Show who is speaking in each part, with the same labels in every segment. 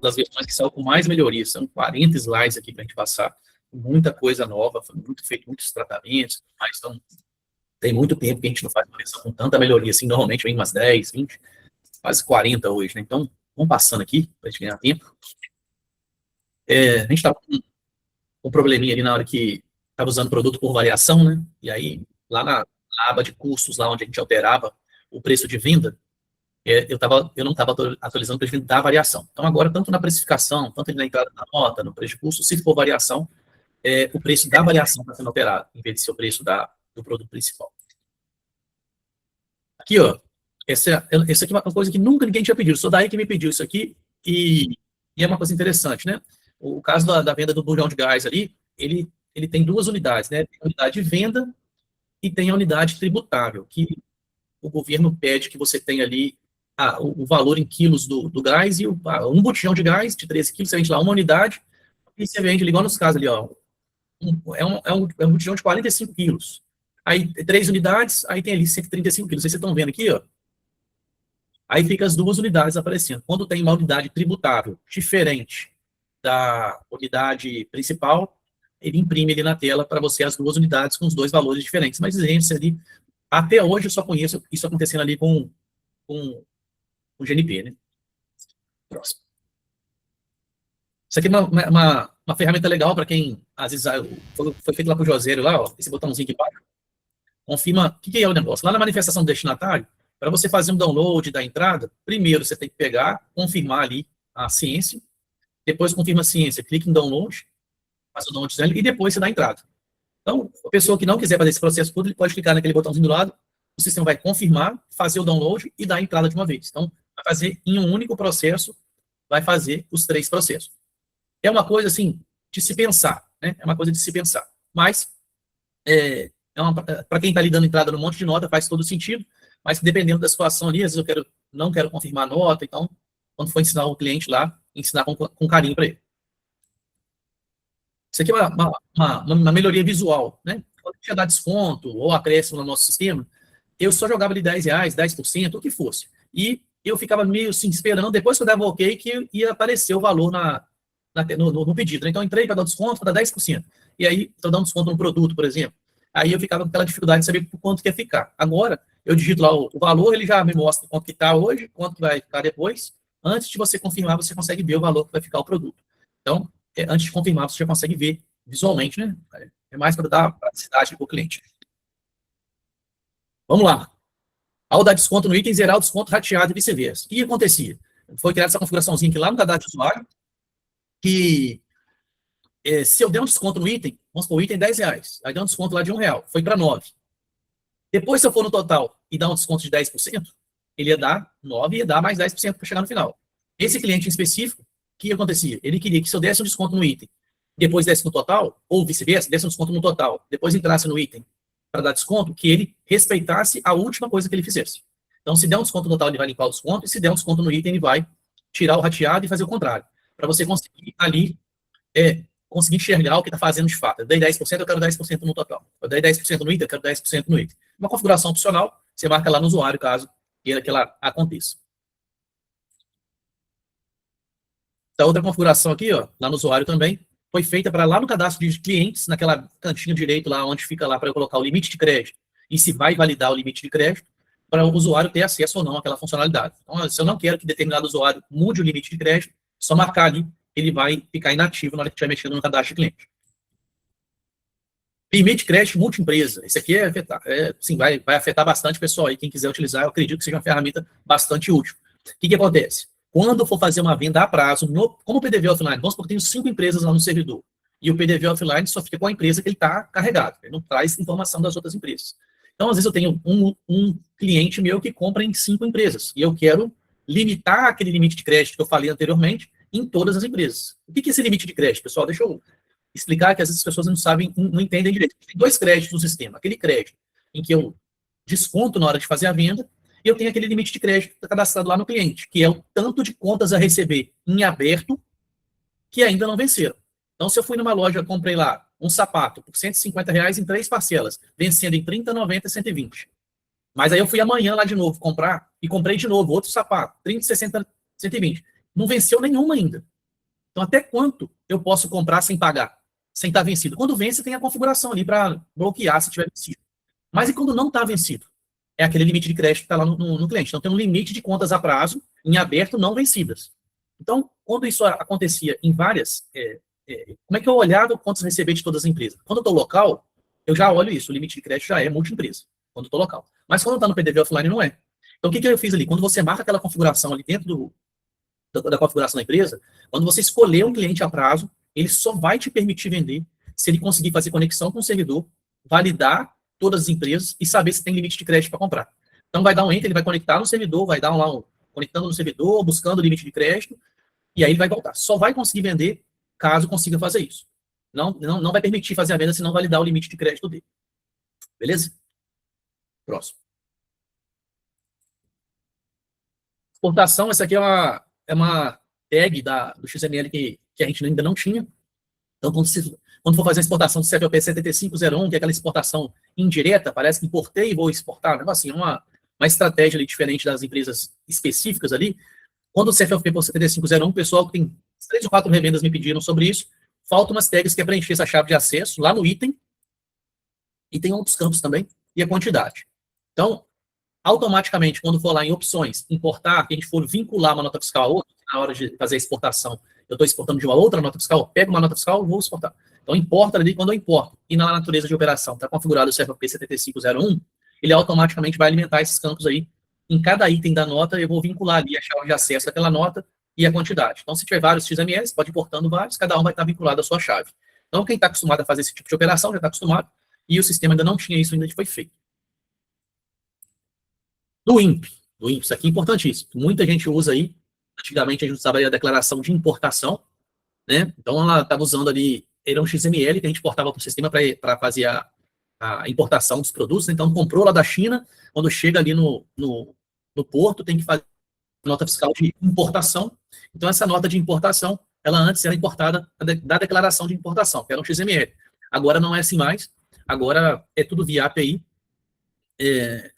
Speaker 1: das versões que saiu com mais melhorias. São 40 slides aqui para a gente passar. Muita coisa nova, foi feito muitos tratamentos, mas então, tem muito tempo que a gente não faz uma versão com tanta melhoria, assim, normalmente vem umas 10, 20, quase 40 hoje, né? Então, vamos passando aqui, para a gente ganhar tempo. A gente estava com um probleminha ali na hora que estava usando produto por variação, né? E aí, lá na aba de custos, lá onde a gente alterava o preço de venda, eu não estava atualizando o preço de venda da variação. Então, agora, tanto na precificação, tanto na entrada da nota, no preço de custo, se for variação, o preço da variação está sendo alterado, em vez de ser o preço do produto principal. Aqui, ó, essa aqui é uma coisa que nunca ninguém tinha pedido, sou daí que me pediu isso aqui, e é uma coisa interessante, né? O caso da venda do bujão de gás ali, ele tem duas unidades, né? Tem a unidade de venda e tem a unidade tributável, que o governo pede que você tenha ali o valor em quilos do gás, e um botijão de gás de 13 quilos, você vende lá uma unidade, e você vende, igual nos casos ali, ó, é um botijão de 45 quilos. Aí, 3 unidades, aí tem ali 135 quilos. Vocês estão vendo aqui, ó. Aí fica as duas unidades aparecendo. Quando tem uma unidade tributável diferente da unidade principal, ele imprime ali na tela para você as duas unidades com os dois valores diferentes. Mas, gente, ali, até hoje eu só conheço isso acontecendo ali com o GNP, né? Próximo. Isso aqui é uma ferramenta legal para quem, às vezes, foi feito lá com o Josério, lá, ó, esse botãozinho aqui embaixo. Confirma o que é o negócio. Lá na manifestação do destinatário, para você fazer um download da entrada, primeiro você tem que pegar, confirmar ali a ciência, depois confirma a ciência, clica em download, faz o download dele, e depois você dá a entrada. Então, a pessoa que não quiser fazer esse processo todo, ele pode clicar naquele botãozinho do lado, o sistema vai confirmar, fazer o download e dar a entrada de uma vez. Então, vai fazer em um único processo, vai fazer os 3 processos. É uma coisa, assim, de se pensar, né? É uma coisa de se pensar. Mas, para quem está ali dando entrada no monte de nota, faz todo sentido, mas dependendo da situação ali, às vezes eu não quero confirmar a nota, então, quando for ensinar o cliente lá, ensinar com carinho para ele. Isso aqui é uma melhoria visual, né? Quando tinha dar desconto ou acréscimo no nosso sistema, eu só jogava ali R$10, 10%, o que fosse. E eu ficava meio assim, esperando, depois que eu dava ok, que ia aparecer o valor no pedido. Então, eu entrei para dar desconto, para dar 10%. E aí, estou dando desconto no produto, por exemplo. Aí eu ficava com aquela dificuldade de saber por quanto que ia ficar. Agora, eu digito lá o valor, ele já me mostra quanto que está hoje, quanto que vai ficar depois. Antes de você confirmar, você consegue ver o valor que vai ficar o produto. Então, antes de confirmar, você já consegue ver visualmente, né? É mais para dar praticidade para o cliente. Vamos lá. Ao dar desconto no item, zerar o desconto rateado e vice-versa. O que acontecia? Foi criada essa configuraçãozinha aqui lá no cadastro de usuário, que se eu der um desconto no item, vamos supor, o item R$10, aí dá um desconto lá de R$1, foi para 9. Depois, se eu for no total e dar um desconto de 10%, ele ia dar 9 e ia dar mais 10% para chegar no final. Esse cliente em específico, o que acontecia? Ele queria que se eu desse um desconto no item, depois desse no total, ou vice-versa, desse um desconto no total, depois entrasse no item para dar desconto, que ele respeitasse a última coisa que ele fizesse. Então, se der um desconto no total, ele vai limpar o desconto, e se der um desconto no item, ele vai tirar o rateado e fazer o contrário. Para você conseguir ali, conseguir enxergar o que está fazendo de fato. Eu dei 10%, eu quero 10% no total. Eu dei 10% no item, eu quero 10% no item. Uma configuração opcional, você marca lá no usuário, caso queira que ela aconteça. Essa outra configuração aqui, ó, lá no usuário também, foi feita para lá no cadastro de clientes, naquela cantinho direito lá, onde fica lá para eu colocar o limite de crédito e se vai validar o limite de crédito, para o usuário ter acesso ou não àquela funcionalidade. Então, se eu não quero que determinado usuário mude o limite de crédito, só marcar ali, ele vai ficar inativo na hora que estiver mexendo no cadastro de cliente. Limite de crédito multi-empresa. Esse aqui sim, vai afetar bastante o pessoal aí. Quem quiser utilizar, eu acredito que seja uma ferramenta bastante útil. O que acontece? Quando for fazer uma venda a prazo, como o PDV offline, vamos supor que tem 5 empresas lá no servidor, e o PDV offline só fica com a empresa que ele está carregado, ele não traz informação das outras empresas. Então, às vezes, eu tenho um cliente meu que compra em 5 empresas, e eu quero limitar aquele limite de crédito que eu falei anteriormente em todas as empresas. O que é esse limite de crédito, pessoal? Deixa eu explicar, que às vezes as pessoas não sabem, não entendem direito. Tem 2 créditos no sistema. Aquele crédito em que eu desconto na hora de fazer a venda, e eu tenho aquele limite de crédito cadastrado lá no cliente, que é o tanto de contas a receber em aberto que ainda não venceram. Então, se eu fui numa loja, comprei lá um sapato por R$150 em 3 parcelas, vencendo em 30, 90 e 120. Mas aí eu fui amanhã lá de novo comprar e comprei de novo outro sapato, 30, 60, 120. Não venceu nenhuma ainda. Então, até quanto eu posso comprar sem pagar, sem estar vencido? Quando vence, tem a configuração ali para bloquear se tiver vencido. Mas e quando não está vencido? É aquele limite de crédito que está lá no cliente. Então, tem um limite de contas a prazo em aberto não vencidas. Então, quando isso acontecia em várias... como é que eu olhava quantos receber de todas as empresas? Quando eu estou local, eu já olho isso. O limite de crédito já é multi-empresa, quando eu estou local. Mas quando está no PDV offline, não é. Então, o que eu fiz ali? Quando você marca aquela configuração ali dentro da configuração da empresa, quando você escolher um cliente a prazo, ele só vai te permitir vender se ele conseguir fazer conexão com o servidor, validar todas as empresas e saber se tem limite de crédito para comprar. Então, vai dar um enter, ele vai conectar no servidor, vai dar conectando no servidor, buscando o limite de crédito, e aí ele vai voltar. Só vai conseguir vender caso consiga fazer isso. Não vai permitir fazer a venda se não validar o limite de crédito dele. Beleza? Próximo. Exportação, essa aqui é uma tag do XML que a gente ainda não tinha. Então, quando for fazer a exportação do CFOP 7501, que é aquela exportação indireta, parece que importei e vou exportar, né? Assim, uma estratégia ali diferente das empresas específicas ali. Quando o CFOP 7501, o pessoal tem 3 ou 4 revendas me pediram sobre isso, faltam umas tags que é preencher essa chave de acesso lá no item, e tem outros campos também, e a quantidade. Então, automaticamente, quando for lá em opções, importar, que a gente for vincular uma nota fiscal a outra, na hora de fazer a exportação, eu estou exportando de uma outra nota fiscal, eu pego uma nota fiscal e vou exportar. Então, importa ali quando eu importo. E na natureza de operação está configurado o CFOP 7501, ele automaticamente vai alimentar esses campos aí. Em cada item da nota, eu vou vincular ali a chave de acesso daquela nota e a quantidade. Então, se tiver vários XMLs, pode ir importando vários, cada um vai estar vinculado à sua chave. Então, quem está acostumado a fazer esse tipo de operação já está acostumado, e o sistema ainda não tinha isso, ainda foi feito. Do INPE, isso aqui é importantíssimo. Muita gente usa aí, antigamente a gente usava a declaração de importação, né? Então ela estava usando ali, era um XML que a gente importava para o sistema para fazer a importação dos produtos, né? Então comprou lá da China, quando chega ali no porto, tem que fazer nota fiscal de importação. Então essa nota de importação, ela antes era importada da declaração de importação, que era um XML. Agora não é assim mais, agora é tudo via API.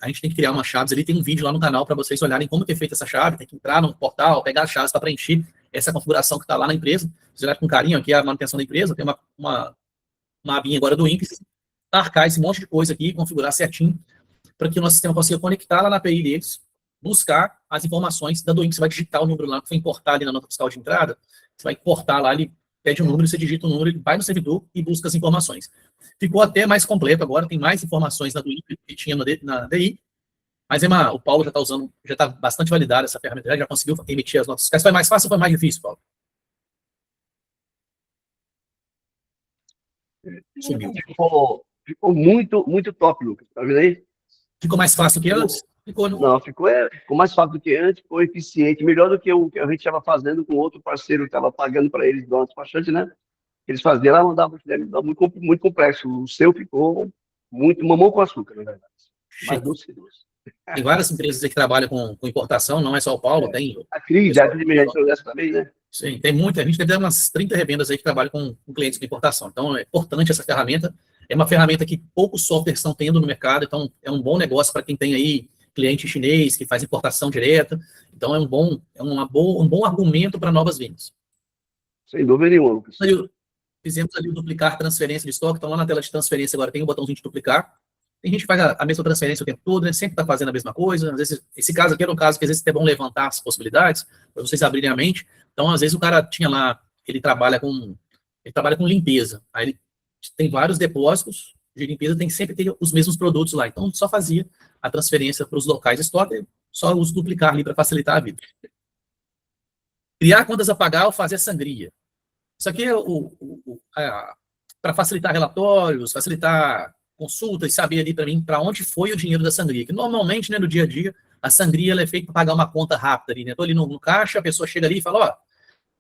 Speaker 1: A gente tem que criar umas chaves ali, tem um vídeo lá no canal para vocês olharem como ter feito essa chave, tem que entrar no portal, pegar as chaves para preencher essa configuração que está lá na empresa, vocês olharem com carinho, aqui é a manutenção da empresa, tem uma abinha agora do INPE, marcar esse monte de coisa aqui, configurar certinho, para que o nosso sistema consiga conectar lá na API deles, buscar as informações da do INPE, você vai digitar o número lá que foi importar ali na nota fiscal de entrada, você vai importar lá, ele pede um número, você digita o número, ele vai no servidor e busca as informações. Ficou até mais completo agora, tem mais informações na do INPE que tinha na DI, mas o Paulo já está usando, já está bastante validada essa ferramenta, já conseguiu emitir as notas fiscais. Foi mais fácil ou foi mais difícil, Paulo?
Speaker 2: Sumiu. Ficou muito, muito top, Lucas. Tá vendo aí?
Speaker 1: Ficou mais fácil que antes?
Speaker 2: Não, ficou mais fácil do que antes, ficou eficiente, melhor do que o que a gente estava fazendo com outro parceiro que estava pagando para eles, do despachante, né? Eles faziam lá, mandavam muito complexo. O seu ficou muito mamão com açúcar, na verdade. Mais doce.
Speaker 1: Tem várias empresas que trabalham com importação, não é só o Paulo, tem...
Speaker 2: A Cris, a Cris também, né?
Speaker 1: Sim, tem muita, a gente deve ter umas 30 revendas aí que trabalham com clientes de importação. Então, é importante essa ferramenta. É uma ferramenta que poucos softwares estão tendo no mercado, então é um bom negócio para quem tem aí cliente chinês que faz importação direta. Então, é um bom argumento para novas vendas.
Speaker 2: Sem dúvida nenhuma, Lucas.
Speaker 1: Fizemos ali o duplicar transferência de estoque. Então, lá na tela de transferência agora tem o botãozinho de duplicar. Tem gente que faz a mesma transferência o tempo todo, né? Sempre está fazendo a mesma coisa. Às vezes, esse caso aqui era um caso que às vezes é bom levantar as possibilidades, para vocês abrirem a mente. Então, às vezes, o cara tinha lá, ele trabalha com limpeza. Aí ele tem vários depósitos de limpeza, tem que sempre ter os mesmos produtos lá. Então, só fazia a transferência para os locais de estoque, só usa duplicar ali para facilitar a vida. Criar contas a pagar ou fazer sangria. Isso aqui é para facilitar relatórios, facilitar consultas, saber ali para mim para onde foi o dinheiro da sangria. Que normalmente, né, no dia a dia, a sangria ela é feita para pagar uma conta rápida ali, né? Estou ali no caixa, a pessoa chega ali e fala, ó,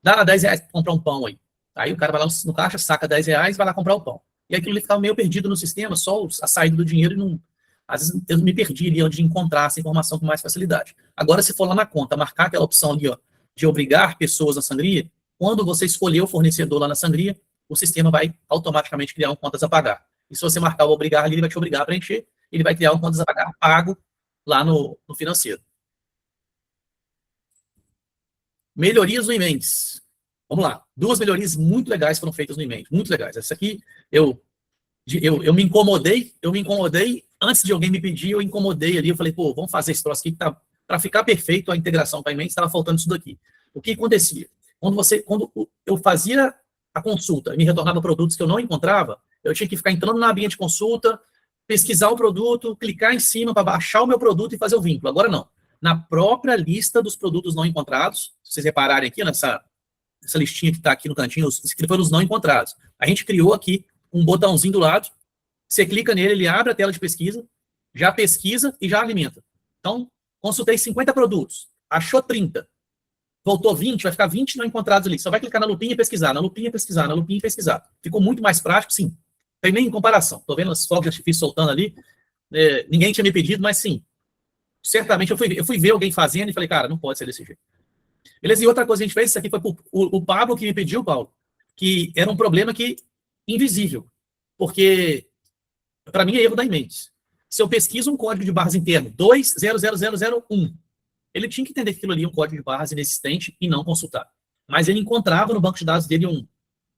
Speaker 1: dá 10 reais para comprar um pão aí. Aí o cara vai lá no caixa, saca 10 reais e vai lá comprar o pão. E aquilo ali ficava meio perdido no sistema, só a saída do dinheiro e não... Às vezes eu me perdi ali onde encontrar essa informação com mais facilidade. Agora, se for lá na conta, marcar aquela opção ali, ó, de obrigar pessoas na sangria, quando você escolher o fornecedor lá na sangria, o sistema vai automaticamente criar um contas a pagar. E se você marcar o obrigar ali, ele vai te obrigar a preencher, ele vai criar um contas a pagar pago lá no financeiro. Melhorias no Imendes. Vamos lá. Duas melhorias muito legais foram feitas no e-mail, muito legais. Essa aqui, eu me incomodei, antes de alguém me pedir, eu incomodei ali, eu falei, pô, vamos fazer esse troço aqui, que tá, para ficar perfeito a integração com a e-mail, estava faltando isso daqui. O que acontecia? Quando eu fazia a consulta e me retornava produtos que eu não encontrava, eu tinha que ficar entrando na abinha de consulta, pesquisar o produto, clicar em cima para baixar o meu produto e fazer o vínculo. Agora não. Na própria lista dos produtos não encontrados, se vocês repararem aqui nessa listinha que está aqui no cantinho, os que foram os não encontrados, a gente criou aqui um botãozinho do lado, você clica nele, ele abre a tela de pesquisa, já pesquisa e já alimenta. Então, consultei 50 produtos, achou 30, voltou 20, vai ficar 20 não encontrados ali. Só vai clicar na lupinha e pesquisar, na lupinha e pesquisar, na lupinha e pesquisar. Ficou muito mais prático, sim. Tem nem comparação. Estou vendo os fogos de artifício soltando ali. Ninguém tinha me pedido, mas sim. Certamente eu fui ver alguém fazendo e falei, cara, não pode ser desse jeito. Beleza? E outra coisa que a gente fez, isso aqui foi o Pablo que me pediu, Paulo, que era um problema que invisível. Porque, para mim, é erro da Imendes. Se eu pesquiso um código de barras interno, 200001, ele tinha que entender que aquilo ali é um código de barras inexistente e não consultar. Mas ele encontrava no banco de dados dele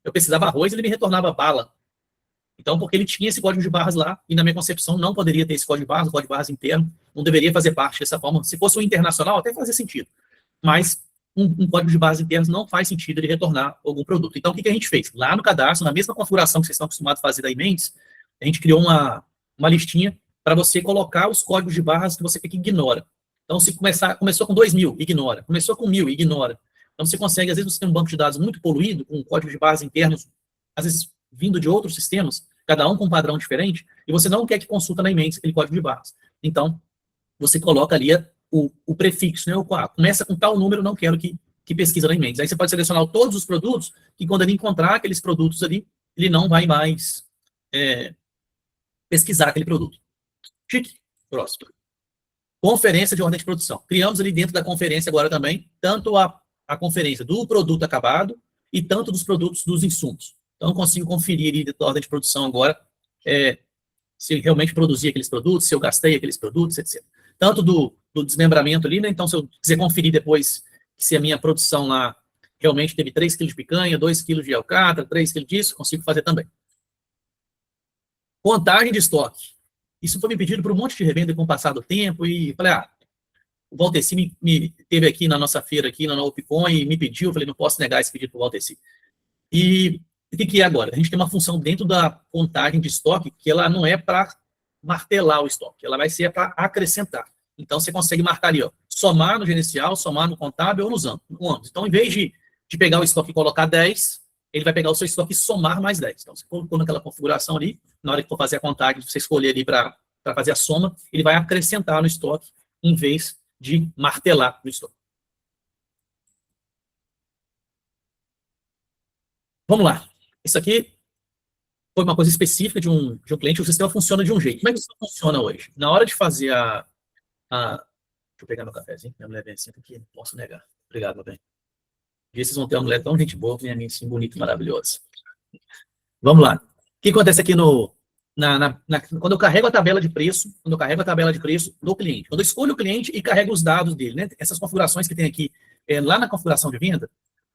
Speaker 1: eu pesquisava arroz e ele me retornava bala. Então, porque ele tinha esse código de barras lá, e na minha concepção não poderia ter esse código de barras interno, não deveria fazer parte dessa forma. Se fosse um internacional, até fazia sentido. Mas um código de barras internos não faz sentido ele retornar algum produto. Então, o que a gente fez? Lá no cadastro, na mesma configuração que vocês estão acostumados a fazer da Imendes, a gente criou uma listinha para você colocar os códigos de barras que você ignora. Então, se começou com 2.000, ignora. Começou com 1.000, ignora. Então, você consegue, às vezes, você tem um banco de dados muito poluído, com códigos de barras internos, às vezes, vindo de outros sistemas, cada um com um padrão diferente, e você não quer que consulta na Imendes aquele código de barras. Então, você coloca ali o prefixo, né? Começa com tal número, não quero que pesquisa na Imendes. Aí você pode selecionar todos os produtos, que quando ele encontrar aqueles produtos ali, ele não vai mais pesquisar aquele produto. Chique. Próximo. Conferência de ordem de produção. Criamos ali dentro da conferência agora também, tanto a conferência do produto acabado e tanto dos produtos dos insumos. Então, eu consigo conferir ali dentro da ordem de produção agora se realmente produzi aqueles produtos, se eu gastei aqueles produtos, etc. Tanto do desmembramento ali, né? Então, se eu quiser conferir depois se a minha produção lá realmente teve 3 kg de picanha, 2 kg de alcatra, 3 kg disso, consigo fazer também. Contagem de estoque. Isso foi me pedido por um monte de revenda com o passar do tempo, e falei, o Valteci me teve aqui na nossa feira, aqui na Opcon, e me pediu, eu falei, não posso negar esse pedido para o Valteci. E o que é agora? A gente tem uma função dentro da contagem de estoque que ela não é para martelar o estoque, ela vai ser para acrescentar. Então, você consegue marcar ali, somar no gerencial, somar no contábil ou nos ambos. Então, em vez de pegar o estoque e colocar 10, ele vai pegar o seu estoque e somar mais 10. Então, você colocou naquela configuração ali, na hora que for fazer a contagem, você escolher ali para fazer a soma, ele vai acrescentar no estoque, em vez de martelar no estoque. Vamos lá. Isso aqui foi uma coisa específica de um cliente, o sistema funciona de um jeito. Como é que isso funciona hoje? Na hora de fazer deixa eu pegar meu cafezinho, minha mulher vem assim aqui, não posso negar. Obrigado, meu bem. E vocês vão ter uma mulher tão gente boa, minha amiga, assim, bonita e maravilhosa. Vamos lá. O que acontece aqui quando eu carrego a tabela de preço, do cliente. Quando eu escolho o cliente e carrego os dados dele, né? Essas configurações que tem aqui, lá na configuração de venda,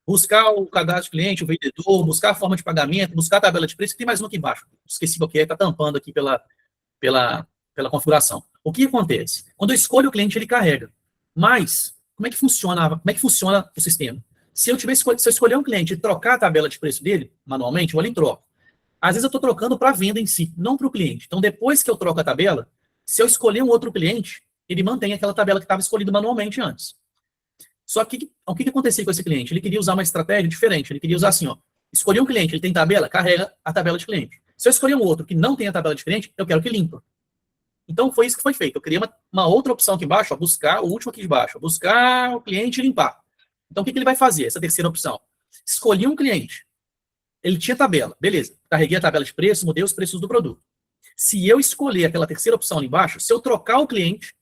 Speaker 1: buscar o cadastro de cliente, o vendedor, buscar a forma de pagamento, buscar a tabela de preço, tem mais uma aqui embaixo. Esqueci qual que é, está tampando aqui pela configuração. O que acontece? Quando eu escolho o cliente, ele carrega. Mas, como é que funciona o sistema? Se eu escolher um cliente e trocar a tabela de preço dele, manualmente, eu ali troco. Às vezes eu estou trocando para a venda em si, não para o cliente. Então, depois que eu troco a tabela, se eu escolher um outro cliente, ele mantém aquela tabela que estava escolhida manualmente antes. Só que o que acontecia com esse cliente? Ele queria usar uma estratégia diferente. Ele queria usar assim, escolhi um cliente, ele tem tabela, carrega a tabela de cliente. Se eu escolher um outro que não tem a tabela de cliente, eu quero que limpa. Então, foi isso que foi feito. Eu criei uma outra opção aqui embaixo, buscar o último aqui de baixo, buscar o cliente e limpar. Então, o que ele vai fazer, essa terceira opção? Escolhi um cliente, ele tinha tabela, beleza, carreguei a tabela de preço, mudei os preços do produto. Se eu escolher aquela terceira opção ali embaixo, se eu trocar o cliente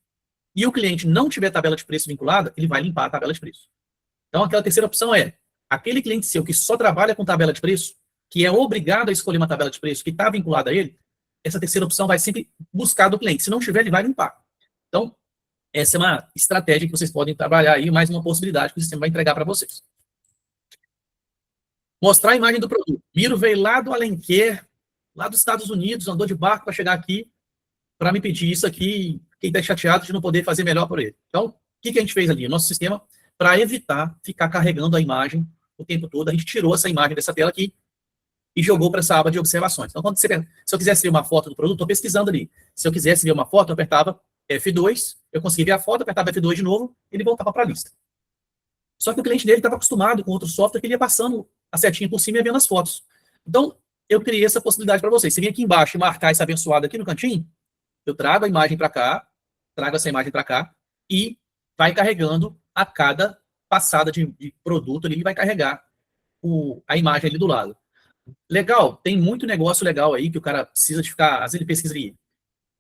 Speaker 1: e o cliente não tiver tabela de preço vinculada, ele vai limpar a tabela de preço. Então, aquela terceira opção é aquele cliente seu que só trabalha com tabela de preço, que é obrigado a escolher uma tabela de preço que está vinculada a ele, essa terceira opção vai sempre buscar do cliente. Se não tiver, ele vai limpar. Então, essa é uma estratégia que vocês podem trabalhar aí, mais uma possibilidade que o sistema vai entregar para vocês. Mostrar a imagem do produto. Miro veio lá do Alenquer, lá dos Estados Unidos, andou de barco para chegar aqui, para me pedir isso aqui, quem está chateado de não poder fazer melhor por ele. Então, o que a gente fez ali? O nosso sistema, para evitar ficar carregando a imagem o tempo todo, a gente tirou essa imagem dessa tela aqui e jogou para essa aba de observações. Então, se eu quisesse ver uma foto do produto, estou pesquisando ali. Se eu quisesse ver uma foto, eu apertava F2, eu conseguia ver a foto, apertava F2 de novo, ele voltava para a lista. Só que o cliente dele estava acostumado com outro software que ele ia passando a setinha por cima e ia vendo as fotos. Então, eu criei essa possibilidade para vocês. Você vem aqui embaixo e marcar esse abençoado aqui no cantinho, eu trago a imagem para cá, trago essa imagem para cá e vai carregando a cada passada de produto ali, ele vai carregar a imagem ali do lado. Legal, tem muito negócio legal aí que o cara precisa de ficar, às vezes ele pesquisa ali,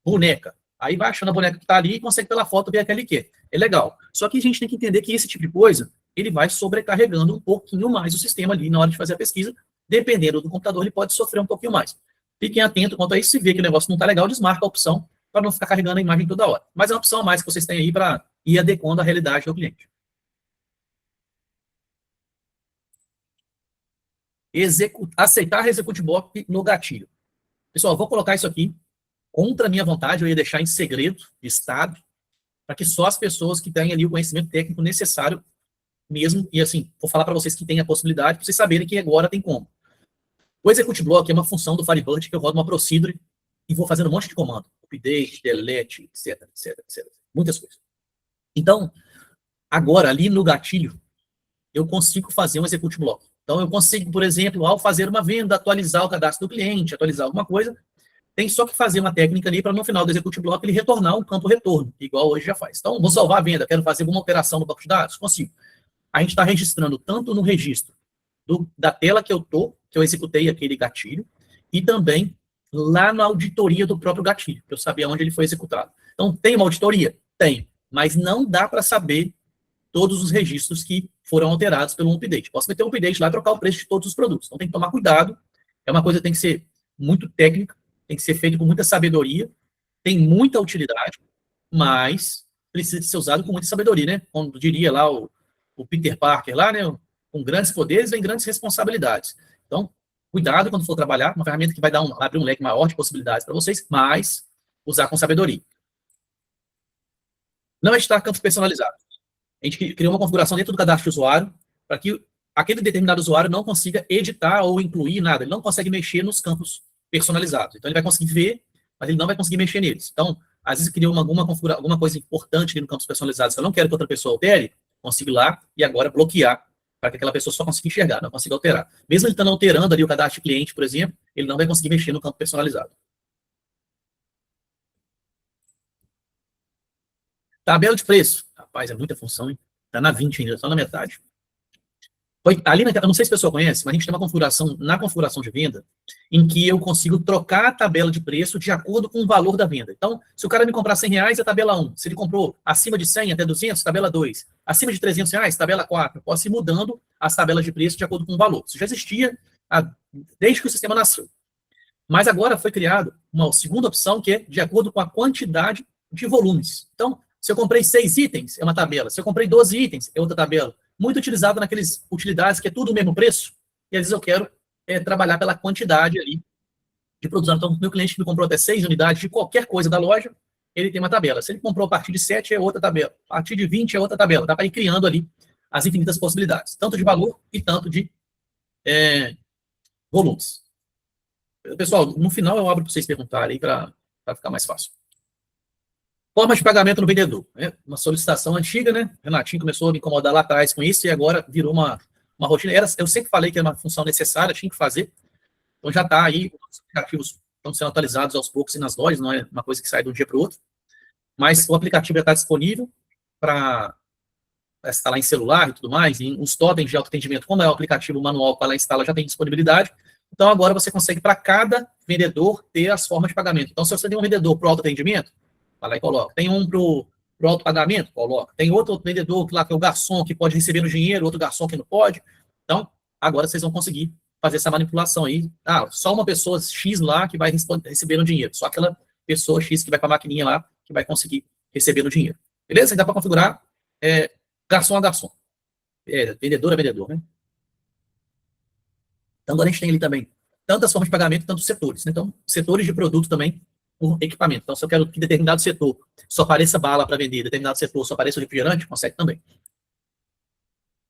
Speaker 1: boneca. Aí vai achando a boneca que está ali e consegue pela foto ver aquela que é. É legal. Só que a gente tem que entender que esse tipo de coisa, ele vai sobrecarregando um pouquinho mais o sistema ali na hora de fazer a pesquisa. Dependendo do computador, ele pode sofrer um pouquinho mais. Fiquem atentos quanto a isso. Se vê que o negócio não está legal, desmarca a opção para não ficar carregando a imagem toda hora. Mas é uma opção a mais que vocês têm aí para ir adequando a realidade do cliente. Aceitar Execute Block no gatilho. Pessoal, vou colocar isso aqui contra a minha vontade, eu ia deixar em segredo de estado, para que só as pessoas que têm ali o conhecimento técnico necessário mesmo, e assim, vou falar para vocês que tem a possibilidade, para vocês saberem que agora tem como. O Execute Block é uma função do Firebird que eu rodo uma procedure e vou fazendo um monte de comando. Update, delete, etc, etc, etc. Muitas coisas. Então, agora, ali no gatilho, eu consigo fazer um Execute Block. Então, eu consigo, por exemplo, ao fazer uma venda, atualizar o cadastro do cliente, atualizar alguma coisa, tem só que fazer uma técnica ali para no final do Execute Block ele retornar um campo retorno, igual hoje já faz. Então, vou salvar a venda, quero fazer alguma operação no banco de dados? Consigo. A gente está registrando tanto no registro da tela que eu executei aquele gatilho, e também lá na auditoria do próprio gatilho, para eu saber onde ele foi executado. Então, tem uma auditoria? Tem, mas não dá para saber todos os registros que foram alterados pelo update. Posso meter um update lá e trocar o preço de todos os produtos. Então, tem que tomar cuidado. É uma coisa que tem que ser muito técnica, tem que ser feito com muita sabedoria, tem muita utilidade, mas precisa ser usado com muita sabedoria, né? Como diria lá o Peter Parker, lá, né? Com grandes poderes vem grandes responsabilidades. Então, cuidado quando for trabalhar, uma ferramenta que vai abrir um leque maior de possibilidades para vocês, mas usar com sabedoria. Não editar campos personalizados. A gente criou uma configuração dentro do cadastro de usuário para que aquele determinado usuário não consiga editar ou incluir nada. Ele não consegue mexer nos campos personalizados. Então, ele vai conseguir ver, mas ele não vai conseguir mexer neles. Então, às vezes, criou alguma coisa importante ali no campos personalizados que eu não quero que outra pessoa altere, consigo ir lá e agora bloquear para que aquela pessoa só consiga enxergar, não consiga alterar. Mesmo ele estando alterando ali o cadastro de cliente, por exemplo, ele não vai conseguir mexer no campo personalizado. Tabela de preço. Rapaz, é muita função, hein? Está na 20 ainda, só na metade. Ali, eu não sei se o pessoal conhece, mas a gente tem uma configuração, na configuração de venda, em que eu consigo trocar a tabela de preço de acordo com o valor da venda. Então, se o cara me comprar R$100, é tabela 1. Se ele comprou acima de 100 até 200, tabela 2. Acima de R$300, tabela 4. Eu posso ir mudando as tabelas de preço de acordo com o valor. Isso já existia desde que o sistema nasceu. Mas agora foi criado uma segunda opção, que é de acordo com a quantidade de volumes. Então, se eu comprei 6 itens, é uma tabela. Se eu comprei 12 itens, é outra tabela. Muito utilizado naqueles utilidades que é tudo o mesmo preço, e às vezes eu quero trabalhar pela quantidade ali de produção. Então, meu cliente que me comprou até 6 unidades de qualquer coisa da loja, ele tem uma tabela. Se ele comprou a partir de 7, é outra tabela. A partir de 20 é outra tabela. Dá para ir criando ali as infinitas possibilidades, tanto de valor e tanto de volumes. Pessoal, no final eu abro para vocês perguntarem para ficar mais fácil. Forma de pagamento no vendedor. Né? Uma solicitação antiga, né? Renatinho começou a me incomodar lá atrás com isso e agora virou uma rotina. Eu sempre falei que era uma função necessária, tinha que fazer. Então já está aí, os aplicativos estão sendo atualizados aos poucos nas lojas, não é uma coisa que sai de um dia para o outro. Mas o aplicativo já está disponível para instalar em celular e tudo mais, em os totens de autoatendimento, como é o aplicativo manual para ela instala, já tem disponibilidade. Então agora você consegue, para cada vendedor, ter as formas de pagamento. Então, se você tem um vendedor para o autoatendimento, vai lá e coloca. Tem um para o autopagamento, coloca. Tem outro vendedor lá que é o garçom, que pode receber no dinheiro, outro garçom que não pode. Então, agora vocês vão conseguir fazer essa manipulação aí. Só uma pessoa X lá que vai receber no dinheiro. Só aquela pessoa X que vai para a maquininha lá que vai conseguir receber no dinheiro. Beleza? Dá para configurar garçom a garçom. Vendedor a vendedor, né? Então, agora a gente tem ali também tantas formas de pagamento, tantos setores, né? Então, setores de produto também, por equipamento. Então, se eu quero que determinado setor só apareça bala para vender, determinado setor só apareça o refrigerante, consegue também.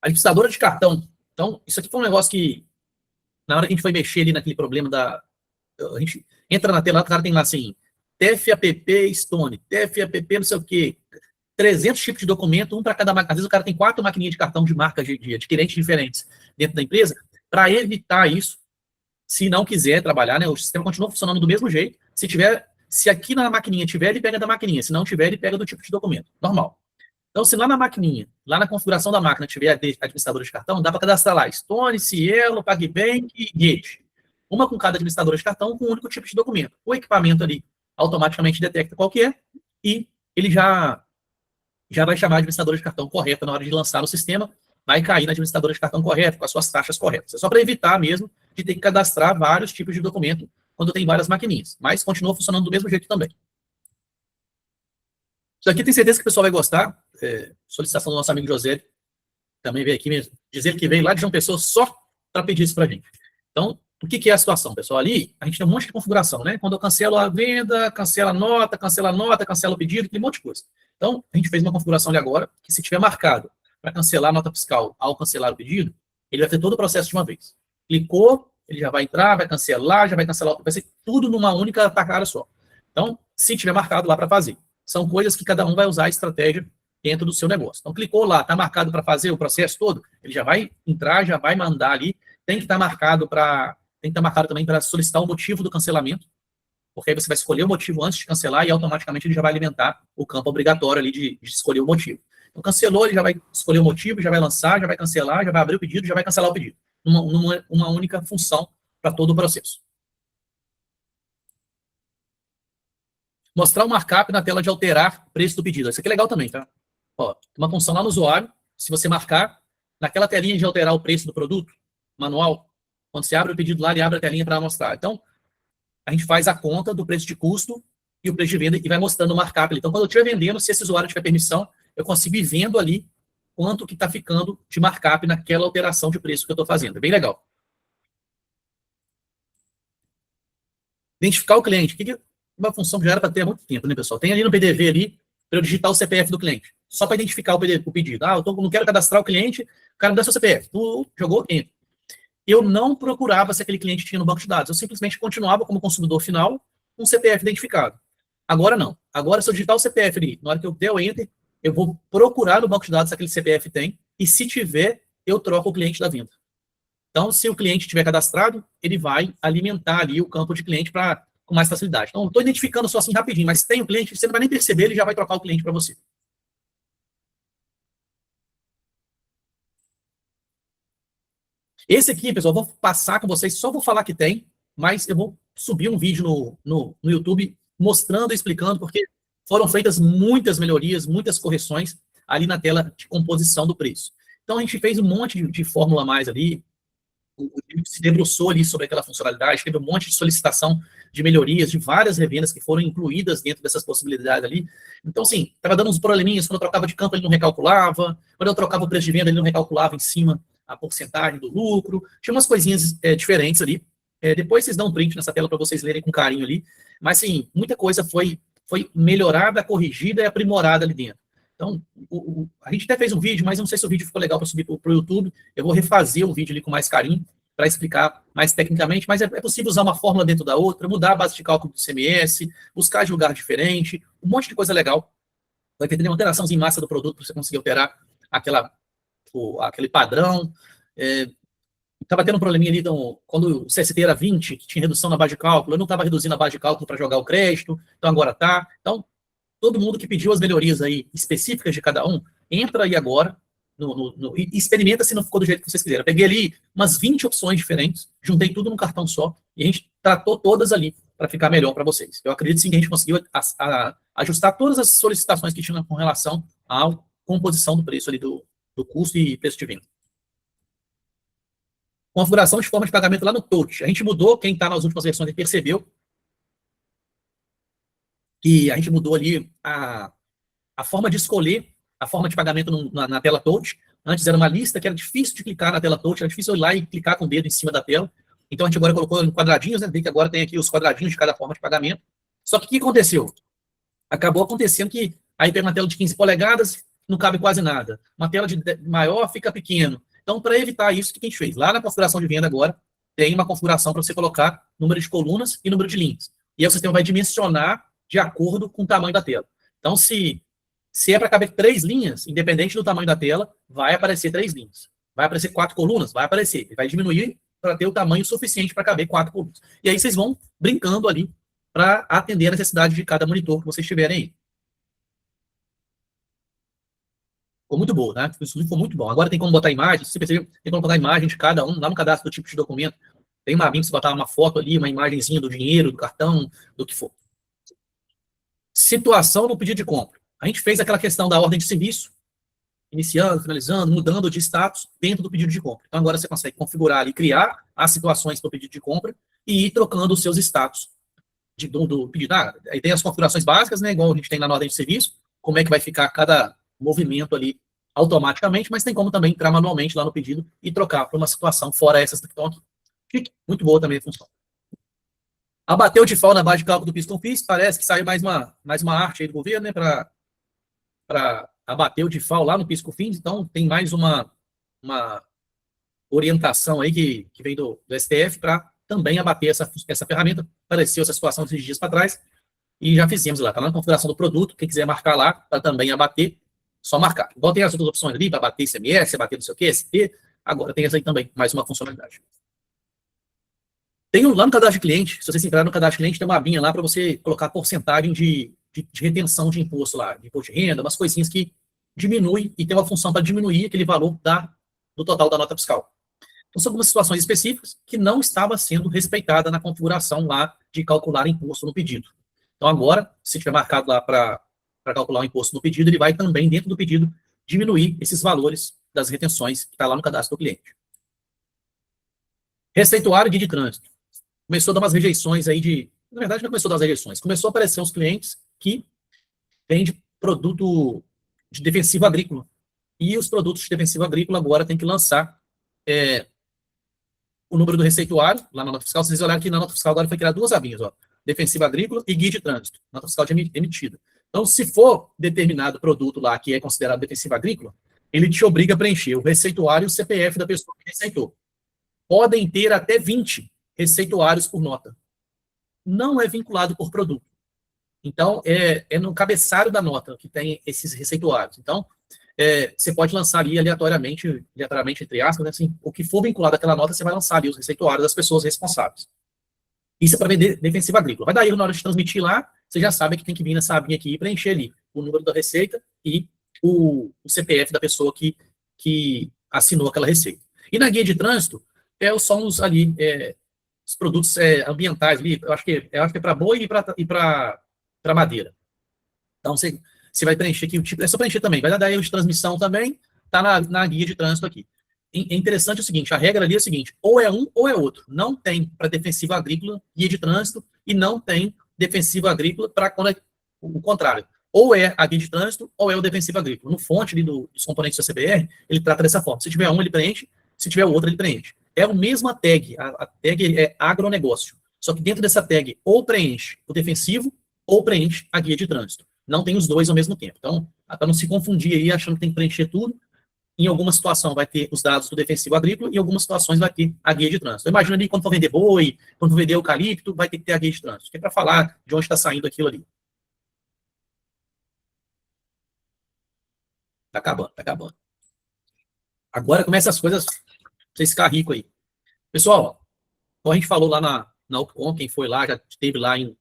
Speaker 1: Administradora de cartão. Então, isso aqui foi um negócio que, na hora que a gente foi mexer ali naquele problema da... A gente entra na tela, o cara tem lá assim, TFAPP Stone, TFAPP não sei o quê, 300 tipos de documento, um para cada marca. Às vezes o cara tem 4 maquininhas de cartão de marcas de adquirentes diferentes dentro da empresa. Para evitar isso, se não quiser trabalhar, né, o sistema continua funcionando do mesmo jeito. Se aqui na maquininha tiver, ele pega da maquininha. Se não tiver, ele pega do tipo de documento. Normal. Então, se lá na maquininha, lá na configuração da máquina, tiver administradora de cartão, dá para cadastrar lá Stone, Cielo, PagBank e Gate. Uma com cada administradora de cartão, com um único tipo de documento. O equipamento ali automaticamente detecta qual que é e ele já vai chamar a administradora de cartão correta na hora de lançar no sistema, vai cair na administradora de cartão correta, com as suas taxas corretas. É só para evitar mesmo de ter que cadastrar vários tipos de documento quando tem várias maquininhas. Mas continua funcionando do mesmo jeito também. Isso aqui tem certeza que o pessoal vai gostar. Solicitação do nosso amigo José, também veio aqui mesmo, dizer que veio lá de João Pessoa só para pedir isso para a gente. Então, o que é a situação, pessoal? Ali, a gente tem um monte de configuração, né? Quando eu cancelo a venda, cancela a nota, cancela o pedido, tem um monte de coisa. Então, a gente fez uma configuração ali agora, que se tiver marcado para cancelar a nota fiscal ao cancelar o pedido, ele vai ter todo o processo de uma vez. Clicou, ele já vai entrar, vai cancelar, vai ser tudo numa única tacada só. Então, se tiver marcado lá para fazer. São coisas que cada um vai usar a estratégia dentro do seu negócio. Então, clicou lá, está marcado para fazer o processo todo, ele já vai entrar, já vai mandar ali, tem que estar marcado também para solicitar o motivo do cancelamento, porque aí você vai escolher o motivo antes de cancelar e automaticamente ele já vai alimentar o campo obrigatório ali de escolher o motivo. Então, cancelou, ele já vai escolher o motivo, já vai lançar, já vai cancelar, já vai abrir o pedido, já vai cancelar o pedido. Uma única função para todo o processo. Mostrar o markup na tela de alterar o preço do pedido. Isso aqui é legal também, tá? Ó, uma função lá no usuário, se você marcar, naquela telinha de alterar o preço do produto, manual, quando você abre o pedido lá, ele abre a telinha para mostrar. Então, a gente faz a conta do preço de custo e o preço de venda e vai mostrando o markup ali. Então, quando eu estiver vendendo, se esse usuário tiver permissão, eu consigo ir vendo ali quanto que está ficando de markup naquela alteração de preço que eu estou fazendo. É bem legal. Identificar o cliente. Que é uma função que já era para ter há muito tempo, né, pessoal? Tem ali no PDV ali, para eu digitar o CPF do cliente. Só para identificar o pedido. Ah, eu não quero cadastrar o cliente, o cara me dá seu CPF. Tu jogou, entra. Eu não procurava se aquele cliente tinha no banco de dados. Eu simplesmente continuava como consumidor final com o CPF identificado. Agora não. Agora, se eu digitar o CPF ali, na hora que eu der o Enter, eu vou procurar no banco de dados se aquele CPF tem, e se tiver, eu troco o cliente da venda. Então, se o cliente tiver cadastrado, ele vai alimentar ali o campo de cliente com mais facilidade. Então, estou identificando só assim rapidinho, mas se tem o cliente, você não vai nem perceber, ele já vai trocar o cliente para você. Esse aqui, pessoal, eu vou passar com vocês, só vou falar que tem, mas eu vou subir um vídeo no YouTube mostrando e explicando, porque foram feitas muitas melhorias, muitas correções ali na tela de composição do preço. Então, a gente fez um monte de fórmula a mais ali, se debruçou ali sobre aquela funcionalidade, teve um monte de solicitação de melhorias, de várias revendas que foram incluídas dentro dessas possibilidades ali. Então, assim, estava dando uns probleminhas, quando eu trocava de campo ele não recalculava, quando eu trocava o preço de venda ele não recalculava em cima a porcentagem do lucro, tinha umas coisinhas diferentes ali. Depois vocês dão um print nessa tela para vocês lerem com carinho ali, mas, assim, muita coisa foi melhorada, corrigida e aprimorada ali dentro. Então, a gente até fez um vídeo, mas eu não sei se o vídeo ficou legal para subir para o YouTube. Eu vou refazer o vídeo ali com mais carinho, para explicar mais tecnicamente, mas é possível usar uma fórmula dentro da outra, mudar a base de cálculo do ICMS, buscar de lugar diferente, um monte de coisa legal. Vai ter uma alteraçãozinha em massa do produto para você conseguir alterar aquele padrão. Estava tendo um probleminha ali, então, quando o CST era 20, que tinha redução na base de cálculo, eu não estava reduzindo a base de cálculo para jogar o crédito, então agora está. Então, todo mundo que pediu as melhorias aí específicas de cada um, entra aí agora e experimenta se não ficou do jeito que vocês quiseram. Eu peguei ali umas 20 opções diferentes, juntei tudo num cartão só e a gente tratou todas ali para ficar melhor para vocês. Eu acredito sim que a gente conseguiu ajustar todas as solicitações que tinham com relação à composição do preço ali do custo e preço de venda. Configuração de forma de pagamento lá no Touch. A gente mudou, quem está nas últimas versões percebeu que a gente mudou ali a forma de escolher a forma de pagamento na tela touch. Antes era uma lista que era difícil de clicar na tela touch, era difícil eu ir lá e clicar com o dedo em cima da tela. Então, a gente agora colocou em quadradinhos, né? Vê que agora tem aqui os quadradinhos de cada forma de pagamento. Só que o que aconteceu? Acabou acontecendo que aí pega uma tela de 15 polegadas, não cabe quase nada. Uma tela de maior fica pequeno. Então, para evitar isso, o que a gente fez? Lá na configuração de venda agora, tem uma configuração para você colocar número de colunas e número de linhas. E aí o sistema vai dimensionar de acordo com o tamanho da tela. Então, se é para caber 3 linhas, independente do tamanho da tela, vai aparecer 3 linhas. Vai aparecer 4 colunas? Vai aparecer. Ele vai diminuir para ter o tamanho suficiente para caber 4 colunas. E aí vocês vão brincando ali para atender a necessidade de cada monitor que vocês tiverem aí. Ficou muito bom, né? Isso ficou muito bom. Agora tem como botar imagem, se você percebeu, tem como botar imagem de cada um, lá no cadastro do tipo de documento. Tem uma abinha que você botar uma foto ali, uma imagenzinha do dinheiro, do cartão, do que for. Situação no pedido de compra. A gente fez aquela questão da ordem de serviço, iniciando, finalizando, mudando de status dentro do pedido de compra. Então agora você consegue configurar e criar as situações para o pedido de compra e ir trocando os seus status do pedido. Aí tem as configurações básicas, né, igual a gente tem na ordem de serviço, como é que vai ficar cada movimento ali automaticamente, mas tem como também entrar manualmente lá no pedido e trocar para uma situação fora essas que estão aqui. Muito boa também a função. Abateu de FAO na base de cálculo do PIS/COFINS, parece que saiu mais uma arte aí do governo, né, para abater o de FAO lá no PIS/COFINS, então tem mais uma orientação aí que vem do STF para também abater essa ferramenta. Apareceu essa situação esses dias para trás e já fizemos lá, está na configuração do produto, quem quiser marcar lá para também abater, só marcar. Igual tem as outras opções ali, para abater ICMS, abater não sei o que, ST, agora tem essa aí também, mais uma funcionalidade. Tem lá no cadastro de cliente, se vocês entrarem no cadastro de cliente, tem uma abinha lá para você colocar porcentagem de retenção de imposto lá, de imposto de renda, umas coisinhas que diminui e tem uma função para diminuir aquele valor do total da nota fiscal. Então, são algumas situações específicas que não estava sendo respeitada na configuração lá de calcular imposto no pedido. Então, agora, se tiver marcado lá para calcular o imposto no pedido, ele vai também, dentro do pedido, diminuir esses valores das retenções que está lá no cadastro do cliente. Receituário e guia de trânsito. Começou a dar umas rejeições aí na verdade, não começou a dar as rejeições. Começou a aparecer os clientes que vendem produto de defensivo agrícola. E os produtos de defensivo agrícola agora tem que lançar o número do receituário, lá na nota fiscal. Vocês olharem que na nota fiscal agora foi criar 2 abinhas, ó, defensivo agrícola e guia de trânsito, nota fiscal emitida. Então, se for determinado produto lá que é considerado defensivo agrícola, ele te obriga a preencher o receituário e o CPF da pessoa que receitou. Podem ter até 20 receituários por nota. Não é vinculado por produto. Então, é no cabeçalho da nota que tem esses receituários. Então, você pode lançar ali aleatoriamente, entre aspas, né, assim, o que for vinculado àquela nota, você vai lançar ali os receituários das pessoas responsáveis. Isso é para vender defensivo agrícola. Vai dar erro na hora de transmitir lá, você já sabe que tem que vir nessa abinha aqui e preencher ali o número da receita e o CPF da pessoa que assinou aquela receita. E na guia de trânsito, são ali os produtos ambientais ali, eu acho que é para boi e para madeira. Então, você vai preencher aqui o tipo, é só preencher também, vai dar erro de transmissão também, está na guia de trânsito aqui. É interessante o seguinte, a regra ali é a seguinte, ou é um ou é outro. Não tem para defensivo agrícola guia de trânsito e não tem defensivo agrícola para o contrário. Ou é a guia de trânsito ou é o defensivo agrícola. No fonte ali dos componentes da CBR, ele trata dessa forma. Se tiver um, ele preenche, se tiver o outro, ele preenche. É a mesma tag, a tag é agronegócio. Só que dentro dessa tag, ou preenche o defensivo, ou preenche a guia de trânsito. Não tem os dois ao mesmo tempo. Então, para não se confundir aí, achando que tem que preencher tudo, em alguma situação vai ter os dados do defensivo agrícola, e em algumas situações vai ter a guia de trânsito. Então, imagina ali, quando for vender boi, quando for vender eucalipto, vai ter que ter a guia de trânsito, que é para falar de onde está saindo aquilo ali. Tá acabando, tá acabando. Agora começa as coisas pra vocês ficarem ricos aí. Pessoal, como a gente falou lá na Upcom, quem foi lá, já esteve lá em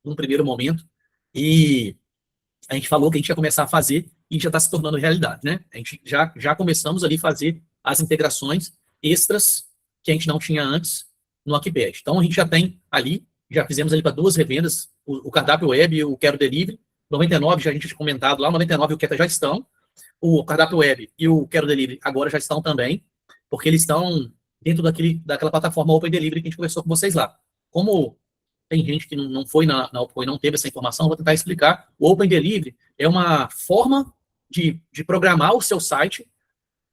Speaker 1: um primeiro momento, e a gente falou que a gente ia começar a fazer e já está se tornando realidade, né? A gente já começamos ali a fazer as integrações extras que a gente não tinha antes no Aquipad. Então, a gente já tem ali, já fizemos ali para 2 revendas, o cardápio web e o Quero Delivery. 99 já a gente tinha comentado lá, 99 e o Queta já estão. O cardápio web e o Quero Delivery agora já estão também, porque eles estão dentro daquela plataforma Open Delivery que a gente conversou com vocês lá. Como tem gente que não foi na Upcom e não teve essa informação, vou tentar explicar. O Open Delivery é uma forma de programar o seu site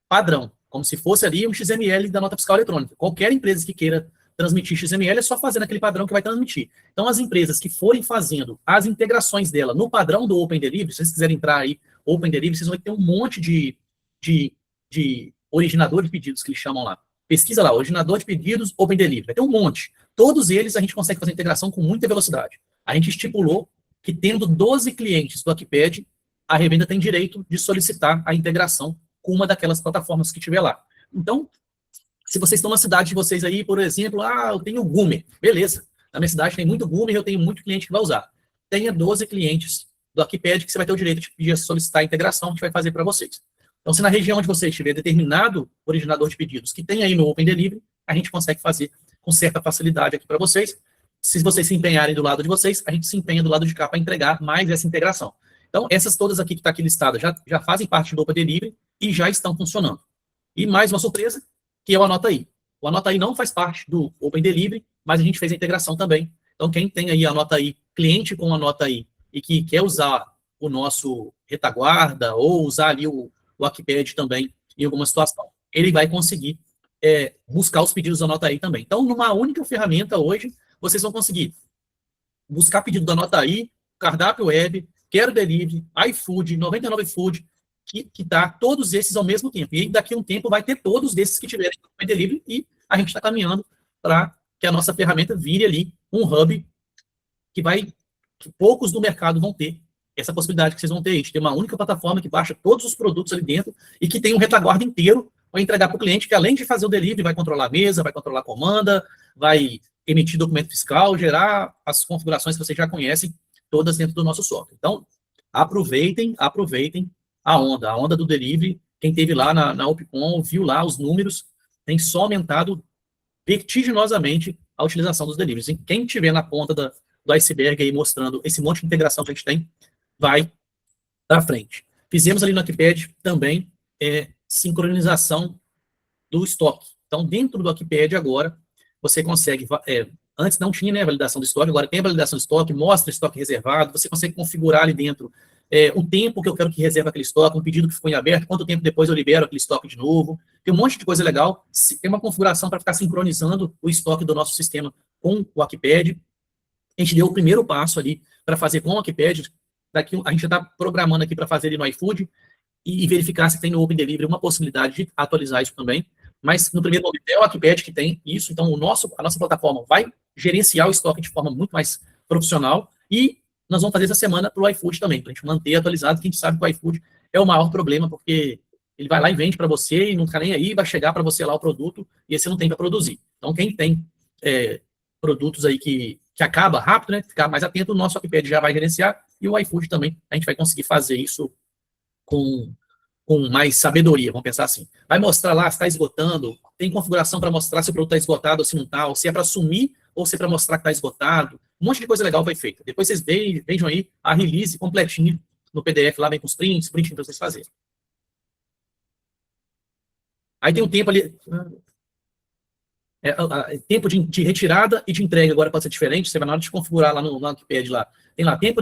Speaker 1: padrão, como se fosse ali um XML da nota fiscal eletrônica. Qualquer empresa que queira transmitir XML, é só fazer naquele padrão que vai transmitir. Então, as empresas que forem fazendo as integrações dela no padrão do Open Delivery, se vocês quiserem entrar aí, Open Delivery, vocês vão ter um monte de originador de pedidos, que eles chamam lá. Pesquisa lá, originador de pedidos, Open Delivery. Vai ter um monte. Todos eles a gente consegue fazer integração com muita velocidade. A gente estipulou que, tendo 12 clientes do Akipad, a revenda tem direito de solicitar a integração com uma daquelas plataformas que tiver lá. Então, se vocês estão na cidade de vocês aí, por exemplo, eu tenho Gumer, beleza. Na minha cidade tem muito Gumer, eu tenho muito cliente que vai usar. Tenha 12 clientes do Akipad que você vai ter o direito de solicitar a integração, que a gente vai fazer para vocês. Então, se na região onde você estiver determinado originador de pedidos que tem aí no Open Delivery, a gente consegue fazer com certa facilidade aqui para vocês. Se vocês se empenharem do lado de vocês, a gente se empenha do lado de cá para entregar mais essa integração. Então, essas todas aqui que está aqui listadas já fazem parte do Open Delivery e já estão funcionando. E mais uma surpresa, que é o Anota Aí. O Anota Aí não faz parte do Open Delivery, mas a gente fez a integração também. Então, quem tem aí a Anota Aí, cliente com a Anota Aí, e que quer usar o nosso retaguarda, ou usar ali o Akipad também, em alguma situação, ele vai conseguir buscar os pedidos da Anota Aí também. Então, numa única ferramenta hoje, vocês vão conseguir buscar pedido da Anota Aí, cardápio web, Quero Delivery, iFood, 99 Food, que dá todos esses ao mesmo tempo. E daqui a um tempo vai ter todos esses que tiverem no Delivery, e a gente está caminhando para que a nossa ferramenta vire ali um hub que poucos do mercado vão ter essa possibilidade que vocês vão ter. A gente tem uma única plataforma que baixa todos os produtos ali dentro e que tem um retaguarda inteiro para entregar para o cliente, que além de fazer o delivery, vai controlar a mesa, vai controlar a comanda, vai emitir documento fiscal, gerar as configurações que vocês já conhecem, todas dentro do nosso software. Então, aproveitem a onda do delivery. Quem esteve lá na Opcom, viu lá os números, tem só aumentado vertiginosamente a utilização dos deliveries. E quem estiver na ponta do iceberg aí mostrando esse monte de integração que a gente tem, vai para frente. Fizemos ali no Akipad também sincronização do estoque. Então, dentro do Akipad agora, você consegue, antes não tinha, né, a validação do estoque, agora tem a validação do estoque, mostra o estoque reservado, você consegue configurar ali dentro o tempo que eu quero que reserve aquele estoque, um pedido que ficou em aberto, quanto tempo depois eu libero aquele estoque de novo. Tem um monte de coisa legal. Tem uma configuração para ficar sincronizando o estoque do nosso sistema com o Akipad. A gente deu o primeiro passo ali para fazer com o Akipad. Daqui a gente já está programando aqui para fazer ali no iFood e verificar se tem no Open Delivery uma possibilidade de atualizar isso também. Mas no primeiro momento é o Akipad que tem isso, então a nossa plataforma vai gerenciar o estoque de forma muito mais profissional, e nós vamos fazer essa semana para o iFood também, para a gente manter atualizado, que a gente sabe que o iFood é o maior problema, porque ele vai lá e vende para você e não está nem aí, vai chegar para você lá o produto e você não tem para produzir. Então, quem tem produtos aí que acaba rápido, né, ficar mais atento, o nosso Akipad já vai gerenciar, e o iFood também, a gente vai conseguir fazer isso com mais sabedoria, vamos pensar assim. Vai mostrar lá se está esgotando, tem configuração para mostrar se o produto está esgotado ou se não está, ou se é para sumir ou se é para mostrar que está esgotado. Um monte de coisa legal foi feita. Depois vocês vejam aí a release completinha no PDF, lá vem com os prints para vocês fazerem. Aí tem um tempo ali, tempo de retirada e de entrega agora pode ser diferente. Você vai na hora de configurar lá no Akipad lá. Tem lá tempo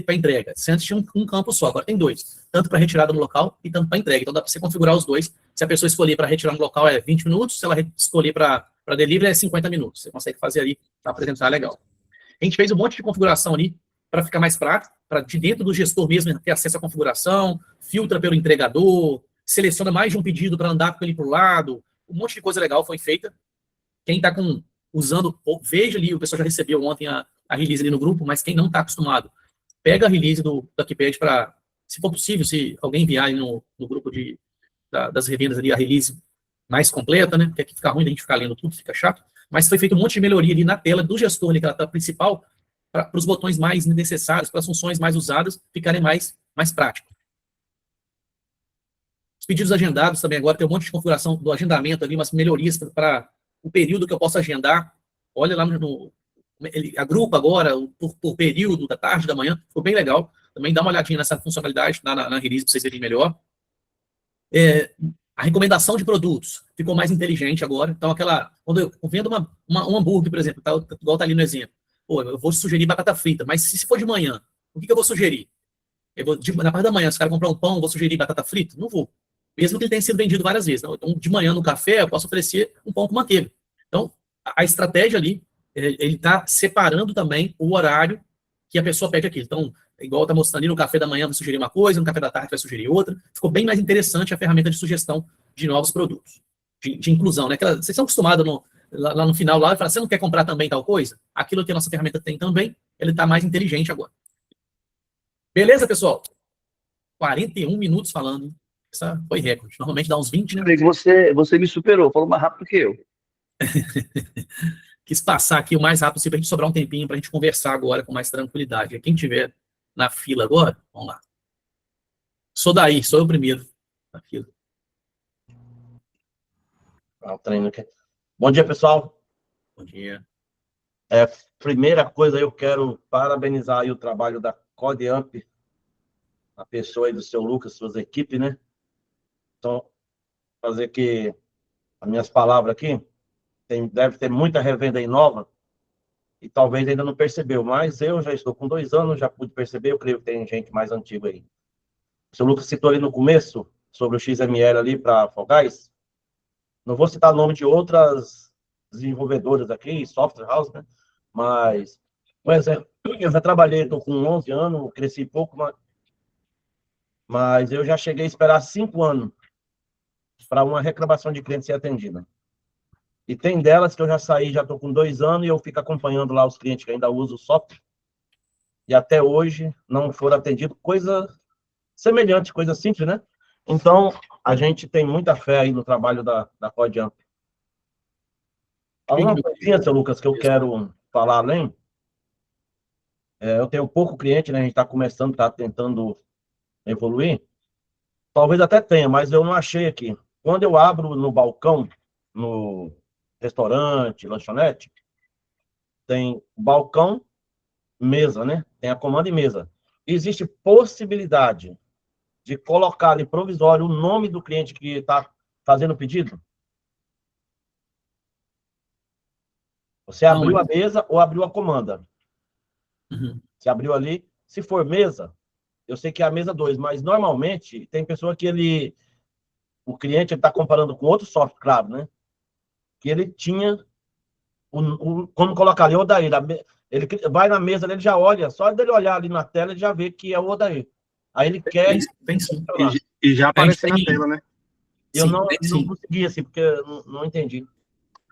Speaker 1: para entrega. Você antes tinha um campo só, agora tem dois. Tanto para retirada no local e tanto para entrega. Então dá para você configurar os dois. Se a pessoa escolher para retirar no local é 20 minutos, se ela escolher para delivery é 50 minutos. Você consegue fazer ali para apresentar legal. A gente fez um monte de configuração ali para ficar mais prático, para de dentro do gestor mesmo ter acesso à configuração, filtra pelo entregador, seleciona mais de um pedido para andar com ele para o lado. Um monte de coisa legal foi feita. Quem está usando, veja ali, o pessoal já recebeu ontem a release ali no grupo, mas quem não está acostumado, pega a release do Akipad para, se for possível, se alguém enviar aí no grupo das revendas ali a release mais completa, né? Porque aqui fica ruim a gente ficar lendo tudo, fica chato. Mas foi feito um monte de melhoria ali na tela do gestor, ali, que é a tela principal, para os botões mais necessários, para as funções mais usadas ficarem mais práticos. Os pedidos agendados também agora tem um monte de configuração do agendamento ali, umas melhorias para o período que eu posso agendar. Olha lá ele agrupa agora por período, da tarde, da manhã, ficou bem legal. Também dá uma olhadinha nessa funcionalidade na release para vocês verem melhor. A recomendação de produtos ficou mais inteligente agora. Então, quando eu vendo um hambúrguer, por exemplo, igual está ali no exemplo, eu vou sugerir batata frita, mas se for de manhã, o que eu vou sugerir? Na parte da manhã, se o cara comprar um pão, eu vou sugerir batata frita? Não vou. Mesmo que ele tenha sido vendido várias vezes. Então, de manhã no café, eu posso oferecer um pão com manteiga. Então, a estratégia ali, ele está separando também o horário que a pessoa pede aquilo. Então, igual está mostrando ali, no café da manhã vai sugerir uma coisa, no café da tarde vai sugerir outra. Ficou bem mais interessante a ferramenta de sugestão de novos produtos, de inclusão, né? Vocês estão acostumados lá no final, lá, e falar, você não quer comprar também tal coisa? Aquilo que a nossa ferramenta tem também, ele está mais inteligente agora. Beleza, pessoal? 41 minutos falando. Essa foi recorde. Normalmente dá uns 20, né?
Speaker 2: Amigo, você me superou, falou mais rápido que eu.
Speaker 1: Quis passar aqui o mais rápido possível para a gente sobrar um tempinho para a gente conversar agora com mais tranquilidade. Quem tiver na fila agora, vamos lá. Sou daí, sou eu primeiro na fila.
Speaker 3: O treino aqui. Bom dia, pessoal.
Speaker 1: Bom dia.
Speaker 3: Primeira coisa, eu quero parabenizar aí o trabalho da CodeAmp, a pessoa aí do seu Lucas, suas equipes, né? Então, fazer que as minhas palavras aqui, deve ter muita revenda aí nova, e talvez ainda não percebeu, mas eu já estou com 2 anos, já pude perceber, eu creio que tem gente mais antiga aí. O seu Lucas citou ali no começo, sobre o XML ali para Fogás. Não vou citar o nome de outras desenvolvedoras aqui, software house, né? Mas, por exemplo, eu já trabalhei, estou com 11 anos, cresci pouco, mas eu já cheguei a esperar 5 anos para uma reclamação de cliente ser atendida. E tem delas que eu já saí, já estou com 2 anos, e eu fico acompanhando lá os clientes que ainda usam o software, e até hoje não foram atendidos, coisa semelhante, coisa simples, né? Então, a gente tem muita fé aí no trabalho da CodeAmp. Alguma coisinha, seu Lucas, que eu quero falar além? Eu tenho pouco cliente, né? A gente está começando, está tentando evoluir. Talvez até tenha, mas eu não achei aqui. Quando eu abro no balcão, no restaurante, lanchonete, tem balcão, mesa, né? Tem a comanda e mesa. Existe possibilidade de colocar ali provisório o nome do cliente que está fazendo o pedido? Você abriu a mesa ou abriu a comanda?
Speaker 1: Uhum.
Speaker 3: Você abriu ali. Se for mesa, eu sei que é a mesa 2, mas normalmente tem pessoa que o cliente está comparando com outro software, claro, né? Que ele tinha, como colocar ali, Odair. Ele vai na mesa, ele já olha, só dele olhar ali na tela, ele já vê que é o Odair. Aí ele quer.
Speaker 1: Tem sim.
Speaker 4: E já
Speaker 1: A gente
Speaker 4: aparece na
Speaker 1: tem,
Speaker 4: tela, né?
Speaker 3: Eu
Speaker 1: sim,
Speaker 3: não consegui, assim, porque eu não entendi.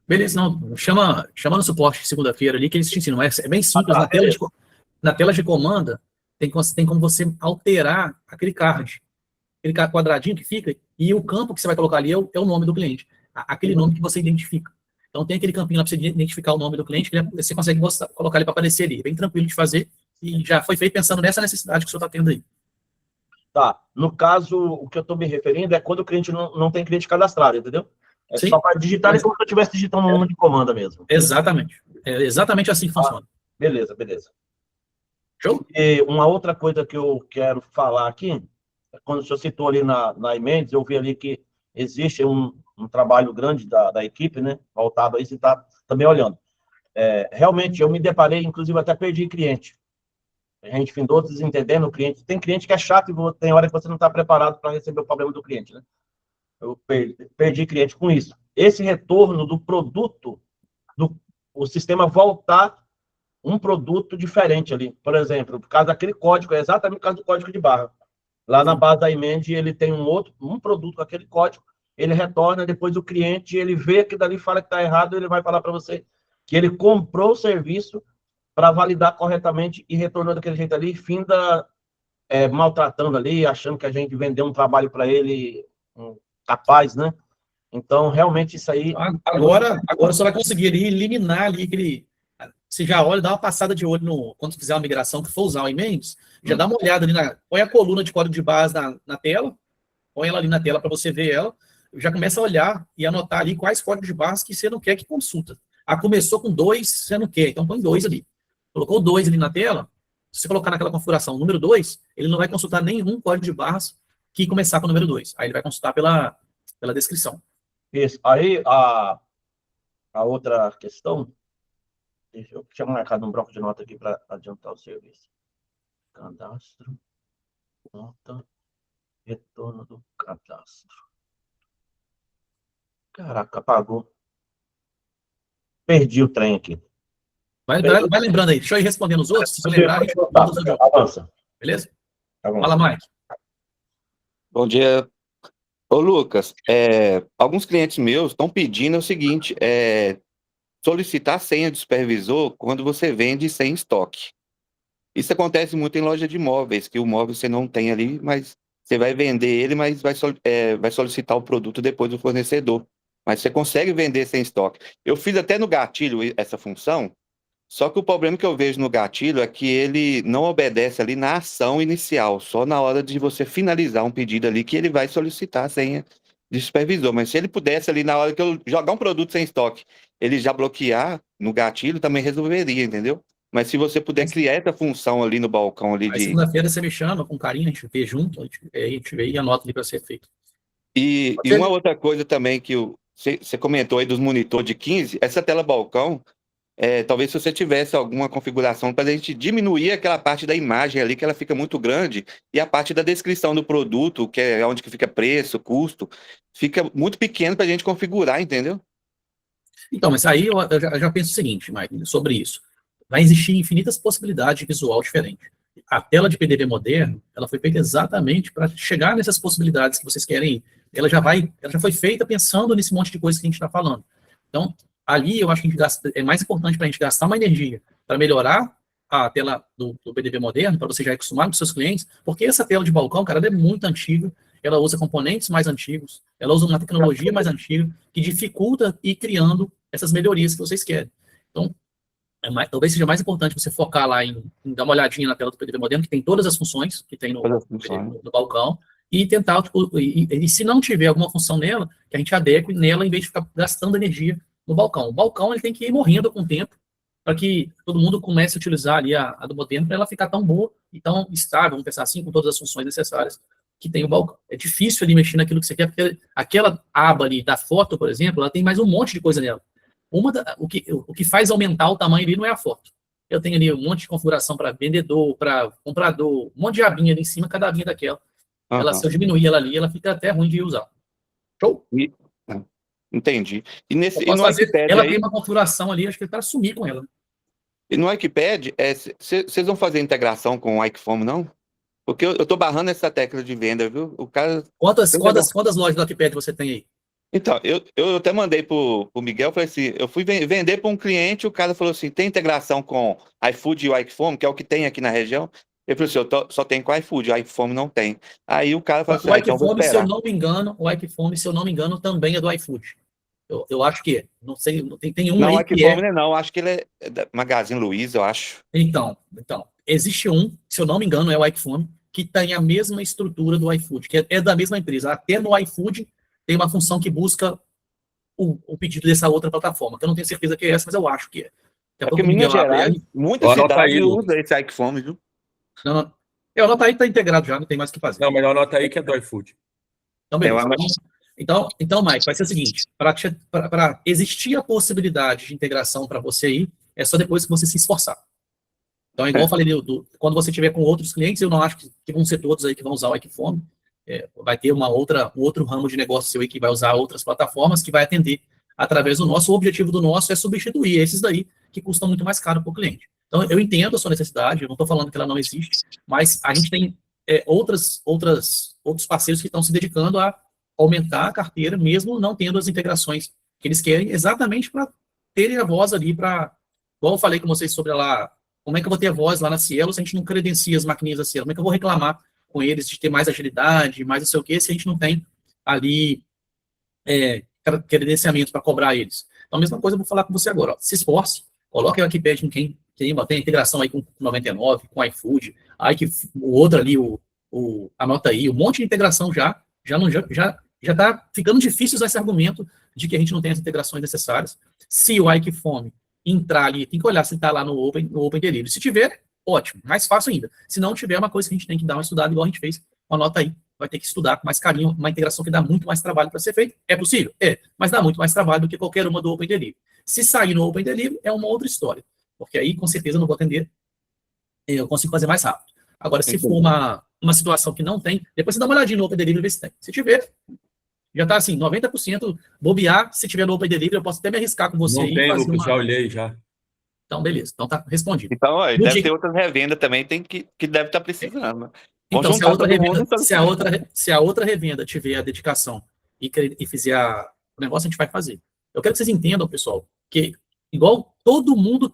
Speaker 1: Beleza, não. Chama no suporte segunda-feira ali que eles te ensinam. É bem simples.
Speaker 3: tá,
Speaker 1: Na tela de comanda, tem como você alterar aquele card. Aquele quadradinho que fica, e o campo que você vai colocar ali é o nome do cliente. Aquele nome que você identifica. Então tem aquele campinho lá para você identificar o nome do cliente, que você consegue colocar ele para aparecer ali. Bem tranquilo de fazer, e já foi feito pensando nessa necessidade que o senhor está tendo aí.
Speaker 3: Tá. No caso, o que eu estou me referindo é quando o cliente não tem cliente cadastrado, entendeu? É
Speaker 1: Sim.
Speaker 3: só para digitar, é como se eu estivesse digitando um número de comanda mesmo.
Speaker 1: Exatamente. É exatamente assim que funciona.
Speaker 3: Beleza, beleza.
Speaker 1: Show?
Speaker 3: E uma outra coisa que eu quero falar aqui, quando o senhor citou ali na Emendes, eu vi ali que existe um trabalho grande da equipe, né? Voltado aí, você está também olhando. Realmente, eu me deparei, inclusive até perdi cliente. A gente findou desentendendo o cliente. Tem cliente que é chato e tem hora que você não está preparado para receber o problema do cliente, né? Eu perdi cliente com isso. Esse retorno do produto, o sistema voltar um produto diferente ali. Por exemplo, por causa daquele código, é exatamente por causa do código de barra. Lá na base da emenda, ele tem um produto com aquele código, ele retorna, depois o cliente, ele vê que dali fala que está errado, ele vai falar para você que ele comprou o serviço para validar corretamente e retornou daquele jeito ali, finda maltratando ali, achando que a gente vendeu um trabalho para ele capaz, né? Então, realmente, isso aí...
Speaker 1: Agora você vai conseguir ali, eliminar ali aquele... Você já olha, dá uma passada de olho quando fizer uma migração, que for usar o Emendes, já dá uma olhada ali, põe a coluna de código de base na tela, põe ela ali na tela para você ver ela, já começa a olhar e anotar ali quais códigos de base que você não quer que consulta. Começou com 2, você não quer, então põe 2 ali. Colocou 2 ali na tela, se você colocar naquela configuração número 2, ele não vai consultar nenhum código de barras que começar com o número 2. Aí ele vai consultar pela descrição.
Speaker 3: Isso. Aí, a outra questão, deixa eu tinha marcado um bloco de nota aqui para adiantar o serviço. Cadastro, nota, retorno do cadastro. Caraca, apagou. perdi o trem aqui.
Speaker 1: Vai lembrando aí. Deixa eu ir respondendo os outros. Se você lembrar, a gente manda os outros.
Speaker 3: Avança.
Speaker 1: Beleza?
Speaker 3: Avança.
Speaker 1: Fala, Mike.
Speaker 4: Bom dia. Ô, Lucas, alguns clientes meus estão pedindo o seguinte, solicitar senha de supervisor quando você vende sem estoque. Isso acontece muito em loja de imóveis, que o móvel você não tem ali, mas você vai vender ele, mas vai solicitar o produto depois do fornecedor. Mas você consegue vender sem estoque. Eu fiz até no gatilho essa função, só que o problema que eu vejo no gatilho é que ele não obedece ali na ação inicial, só na hora de você finalizar um pedido ali que ele vai solicitar a senha de supervisor. Mas se ele pudesse ali na hora que eu jogar um produto sem estoque, ele já bloquear no gatilho, também resolveria, entendeu? Mas se você puder criar essa função ali no balcão ali
Speaker 1: Aí segunda-feira você me chama com carinho, a gente vê junto, a gente vê e anota ali para ser feito.
Speaker 4: E uma outra coisa também que você comentou aí dos monitor de 15, essa tela balcão, talvez se você tivesse alguma configuração para a gente diminuir aquela parte da imagem ali, que ela fica muito grande, e a parte da descrição do produto, que é onde que fica preço, custo, fica muito pequeno para a gente configurar, entendeu?
Speaker 1: Então, mas aí eu já penso o seguinte, Mike, sobre isso. Vai existir infinitas possibilidades de visual diferente. A tela de PDV moderno, ela foi feita exatamente para chegar nessas possibilidades que vocês querem ir. Ela já foi feita pensando nesse monte de coisa que a gente está falando. Então, ali eu acho que é mais importante para a gente gastar uma energia para melhorar a tela do PDV moderno, para você já acostumar com seus clientes, porque essa tela de balcão, cara, ela é muito antiga, ela usa componentes mais antigos, ela usa uma tecnologia mais antiga, que dificulta ir criando essas melhorias que vocês querem. Então, talvez seja mais importante você focar lá em dar uma olhadinha na tela do PDV moderno, que tem todas as funções que tem no balcão, e tentar, e se não tiver alguma função nela, que a gente adeque nela em vez de ficar gastando energia no balcão. O balcão ele tem que ir morrendo com o tempo, para que todo mundo comece a utilizar ali a do moderno, para ela ficar tão boa e tão estável, vamos pensar assim, com todas as funções necessárias que tem o balcão. É difícil ali mexer naquilo que você quer, porque aquela aba ali da foto, por exemplo, ela tem mais um monte de coisa nela. O que faz aumentar o tamanho ali não é a foto. Eu tenho ali um monte de configuração para vendedor, para comprador, um monte de abinha ali em cima, cada abinha daquela. Se eu diminuir ela ali, ela fica até ruim de usar. Show?
Speaker 4: Entendi. E no
Speaker 1: iPad ela tem uma configuração ali, acho que é para sumir com ela.
Speaker 4: E no iPad, vocês vão fazer integração com o iPhone, não? Porque eu estou barrando essa tecla de venda, viu? O cara...
Speaker 1: Quantas lojas do iPad você tem aí?
Speaker 4: Então, eu até mandei pro Miguel, falei assim, eu fui vender para um cliente, o cara falou assim, tem integração com iFood e o iPhone, que é o que tem aqui na região? Ele falou assim, eu só tenho com iFood, o iPhone não tem. Aí o cara falou assim,
Speaker 1: o iPhone,
Speaker 4: então vou esperar.
Speaker 1: se eu não me engano, também é do iFood. Eu acho que é. Não sei, tem um
Speaker 4: não,
Speaker 1: aí
Speaker 4: que é... Não, acho que ele é da Magazine Luiza, eu acho.
Speaker 1: Então, existe um, se eu não me engano, é o iPhone, que tem a mesma estrutura do iFood, que é da mesma empresa. Até no iFood tem uma função que busca o pedido dessa outra plataforma, que eu não tenho certeza que é essa, mas eu acho que é.
Speaker 4: Porque Minas Gerais, muita cidade usa esse iPhone, viu?
Speaker 1: Não. O Nota aí está integrado já, não tem mais o que fazer.
Speaker 5: Não, melhor Nota aí que é do iFood.
Speaker 1: Então, beleza. Então, Mike, vai ser o seguinte, para existir a possibilidade de integração para você ir, é só depois que você se esforçar. Então, igual eu falei, quando você tiver com outros clientes, eu não acho que vão ser todos aí que vão usar o iPhone, vai ter um outro ramo de negócio seu aí que vai usar outras plataformas, que vai atender através do nosso. O objetivo do nosso é substituir esses daí, que custam muito mais caro para o cliente. Então, eu entendo a sua necessidade, eu não estou falando que ela não existe, mas a gente tem outros parceiros que estão se dedicando a aumentar a carteira, mesmo não tendo as integrações que eles querem, exatamente para terem a voz ali, igual eu falei com vocês sobre lá, como é que eu vou ter a voz lá na Cielo se a gente não credencia as maquininhas da Cielo? Como é que eu vou reclamar com eles de ter mais agilidade, mais não sei o que, se a gente não tem ali credenciamento para cobrar eles? Então, a mesma coisa eu vou falar com você agora. Se esforce, coloque o iPad em quem tem integração aí com 99, com iFood, aí que o outro ali, anota aí, um monte de integração já está ficando difícil usar esse argumento de que a gente não tem as integrações necessárias. Se o iPhone entrar ali, tem que olhar se está lá no Open Delivery. Se tiver, ótimo, mais fácil ainda. Se não tiver, é uma coisa que a gente tem que dar uma estudada, igual a gente fez, anota aí, vai ter que estudar com mais carinho, uma integração que dá muito mais trabalho para ser feita. É possível? Mas dá muito mais trabalho do que qualquer uma do Open Delivery. Se sair no Open Delivery, é uma outra história, porque aí, com certeza, eu não vou atender, eu consigo fazer mais rápido. Agora, se for uma situação que não tem, depois você dá uma olhadinha no Open Delivery e vê se tem. Se tiver, Já está assim, 90% bobear. Se tiver no Open Delivery, eu posso até me arriscar com você.
Speaker 5: Não tem, Lucas,
Speaker 1: uma...
Speaker 5: já olhei já.
Speaker 1: Então, beleza. Então tá respondido.
Speaker 4: Então, ó,
Speaker 1: No
Speaker 4: deve
Speaker 1: dia...
Speaker 4: ter outras revendas também que deve estar precisando. Né?
Speaker 1: Então, se a, outra revenda,
Speaker 4: mundo,
Speaker 1: se a outra revenda tiver a dedicação e fizer o negócio, a gente vai fazer. Eu quero que vocês entendam, pessoal, que igual todo mundo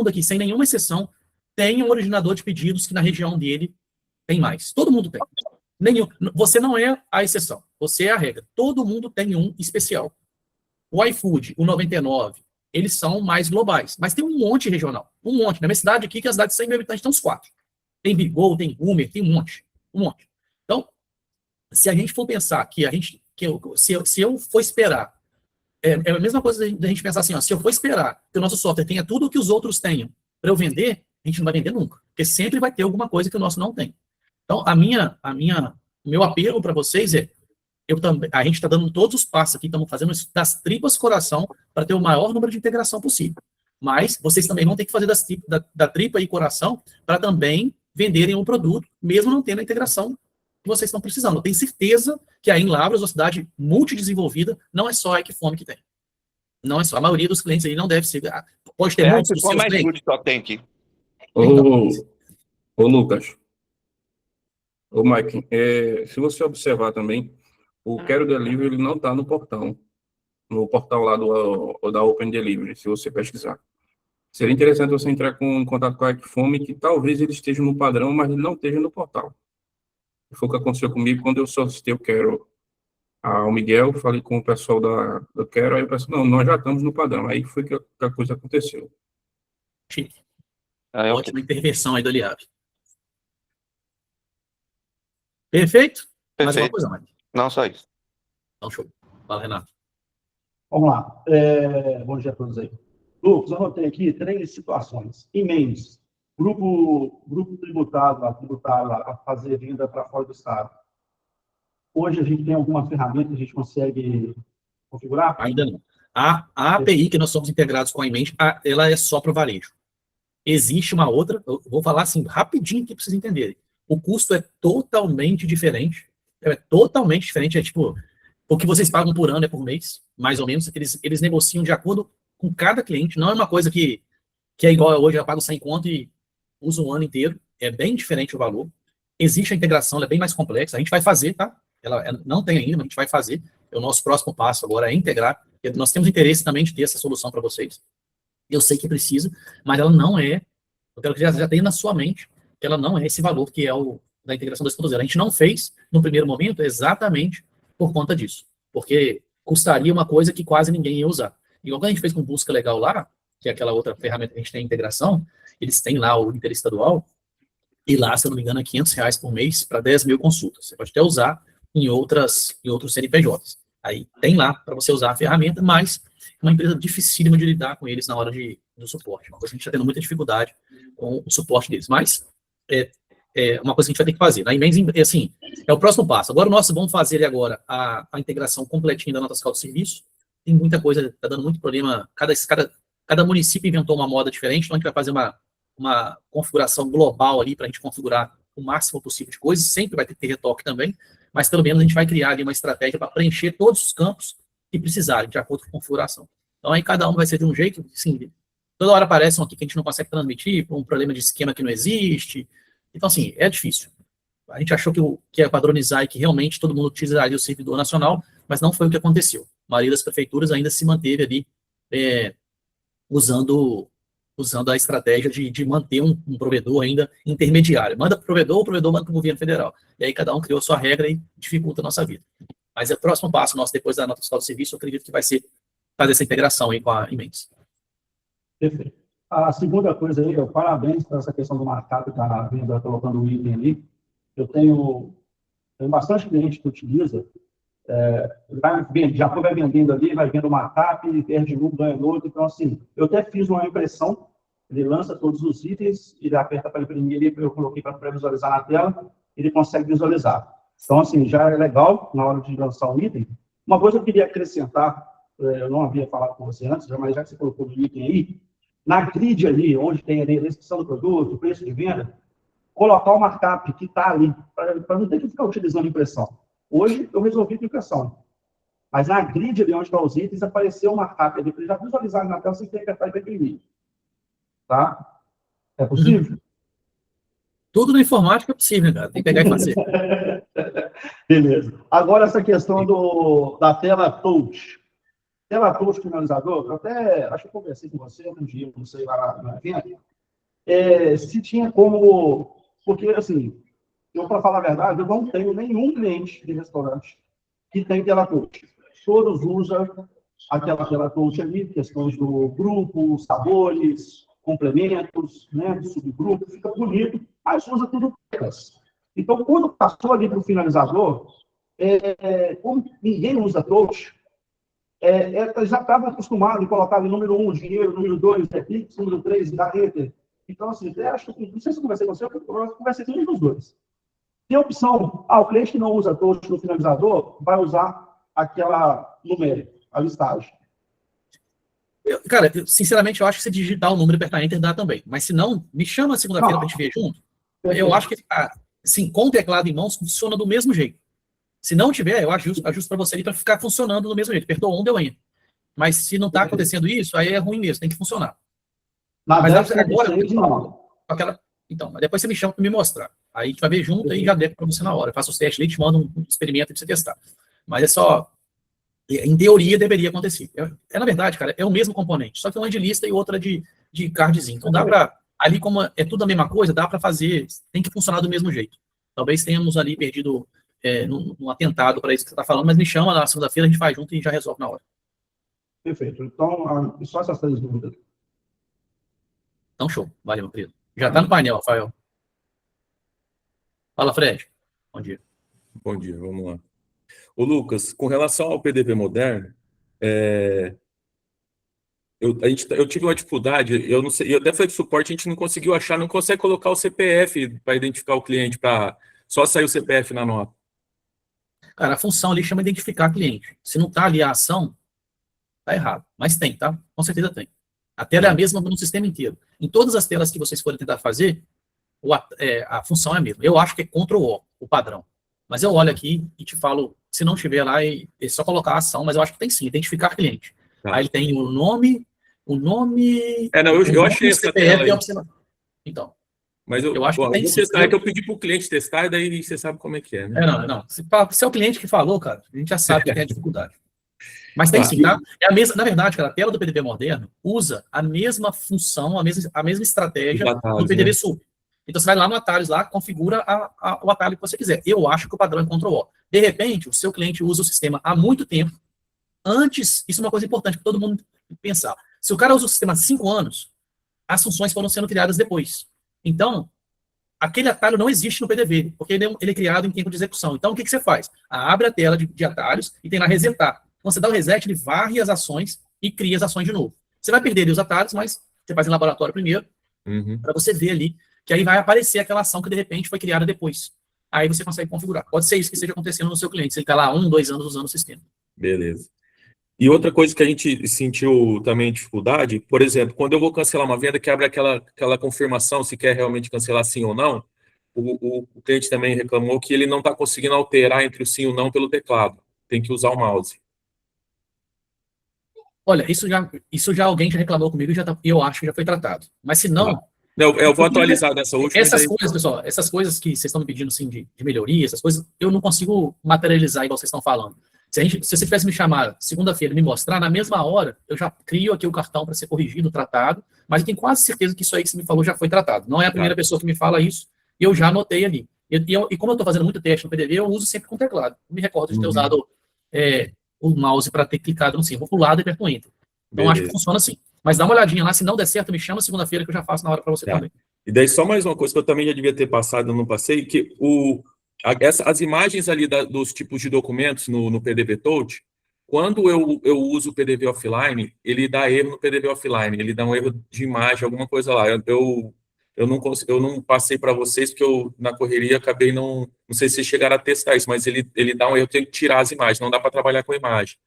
Speaker 1: aqui, sem nenhuma exceção, tem um originador de pedidos que na região dele tem mais. Todo mundo tem. Você não é a exceção, você é a regra. Todo mundo tem um especial. O iFood, o 99, eles são mais globais, mas tem um monte regional. Um monte. Na minha cidade aqui, que é a cidade de 100 mil habitantes, tem uns 4. Tem Bigol, tem Rumer, tem um monte. Um monte. Então, se a gente for pensar se eu for esperar, é a mesma coisa da gente pensar assim, ó, se eu for esperar que o nosso software tenha tudo o que os outros tenham para eu vender, a gente não vai vender nunca. Porque sempre vai ter alguma coisa que o nosso não tem. Então, meu apelo para vocês é, a gente está dando todos os passos aqui, estamos fazendo isso das tripas coração para ter o maior número de integração possível. Mas vocês também vão ter que fazer da tripa e coração para também venderem um produto, mesmo não tendo a integração que vocês estão precisando. Eu tenho certeza que aí em Lavras, uma cidade multidesenvolvida, não é só a Equifome que tem. Não é só. A maioria dos clientes aí não deve ser. Pode ter muitos dos seus clientes.
Speaker 4: Só tem aqui.
Speaker 6: Ô Lucas. Ô Mike, se você observar também, o Quero Delivery ele não está no portal lá da Open Delivery, se você pesquisar. Seria interessante você entrar em contato com a Equifome, que talvez ele esteja no padrão, mas ele não esteja no portal. Foi o que aconteceu comigo quando eu solicitei o Quero ao Miguel, falei com o pessoal do Quero, aí o pessoal, não, nós já estamos no padrão. Aí foi que a coisa aconteceu.
Speaker 1: Chique. Ótima intervenção aí do Eliab. Perfeito? Mais uma coisa, Mike?
Speaker 4: Não, só isso.
Speaker 1: Então, show. Fala, Renato.
Speaker 7: Vamos lá. Bom dia a todos aí. Lucas, eu anotei aqui 3 situações. E-mails. Grupo tributário a fazer venda para fora do estado. Hoje a gente tem alguma ferramenta que a gente consegue configurar?
Speaker 1: Ainda não. A API que nós somos integrados com a Imente, ela é só para o varejo. Existe uma outra, eu vou falar assim, rapidinho que vocês entenderem. O custo é totalmente diferente. É totalmente diferente. É tipo, o que vocês pagam por ano é por mês, mais ou menos. Eles negociam de acordo com cada cliente. Não é uma coisa que é igual hoje, eu pago 100 conto e uso um ano inteiro. É bem diferente o valor. Existe a integração, ela é bem mais complexa. A gente vai fazer, tá? Ela não tem ainda, mas a gente vai fazer. O nosso próximo passo agora é integrar. Nós temos interesse também de ter essa solução para vocês. Eu sei que precisa, mas ela não é. Eu quero que já tenha na sua mente que ela não é esse valor que é da integração 2.0. A gente não fez no primeiro momento exatamente por conta disso, porque custaria uma coisa que quase ninguém ia usar. Igual que a gente fez com Busca Legal lá, que é aquela outra ferramenta que a gente tem integração, eles têm lá o interestadual, e lá, se eu não me engano, é R$500 por mês para 10 mil consultas. Você pode até usar em outros CNPJs. Aí tem lá para você usar a ferramenta, mas é uma empresa dificílima de lidar com eles na hora do suporte. Uma coisa que a gente está tendo muita dificuldade com o suporte deles. Mas é uma coisa que a gente vai ter que fazer. Na Imensa, assim, é o próximo passo. Agora, nós vamos fazer agora a integração completinha da nota fiscal de serviço. Tem muita coisa, está dando muito problema. Cada município inventou uma moda diferente, então a gente vai fazer uma configuração global ali para a gente configurar o máximo possível de coisas. Sempre vai ter que ter retoque também, mas pelo menos a gente vai criar ali uma estratégia para preencher todos os campos que precisarem, de acordo com a configuração. Então aí cada um vai ser de um jeito, assim, toda hora aparece um aqui que a gente não consegue transmitir, por um problema de esquema que não existe. Então, assim, é difícil. A gente achou que ia padronizar e que realmente todo mundo utilizaria o servidor nacional, mas não foi o que aconteceu. A maioria das prefeituras ainda se manteve ali usando a estratégia de manter um provedor ainda intermediário. Manda para o provedor manda para o governo federal. E aí cada um criou a sua regra e dificulta a nossa vida. Mas o próximo passo nosso, depois da nota fiscal de serviço, eu acredito que vai ser fazer essa integração aí com a Imensa.
Speaker 7: Perfeito. A segunda coisa aí, parabéns por essa questão do markup que está venda, colocando o item ali. Eu tenho bastante cliente que utiliza, já vai vendendo ali, vai vendo o markup, perde um, ganha outro. Então, assim, eu até fiz uma impressão, ele lança todos os itens, ele aperta para imprimir ali, eu coloquei para visualizar na tela, ele consegue visualizar. Então, assim, já é legal na hora de lançar um item. Uma coisa que eu queria acrescentar, eu não havia falado com você antes, mas já que você colocou o item aí, na grid ali, onde tem a descrição do produto, preço de venda, colocar o markup que está ali, para não ter que ficar utilizando impressão. Hoje, eu resolvi com impressão. Mas na grid ali onde estão os itens, apareceu uma markup ali, para ele já visualizar na tela sem ter que apertar e vai imprimir. Tá? É possível?
Speaker 1: Tudo na informática é possível, cara. Tem que pegar e fazer.
Speaker 7: Beleza. Agora, essa questão da tela touch. Tela touch finalizador, eu até acho que eu conversei com você um dia, não sei, lá na evento, se tinha como... Porque, assim, eu, para falar a verdade, eu não tenho nenhum cliente de restaurante que tem tela touch. Todos usam aquela tela touch ali, questões do grupo, sabores, complementos, né, do subgrupo, fica bonito, mas usa tudo telas. Então, quando passou ali para o finalizador, como ninguém usa touch, já estava acostumado em colocar ali número 1, dinheiro, número 2, Pix, número 3, da Enter. Então, assim, acho que, não sei se eu conversei com você, eu conversei com um dos dois. Tem a opção, o cliente que não usa touch no finalizador vai usar aquela numérica, a listagem.
Speaker 1: Cara, sinceramente, eu acho que se digitar o número e apertar Enter dá também. Mas se não, me chama segunda-feira pra gente ver junto. Eu acho que, assim, com o teclado em mãos, funciona do mesmo jeito. Se não tiver, eu ajusto para você ali para ficar funcionando do mesmo jeito. Apertou deu Enter. Mas se não tá acontecendo isso, aí é ruim mesmo, tem que funcionar. Mas agora, aquela... Então, depois você me chama para me mostrar. Aí a gente vai ver junto e já deco para você na hora. Eu faço os testes ali, te mando um experimento para você testar. Mas é só... Em teoria, deveria acontecer. Na verdade, cara, é o mesmo componente, só que uma de lista e outra de cardzinho. Então, dá para... Ali, como é tudo a mesma coisa, dá para fazer... Tem que funcionar do mesmo jeito. Talvez tenhamos ali perdido num atentado para isso que você está falando, mas me chama na segunda-feira, a gente faz junto e já resolve na hora.
Speaker 7: Perfeito. Então, só essas 3 dúvidas.
Speaker 1: Então, show. Valeu, meu querido. Já está no painel, Rafael. Fala, Fred. Bom dia.
Speaker 6: Bom dia, vamos lá. Ô, Lucas, com relação ao PDV moderno, eu tive uma dificuldade, eu não sei, eu até falei de suporte, a gente não conseguiu achar, não consegue colocar o CPF para identificar o cliente, para só sair o CPF na nota.
Speaker 1: Cara, a função ali chama identificar cliente. Se não tá ali a ação, tá errado. Mas tem, tá? Com certeza tem. A tela é a mesma no sistema inteiro. Em todas as telas que vocês forem tentar fazer, a função é a mesma. Eu acho que é Ctrl-O, o padrão. Mas eu olho aqui e te falo, se não tiver lá, é só colocar a ação, mas eu acho que tem sim, identificar cliente. Tá. Aí ele tem o nome...
Speaker 6: eu achei essa tela aí.
Speaker 1: Então.
Speaker 6: Mas eu acho que tem sim. É que eu pedi para o cliente testar, e daí você sabe como é que é, né?
Speaker 1: Não. Se é o cliente que falou, cara, a gente já sabe que tem a dificuldade. Mas tem sim, tá? É a mesma, na verdade, cara, a tela do PDV moderno usa a mesma função, a mesma estratégia do PDV Sub. Então você vai lá no atalhos, lá, configura o atalho que você quiser. Eu acho que o padrão é Ctrl-O. De repente, o seu cliente usa o sistema há muito tempo. Antes, isso é uma coisa importante para todo mundo pensar. Se o cara usa o sistema há 5 anos, as funções foram sendo criadas depois. Então, aquele atalho não existe no PDV, porque ele é criado em tempo de execução. Então, o que você faz? Abre a tela de atalhos e tem lá resetar. Quando você dá o reset, ele varre as ações e cria as ações de novo. Você vai perder ali os atalhos, mas você faz em laboratório primeiro, para você ver ali, que aí vai aparecer aquela ação que, de repente, foi criada depois. Aí você consegue configurar. Pode ser isso que esteja acontecendo no seu cliente, se ele está lá 1, 2 anos usando o sistema.
Speaker 6: Beleza. E outra coisa que a gente sentiu também dificuldade, por exemplo, quando eu vou cancelar uma venda, que abre aquela confirmação se quer realmente cancelar sim ou não, o cliente também reclamou que ele não está conseguindo alterar entre o sim e o não pelo teclado. Tem que usar o mouse.
Speaker 1: Olha, isso já alguém já reclamou comigo e eu acho que já foi tratado. Mas se não...
Speaker 6: Eu vou atualizar dessa última.
Speaker 1: Essas coisas, pessoal, essas coisas que vocês estão me pedindo assim, de melhoria, essas coisas, eu não consigo materializar igual vocês estão falando. Se você tivesse me chamado segunda-feira e me mostrar, na mesma hora, eu já crio aqui o cartão para ser corrigido, tratado, mas eu tenho quase certeza que isso aí que você me falou já foi tratado. Não é a primeira pessoa que me fala isso, e eu já anotei ali. E como eu estou fazendo muito teste no PDV, eu uso sempre com teclado. Não me recordo de ter usado o mouse para ter clicado no sim. Vou para o lado e aperto Enter. Então, acho que funciona assim. Mas dá uma olhadinha lá, se não der certo, me chama segunda-feira que eu já faço na hora para você também.
Speaker 6: E daí só mais uma coisa que eu também já devia ter passado, eu não passei, que as imagens ali dos tipos de documentos no PDV Touch, quando eu uso o PDV Offline, ele dá erro no PDV Offline, ele dá um erro de imagem, alguma coisa lá. Eu não passei para vocês, porque eu, na correria, acabei não sei se vocês chegaram a testar isso, mas ele dá um erro, eu tenho que tirar as imagens, não dá para trabalhar com imagem.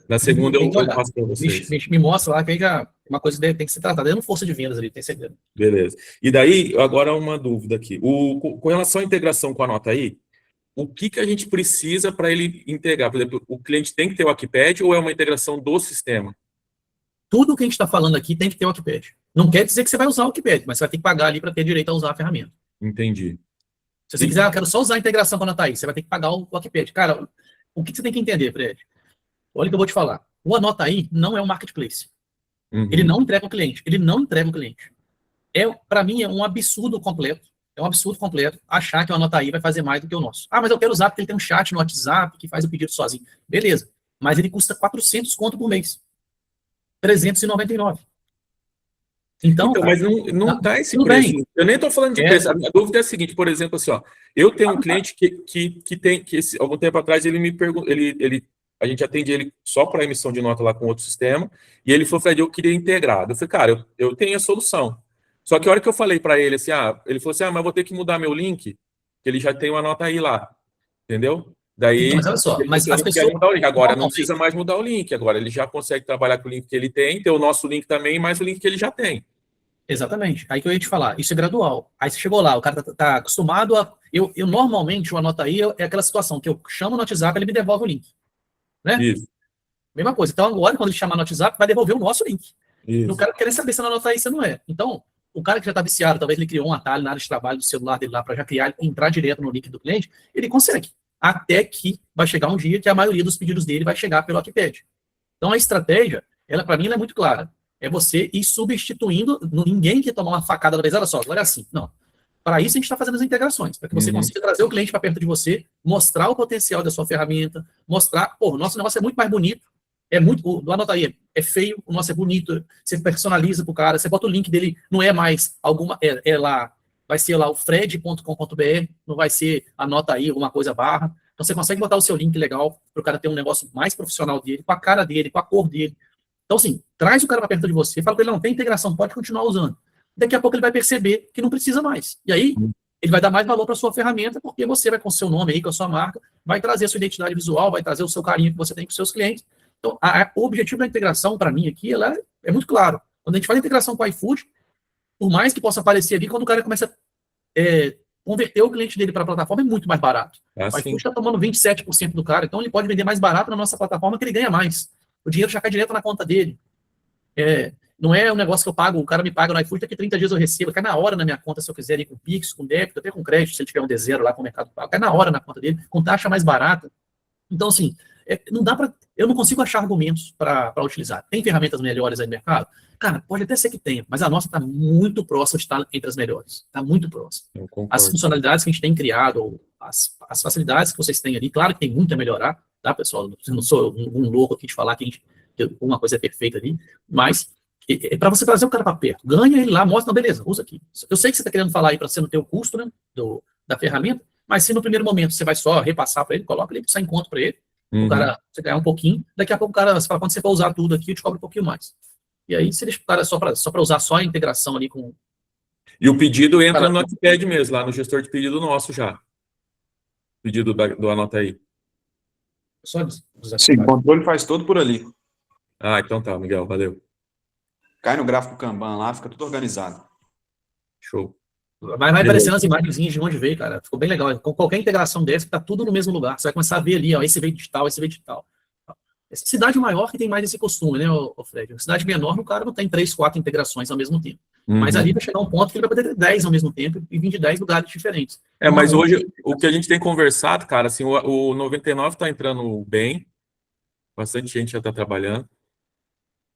Speaker 6: Na segunda eu passo para vocês.
Speaker 1: Me mostra lá, que aí já uma coisa que tem que ser tratada. É uma força de vendas ali, tem certeza.
Speaker 6: Beleza. E daí, agora uma dúvida aqui. Com relação à integração com a nota aí,
Speaker 5: o que a gente precisa para ele integrar? Por exemplo, o cliente tem que ter o Wikipedia ou é uma integração do sistema?
Speaker 1: Tudo que a gente está falando aqui tem que ter o Wikipedia. Não quer dizer que você vai usar o Wikipedia, mas você vai ter que pagar ali para ter direito a usar a ferramenta.
Speaker 5: Entendi.
Speaker 1: Se você quiser, eu quero só usar a integração com a Anotaí, você vai ter que pagar o Wikipedia. Cara, o que você tem que entender, Fred? Olha o que eu vou te falar. O Anotaí não é um marketplace.
Speaker 5: Uhum.
Speaker 1: Ele não entrega o cliente. Ele não entrega o cliente. Para mim, é um absurdo completo. É um absurdo completo achar que o Anotaí vai fazer mais do que o nosso. Ah, mas eu quero usar porque ele tem um chat no WhatsApp que faz o pedido sozinho. Beleza. Mas ele custa 400 conto por mês. 399. Então,
Speaker 5: Então, mas não tá esse
Speaker 1: tudo
Speaker 5: preço.
Speaker 1: bem.
Speaker 5: Eu nem estou falando de preço. A minha dúvida é a seguinte, por exemplo, assim, ó, eu tenho um cliente algum tempo atrás, ele me perguntou, a gente atende ele só para emissão de nota lá com outro sistema, e ele falou, Fred, eu queria integrar. Eu falei, cara, eu tenho a solução. Só que a hora que eu falei para ele, assim, ele falou assim, mas eu vou ter que mudar meu link, que ele já tem uma nota aí lá, entendeu? Daí,
Speaker 1: Então, mas olha só, mas
Speaker 5: eu
Speaker 1: as
Speaker 5: não quero
Speaker 1: pessoas...
Speaker 5: mudar o link. Agora, não precisa mais mudar o link. Agora, ele já consegue trabalhar com o link que ele tem, ter o nosso link também, mais o link que ele já tem.
Speaker 1: Exatamente. Aí que eu ia te falar. Isso é gradual. Aí você chegou lá, o cara tá acostumado a... Eu normalmente, o Anotaí é aquela situação que eu chamo no WhatsApp, ele me devolve o link. Né?
Speaker 5: Isso.
Speaker 1: Mesma coisa. Então, agora, quando ele chamar no WhatsApp, vai devolver o nosso link.
Speaker 5: Isso.
Speaker 1: No cara querer saber se não Anotaí, se não é. Então, o cara que já está viciado, talvez ele criou um atalho na área de trabalho do celular dele lá para já criar, entrar direto no link do cliente, ele consegue. Até que vai chegar um dia que a maioria dos pedidos dele vai chegar pelo Wikipedia. Então, a estratégia, para mim, ela é muito clara. É você ir substituindo, ninguém que tomar uma facada da vez, olha só, agora é assim. Não. Para isso, a gente está fazendo as integrações, para que você consiga trazer o cliente para perto de você, mostrar o potencial da sua ferramenta, mostrar, o nosso negócio é muito mais bonito, do Anotaí é feio, o nosso é bonito, você personaliza para o cara, você bota o link dele, não é mais lá, vai ser lá o fred.com.br, não vai ser Anotaí, alguma coisa barra. Então você consegue botar o seu link legal para o cara ter um negócio mais profissional dele, com a cara dele, com a cor dele. Então, assim, traz o cara para perto de você, fala para ele, não tem integração, pode continuar usando. Daqui a pouco ele vai perceber que não precisa mais. E aí, ele vai dar mais valor para a sua ferramenta, porque você vai com o seu nome aí, com a sua marca, vai trazer a sua identidade visual, vai trazer o seu carinho que você tem com os seus clientes. Então, o objetivo da integração, para mim, aqui, ela é muito claro. Quando a gente faz a integração com o iFood, por mais que possa aparecer ali, quando o cara começa a converter o cliente dele para a plataforma, é muito mais barato. O iFood está tomando 27% do cara, então ele pode vender mais barato na nossa plataforma que ele ganha mais. O dinheiro já cai direto na conta dele. Não é um negócio que eu pago, o cara me paga no iFood, daqui 30 dias eu recebo, cai na hora na minha conta, se eu quiser ir com Pix, com débito, até com crédito, se ele tiver um D0 lá com o Mercado Pago, cai na hora na conta dele, com taxa mais barata. Então, assim, não dá para... Eu não consigo achar argumentos para utilizar. Tem ferramentas melhores aí no mercado? Cara, pode até ser que tenha, mas a nossa está muito próxima de estar entre as melhores. Está muito próxima. As funcionalidades que a gente tem criado, as facilidades que vocês têm ali, claro que tem muito a melhorar, tá, pessoal? Eu não sou um louco aqui de falar que uma coisa é perfeita ali, mas é para você trazer o cara para perto. Ganha ele lá, mostra, não, beleza, usa aqui. Eu sei que você está querendo falar aí para ser no teu custo, né, da ferramenta, mas se no primeiro momento você vai só repassar para ele, coloca ele, sai em conta para ele, o cara, você ganhar um pouquinho, daqui a pouco o cara, você fala, quando você for usar tudo aqui, eu te cobro um pouquinho mais. E aí você deixa o cara só para usar só a integração ali com...
Speaker 5: E o pedido entra no Notepad mesmo, lá no gestor de pedido nosso já. Pedido do Anotaí.
Speaker 8: Sim, o controle faz todo por ali.
Speaker 5: Ah, então tá, Miguel, valeu.
Speaker 8: Cai no gráfico Kanban lá, fica tudo organizado.
Speaker 5: Show.
Speaker 1: Vai aparecendo as imagenzinhas de onde veio, cara. Ficou bem legal. Com qualquer integração dessa, tá tudo no mesmo lugar. Você vai começar a ver ali, ó, esse veio de tal, esse veio de tal. Cidade maior que tem mais esse costume, né, Fred? Cidade menor, o cara não tem 3, 4 integrações ao mesmo tempo. Mas ali vai chegar um ponto que ele vai poder ter 10 ao mesmo tempo e vir de 10 lugares diferentes.
Speaker 5: Mas hoje, o que a gente tem conversado, cara, assim, o 99 tá entrando bem, bastante gente já tá trabalhando.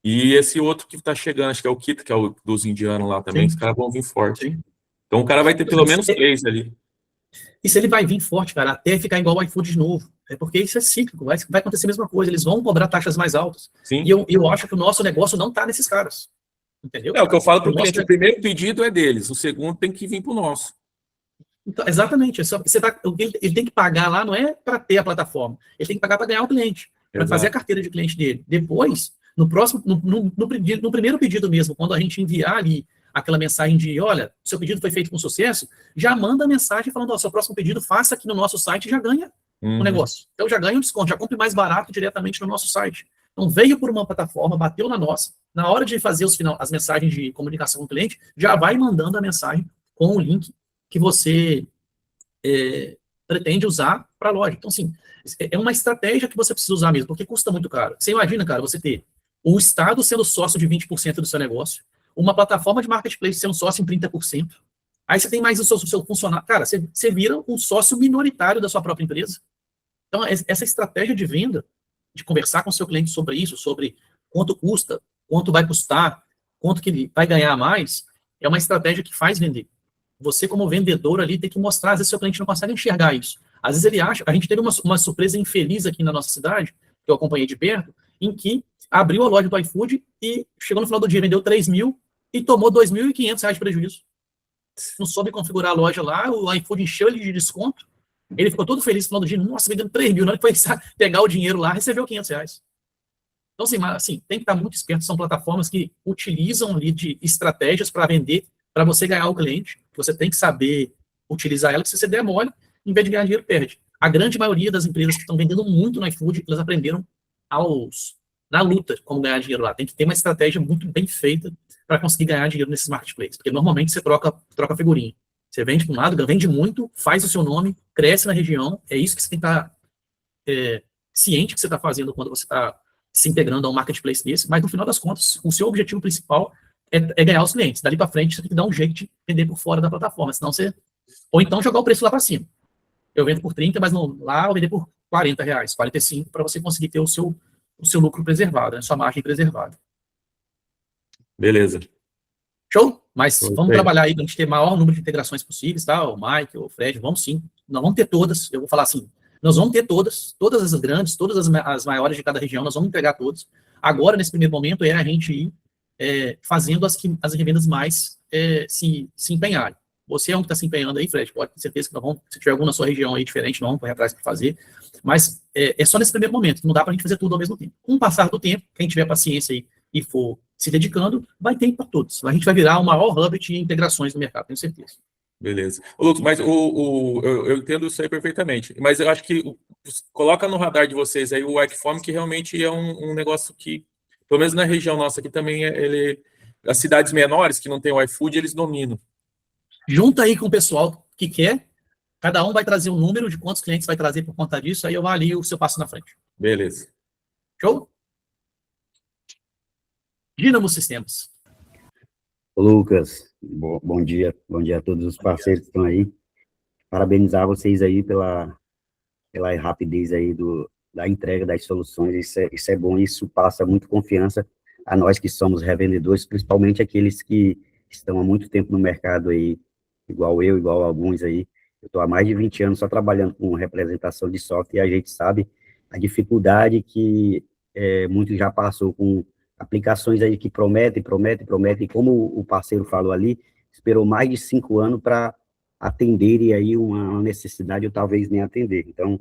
Speaker 5: E esse outro que tá chegando, acho que é o Kita, que é o dos indianos lá também, os caras vão vir forte.
Speaker 1: Sim.
Speaker 5: Então o cara vai ter pelo menos 3 ali.
Speaker 1: E se ele vai vir forte, cara, até ficar igual o iFood de novo. É porque isso é cíclico, vai acontecer a mesma coisa. Eles vão cobrar taxas mais altas.
Speaker 5: Sim.
Speaker 1: E eu acho que o nosso negócio não tá nesses caras. Entendeu?
Speaker 5: É o que eu falo para o cliente, o primeiro pedido é deles, o segundo tem que vir para o nosso.
Speaker 1: Então, exatamente. Ele tem que pagar lá, não é para ter a plataforma. Ele tem que pagar para ganhar o cliente, para fazer a carteira de cliente dele. Depois, no primeiro pedido mesmo, quando a gente enviar ali aquela mensagem de, olha, seu pedido foi feito com sucesso, já manda a mensagem falando, ó, seu próximo pedido faça aqui no nosso site e já ganha o negócio. Então já ganha um desconto, já compre mais barato diretamente no nosso site. Então veio por uma plataforma, bateu na nossa, na hora de fazer as mensagens de comunicação com o cliente, já vai mandando a mensagem com o link que você pretende usar para a loja. Então, assim, é uma estratégia que você precisa usar mesmo, porque custa muito caro. Você imagina, cara, você ter o Estado sendo sócio de 20% do seu negócio, uma plataforma de marketplace sendo sócio em 30%, aí você tem mais o seu funcionário. Cara, você vira um sócio minoritário da sua própria empresa. Então, essa estratégia de venda, de conversar com o seu cliente sobre isso, sobre quanto custa, quanto vai custar, quanto que ele vai ganhar a mais, é uma estratégia que faz vender. Você, como vendedor ali, tem que mostrar, às vezes seu cliente não consegue enxergar isso. Às vezes ele acha, a gente teve uma surpresa infeliz aqui na nossa cidade, que eu acompanhei de perto, em que abriu a loja do iFood e chegou no final do dia, vendeu 3 mil e tomou R$ 2.500 de prejuízo. Não soube configurar a loja lá, o iFood encheu ele de desconto, ele ficou todo feliz no final do dia, nossa, vendendo 3 mil, na hora que foi pegar o dinheiro lá, recebeu R$ 500. Então, assim, tem que estar muito esperto, são plataformas que utilizam ali de estratégias para vender, para você ganhar o cliente, você tem que saber utilizar ela, que se você der mole, em vez de ganhar dinheiro, perde. A grande maioria das empresas que estão vendendo muito no iFood, elas aprenderam na luta como ganhar dinheiro lá. Tem que ter uma estratégia muito bem feita para conseguir ganhar dinheiro nesses marketplaces, porque normalmente você troca figurinha. Você vende para um lado, vende muito, faz o seu nome, cresce na região, é isso que você tem que estar ciente que você está fazendo quando você está se integrando a um marketplace desse, mas no final das contas, o seu objetivo principal é ganhar os clientes. Dali para frente, você tem que dar um jeito de vender por fora da plataforma, senão ou então jogar o preço lá para cima. Eu vendo por 30, mas lá eu vou vender por R$ 40, 45, para você conseguir ter o seu lucro preservado, a sua margem preservada.
Speaker 5: Beleza.
Speaker 1: Show? Mas vamos
Speaker 5: Bem.
Speaker 1: trabalhar aí para a gente ter o maior número de integrações possíveis, tá? O Mike, o Fred, vamos sim. Nós vamos ter todas, eu vou falar assim, nós vamos ter todas as grandes, todas as maiores de cada região, nós vamos entregar todas. Agora, nesse primeiro momento, é a gente ir fazendo as revendas mais se empenharem. Você é um que está se empenhando aí, Fred, pode ter certeza que nós vamos, se tiver alguma na sua região aí diferente, nós vamos correr atrás para fazer, mas é só nesse primeiro momento, não dá para a gente fazer tudo ao mesmo tempo. Com o passar do tempo, quem tiver paciência aí e for se dedicando, vai ter para todos. A gente vai virar o maior hub de integrações no mercado, tenho certeza.
Speaker 5: Beleza. Ô, Lucas, mas eu entendo isso aí perfeitamente, mas eu acho que coloca no radar de vocês aí o Equiform, que realmente é um negócio que, pelo menos na região nossa aqui também, as cidades menores que não tem o iFood, eles dominam.
Speaker 1: Junta aí com o pessoal que quer, cada um vai trazer um número de quantos clientes vai trazer por conta disso, aí eu avalio o seu passo na frente.
Speaker 5: Beleza.
Speaker 1: Show? Dynamo Sistemas.
Speaker 9: Lucas, bom dia a todos os parceiros que estão aí. Parabenizar vocês aí pela rapidez aí da entrega das soluções, isso é bom, isso passa muito confiança a nós que somos revendedores, principalmente aqueles que estão há muito tempo no mercado aí, igual eu, igual alguns aí. Eu estou há mais de 20 anos só trabalhando com representação de software, e a gente sabe a dificuldade que muito já passou com aplicações aí que prometem, e como o parceiro falou ali, esperou mais de 5 anos para atender aí uma necessidade, ou talvez nem atender. Então,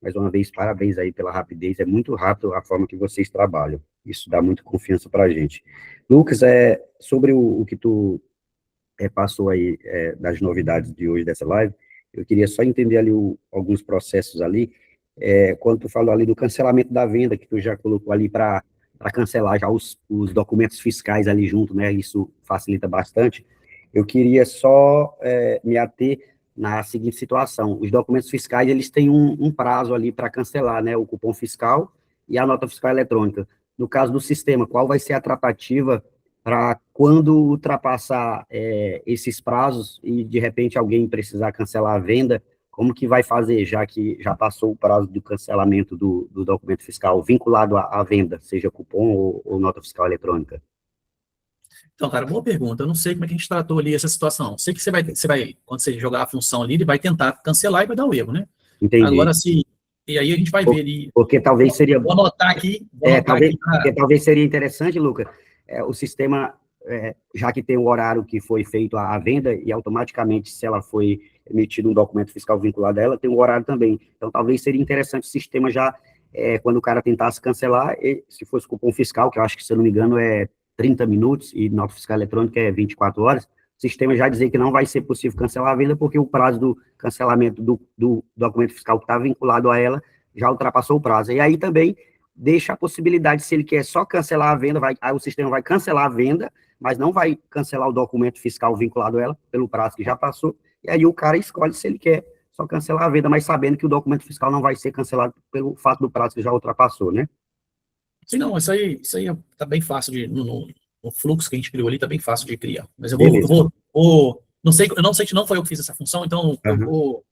Speaker 9: mais uma vez, parabéns aí pela rapidez, é muito rápido a forma que vocês trabalham, isso dá muita confiança para a gente. Lucas, sobre o que tu passou aí das novidades de hoje dessa live, eu queria só entender ali alguns processos ali, quando tu falou ali do cancelamento da venda, que tu já colocou ali para cancelar já os documentos fiscais ali junto, né, isso facilita bastante. Eu queria só me ater na seguinte situação: os documentos fiscais, eles têm um prazo ali para cancelar, né, o cupom fiscal e a nota fiscal eletrônica. No caso do sistema, qual vai ser a tratativa para quando ultrapassar esses prazos e, de repente, alguém precisar cancelar a venda, como que vai fazer, já que já passou o prazo do cancelamento do documento fiscal vinculado à venda, seja cupom ou nota fiscal eletrônica?
Speaker 1: Então, cara, boa pergunta. Eu não sei como é que a gente tratou ali essa situação. Sei que você vai, quando você jogar a função ali, ele vai tentar cancelar e vai dar o erro, né?
Speaker 9: Entendi.
Speaker 1: Agora, e aí a gente vai ver ali.
Speaker 9: Porque talvez seria...
Speaker 1: Vou anotar aqui.
Speaker 9: Porque talvez seria interessante, Lucas, o sistema, já que tem o horário que foi feito a venda, e automaticamente, se ela foi emitido um documento fiscal vinculado a ela, tem um horário também. Então, talvez seria interessante o sistema já, quando o cara tentasse cancelar, se fosse cupom fiscal, que eu acho que, se eu não me engano, é 30 minutos, e nota fiscal eletrônica é 24 horas, o sistema já dizer que não vai ser possível cancelar a venda, porque o prazo do cancelamento do documento fiscal que está vinculado a ela já ultrapassou o prazo. E aí também deixa a possibilidade, se ele quer só cancelar a venda, aí o sistema vai cancelar a venda, mas não vai cancelar o documento fiscal vinculado a ela, pelo prazo que já passou, e aí o cara escolhe se ele quer só cancelar a venda, mas sabendo que o documento fiscal não vai ser cancelado pelo fato do prazo que já ultrapassou, né?
Speaker 1: Sim, não, isso aí tá bem fácil no fluxo que a gente criou ali, tá bem fácil de criar. Mas eu
Speaker 9: Beleza.
Speaker 1: não sei se não foi eu que fiz essa função, então
Speaker 9: Uhum.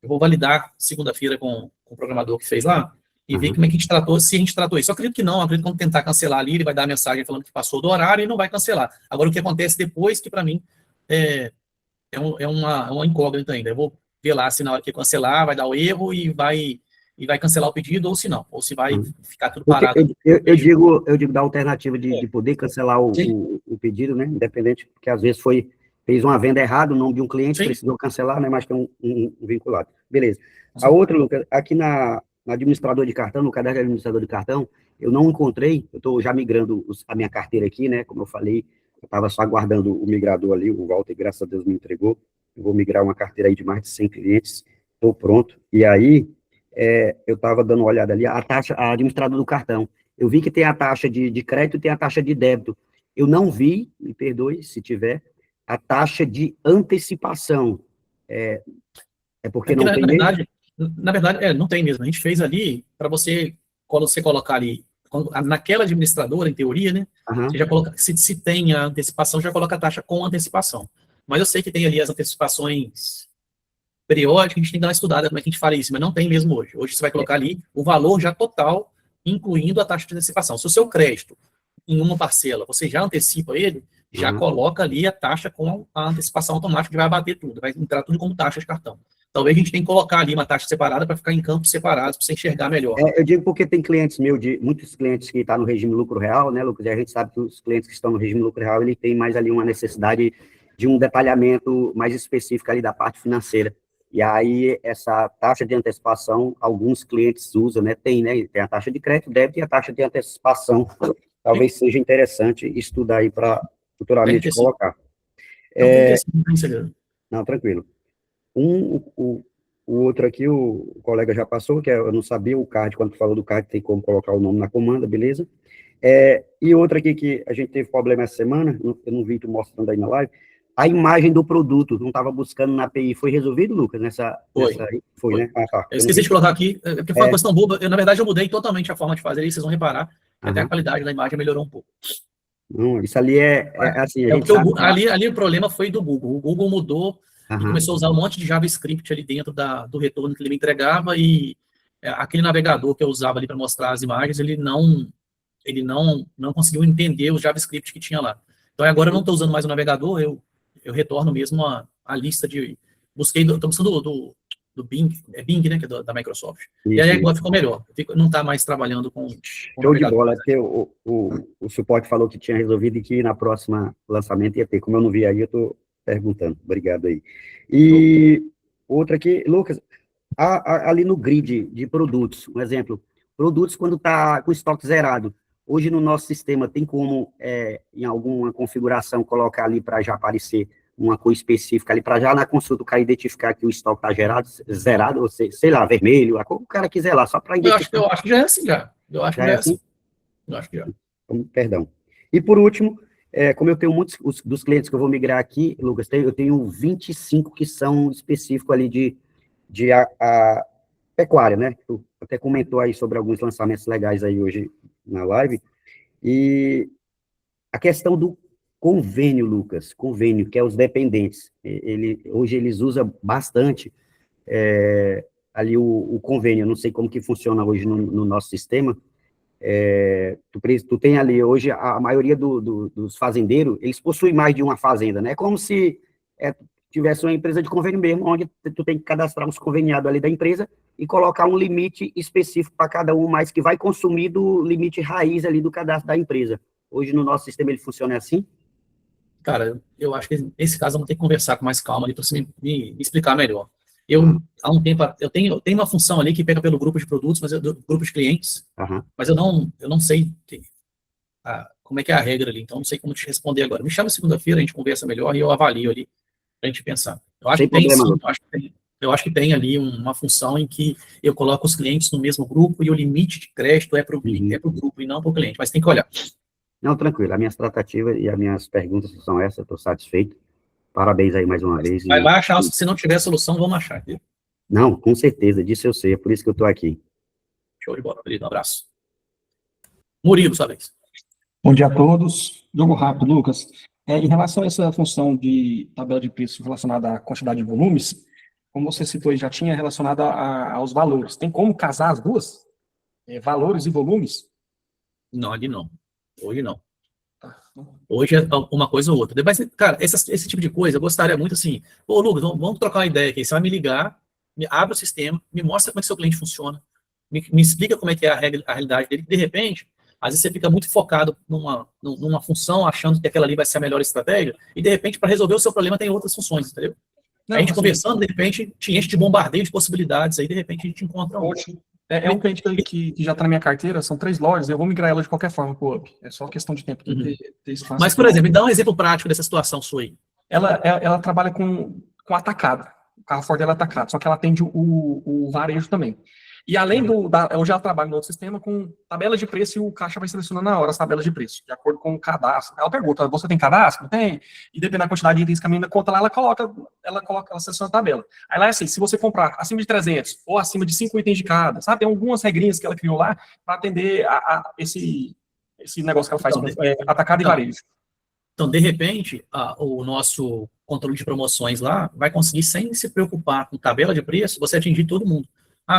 Speaker 1: eu vou validar segunda-feira com o programador que fez lá e ver
Speaker 9: Uhum.
Speaker 1: como é que a gente tratou, se a gente tratou isso. Eu acredito que não, eu acredito que quando tentar cancelar ali, ele vai dar a mensagem falando que passou do horário e não vai cancelar. Agora, o que acontece depois, que para mim é uma incógnita ainda. Eu vou ver lá se na hora que cancelar vai dar o erro e vai cancelar o pedido, ou se não, ou se vai ficar tudo
Speaker 9: Porque
Speaker 1: parado.
Speaker 9: eu digo da alternativa de poder cancelar o pedido, né? Independente, porque às vezes fez uma venda errada, o nome de um cliente,
Speaker 1: Sim.
Speaker 9: precisou cancelar, né? Mas tem um vinculado. Beleza. A outra, Lucas, aqui na administrador de cartão, no caderno de administrador de cartão, eu não encontrei, eu estou já migrando a minha carteira aqui, né? Como eu falei, eu estava só aguardando o migrador ali, o Walter, graças a Deus, me entregou. Eu vou migrar uma carteira aí de mais de 100 clientes, estou pronto. E aí, eu estava dando uma olhada ali, a administrador do cartão. Eu vi que tem a taxa de crédito e tem a taxa de débito. Eu não vi, me perdoe se tiver, a taxa de antecipação. É porque
Speaker 1: Aqui,
Speaker 9: não tem mesmo?
Speaker 1: na verdade, não tem mesmo. A gente fez ali para você, quando você colocar ali, naquela administradora, em teoria, né?
Speaker 9: Aham.
Speaker 1: Você já coloca, se tem a antecipação, já coloca a taxa com antecipação. Mas eu sei que tem ali as antecipações periódicas, a gente tem que dar uma estudada como é que a gente fala isso, mas não tem mesmo hoje. Hoje você vai colocar ali o valor já total, incluindo a taxa de antecipação. Se o seu crédito, em uma parcela, você já antecipa ele, já coloca ali a taxa com a antecipação automática, que vai abater tudo, vai entrar tudo como taxa de cartão. Talvez a gente tenha que colocar ali uma taxa separada para ficar em campos separados, para você enxergar melhor.
Speaker 9: Eu digo porque tem clientes meus, muitos clientes que estão no regime lucro real, né, Lucas? E a gente sabe que os clientes que estão no regime lucro real, ele tem mais ali uma necessidade de um detalhamento mais específico ali da parte financeira. E aí, essa taxa de antecipação, alguns clientes usam, né? Tem a taxa de crédito, débito e a taxa de antecipação. Talvez seja interessante estudar aí para futuramente colocar. Não, tranquilo. O outro aqui, o colega já passou, que eu não sabia o card, quando falou do card, tem como colocar o nome na comanda, beleza? E outra aqui que a gente teve problema essa semana, eu não vi tu mostrando aí na live, a imagem do produto, não estava buscando na API, foi resolvido, Lucas? Foi, né? Ah, tá.
Speaker 1: Eu esqueci de colocar aqui, porque foi uma questão boba. Na verdade, eu mudei totalmente a forma de fazer, e vocês vão reparar que até a qualidade da imagem melhorou um pouco.
Speaker 9: Não, isso ali assim, a gente
Speaker 1: sabe ali o problema foi do Google. O Google mudou e começou a usar um monte de JavaScript ali dentro do retorno que ele me entregava, e aquele navegador que eu usava ali para mostrar as imagens, ele não conseguiu entender o JavaScript que tinha lá. Então, agora eu não estou usando mais o navegador, eu retorno mesmo a lista de... Estou buscando do Bing, Bing, né, que é da Microsoft. E aí agora ficou melhor. Não está mais trabalhando com
Speaker 9: show de bola, porque o suporte falou que tinha resolvido e que na próxima lançamento ia ter. Como eu não vi aí, eu estou perguntando. Obrigado aí. E outra aqui, Lucas, ali no grid de produtos, um exemplo, produtos quando está com estoque zerado. Hoje no nosso sistema tem como, em alguma configuração, colocar ali para já aparecer uma cor específica ali, para já na consulta o cara identificar que o estoque está zerado, ou sei lá, vermelho, a cor que o cara quiser lá, só para identificar.
Speaker 1: Eu acho que já é assim, já. Eu acho que já é assim. Eu acho que já.
Speaker 9: Perdão. E por último, como eu tenho muitos dos clientes que eu vou migrar aqui, Lucas, eu tenho 25 que são específicos ali de pecuária, né? Tu até comentou aí sobre alguns lançamentos legais aí hoje na live. E a questão do convênio, Lucas, que é os dependentes. Hoje eles usam bastante ali o convênio, eu não sei como que funciona hoje no nosso sistema. Tu tem ali, hoje, a maioria dos fazendeiros, eles possuem mais de uma fazenda, né? É como se tivesse uma empresa de convênio mesmo, onde tu tem que cadastrar os conveniados ali da empresa e colocar um limite específico para cada um, mas que vai consumir do limite raiz ali do cadastro da empresa. Hoje, no nosso sistema, ele funciona assim?
Speaker 1: Cara, eu acho que nesse caso eu vou ter que conversar com mais calma ali para você me explicar melhor. Há um tempo, eu tenho uma função ali que pega pelo grupo de produtos, grupo de clientes, mas eu não sei como é que é a regra ali, então não sei como te responder agora. Me chama segunda-feira, a gente conversa melhor e eu avalio ali para a gente pensar. Eu acho que tem, sim, eu acho que tem ali uma função em que eu coloco os clientes no mesmo grupo e o limite de crédito é para o grupo e não para o cliente, mas tem que olhar.
Speaker 9: Não, tranquilo, as minhas tratativas e as minhas perguntas são essas, estou satisfeito. Parabéns aí mais uma vez.
Speaker 1: Vai achar, se não tiver solução, vamos achar.
Speaker 9: Não, com certeza, disso eu sei, é por isso que eu estou aqui.
Speaker 1: Show de bola, querido. Um abraço. Murilo, sua vez.
Speaker 7: Bom dia a todos. Jogo rápido, Lucas. Em relação a essa função de tabela de preço relacionada à quantidade de volumes, como você citou, aí, já tinha relacionado aos valores. Tem como casar as duas? Valores e volumes?
Speaker 1: Não, ali não. Hoje não.
Speaker 7: Tá.
Speaker 1: Hoje é uma coisa ou outra. Mas, cara, esse tipo de coisa, eu gostaria muito assim, pô, Lucas, vamos trocar uma ideia aqui. Você vai me ligar, me abre o sistema, me mostra como é que seu cliente funciona, me explica como é que é a realidade dele. De repente, às vezes você fica muito focado numa função, achando que aquela ali vai ser a melhor estratégia, e de repente, para resolver o seu problema, tem outras funções, entendeu?
Speaker 7: Não,
Speaker 1: a gente
Speaker 7: assim,
Speaker 1: conversando, de repente, te enche de bombardeio de possibilidades, aí de repente a gente encontra um.
Speaker 7: É um cliente que já está na minha carteira, são 3 lojas, eu vou migrar ela de qualquer forma para o Up. É só questão de tempo de ter espaço.
Speaker 1: Mas, por exemplo, me dá um exemplo prático dessa situação sua aí.
Speaker 7: Ela trabalha com atacado. O carro Ford dela é atacado, só que ela atende o varejo também. E além eu já trabalho no outro sistema com tabela de preço e o caixa vai selecionando na hora as tabelas de preço, de acordo com o cadastro. Ela pergunta, você tem cadastro? Tem. E dependendo da quantidade de itens que a menina conta lá, ela seleciona a tabela. Aí lá é assim, se você comprar acima de 300 ou acima de 5 itens de cada, sabe? Tem algumas regrinhas que ela criou lá para atender esse negócio que ela faz, atacado e varejo.
Speaker 1: Então, de repente, o nosso controle de promoções lá vai conseguir, sem se preocupar com tabela de preço, você atingir todo mundo.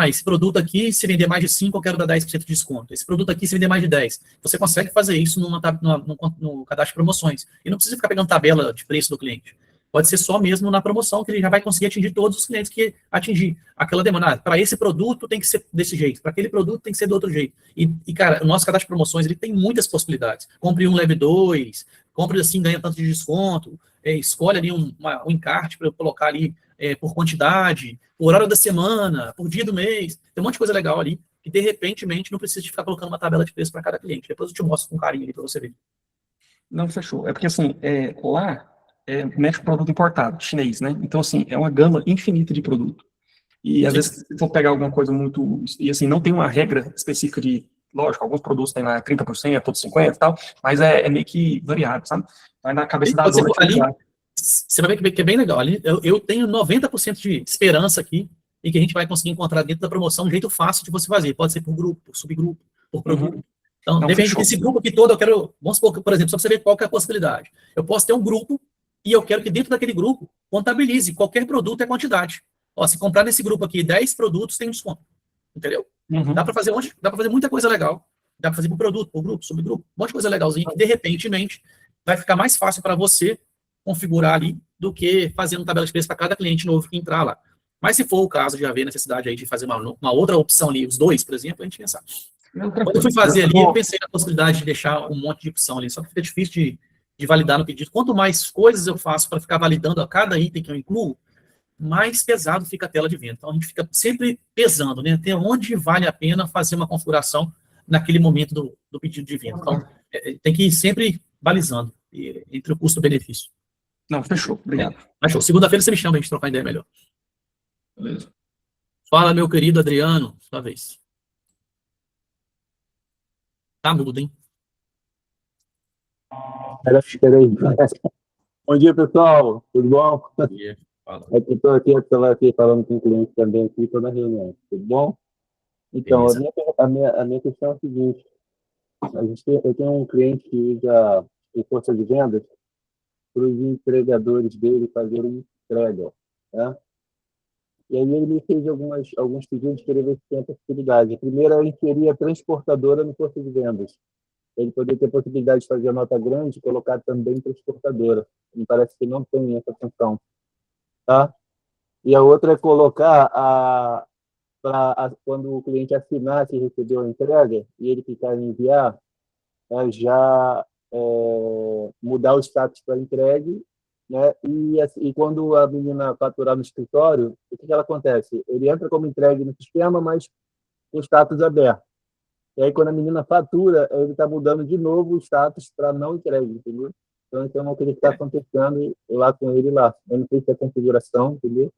Speaker 1: Esse produto aqui, se vender mais de 5, eu quero dar 10% de desconto. Esse produto aqui, se vender mais de 10. Você consegue fazer isso no cadastro de promoções. E não precisa ficar pegando tabela de preço do cliente. Pode ser só mesmo na promoção, que ele já vai conseguir atingir todos os clientes que atingir aquela demanda. Para esse produto tem que ser desse jeito, para aquele produto tem que ser do outro jeito. E, cara, o nosso cadastro de promoções, ele tem muitas possibilidades. Compre um, leve 2, compre assim, ganha tanto de desconto, escolhe ali um encarte para eu colocar ali por quantidade, por hora da semana, por dia do mês. Tem um monte de coisa legal ali, que de repente não precisa de ficar colocando uma tabela de preço para cada cliente. Depois eu te mostro com carinho ali para você ver.
Speaker 7: Não, fechou. É porque assim, lá mexe com produto importado, chinês, né? Então, assim, é uma gama infinita de produto. E às vezes, se for pegar alguma coisa muito... E assim, não tem uma regra específica de... Lógico, alguns produtos tem lá 30%, outros 50% e tal, mas é meio que variado, sabe? Vai na cabeça da dona.
Speaker 1: Você vai ver que é bem legal. Ali, eu tenho 90% de esperança aqui e que a gente vai conseguir encontrar dentro da promoção um jeito fácil de você fazer. Pode ser por grupo, por subgrupo, por produto. Então, depende desse grupo aqui todo, eu quero... Vamos supor, por exemplo, só para você ver qual que é a possibilidade. Eu posso ter um grupo e eu quero que dentro daquele grupo contabilize qualquer produto e a quantidade. Se comprar nesse grupo aqui 10 produtos, tem um desconto. Entendeu? Dá para fazer muita coisa legal. Dá para fazer por produto, por grupo, subgrupo, um monte de coisa legalzinha que, de repente, vai ficar mais fácil para você configurar ali do que fazendo tabela de preço para cada cliente novo que entrar lá. Mas se for o caso de haver necessidade aí de fazer uma outra opção ali, os 2, por exemplo, a gente pensa. Quando eu fui fazer ali, eu pensei na possibilidade de deixar um monte de opção ali, só que fica difícil de validar no pedido. Quanto mais coisas eu faço para ficar validando a cada item que eu incluo, mais pesado fica a tela de venda. Então, a gente fica sempre pesando, né? Até onde vale a pena fazer uma configuração naquele momento do pedido de venda. Então, tem que ir sempre balizando entre o custo e o benefício.
Speaker 7: Não, fechou. Obrigado.
Speaker 1: Fechou. Segunda-feira você me chama pra gente trocar ideia melhor.
Speaker 7: Beleza.
Speaker 1: Fala, meu querido Adriano, sua vez. Tá mudo, hein?
Speaker 10: Peraí. Bom dia, pessoal. Tudo bom?
Speaker 1: Bom dia. Fala.
Speaker 10: Eu estou aqui falando com o cliente também aqui, estou na reunião. Tudo bom? Então, a minha questão é a seguinte. Eu tenho um cliente que usa em força de vendas para os entregadores dele fazerem entrega, né? E aí ele me fez alguns pedidos para ver se tem a possibilidade. Primeiro, eu inserir a transportadora no força de vendas. Ele poderia ter a possibilidade de fazer a nota grande e colocar também transportadora. Me parece que não tem essa função. Tá? E a outra é colocar quando o cliente assinar que recebeu a entrega e ele clicar em enviar, mudar o status para entregue, né? E quando a menina faturar no escritório, o que ela acontece? Ele entra como entregue no sistema, mas com o status aberto. E aí, quando a menina fatura, ele está mudando de novo o status para não entregue, entendeu? Então, isso é uma coisa que está acontecendo lá com ele lá. Eu não sei se é configuração, entendeu?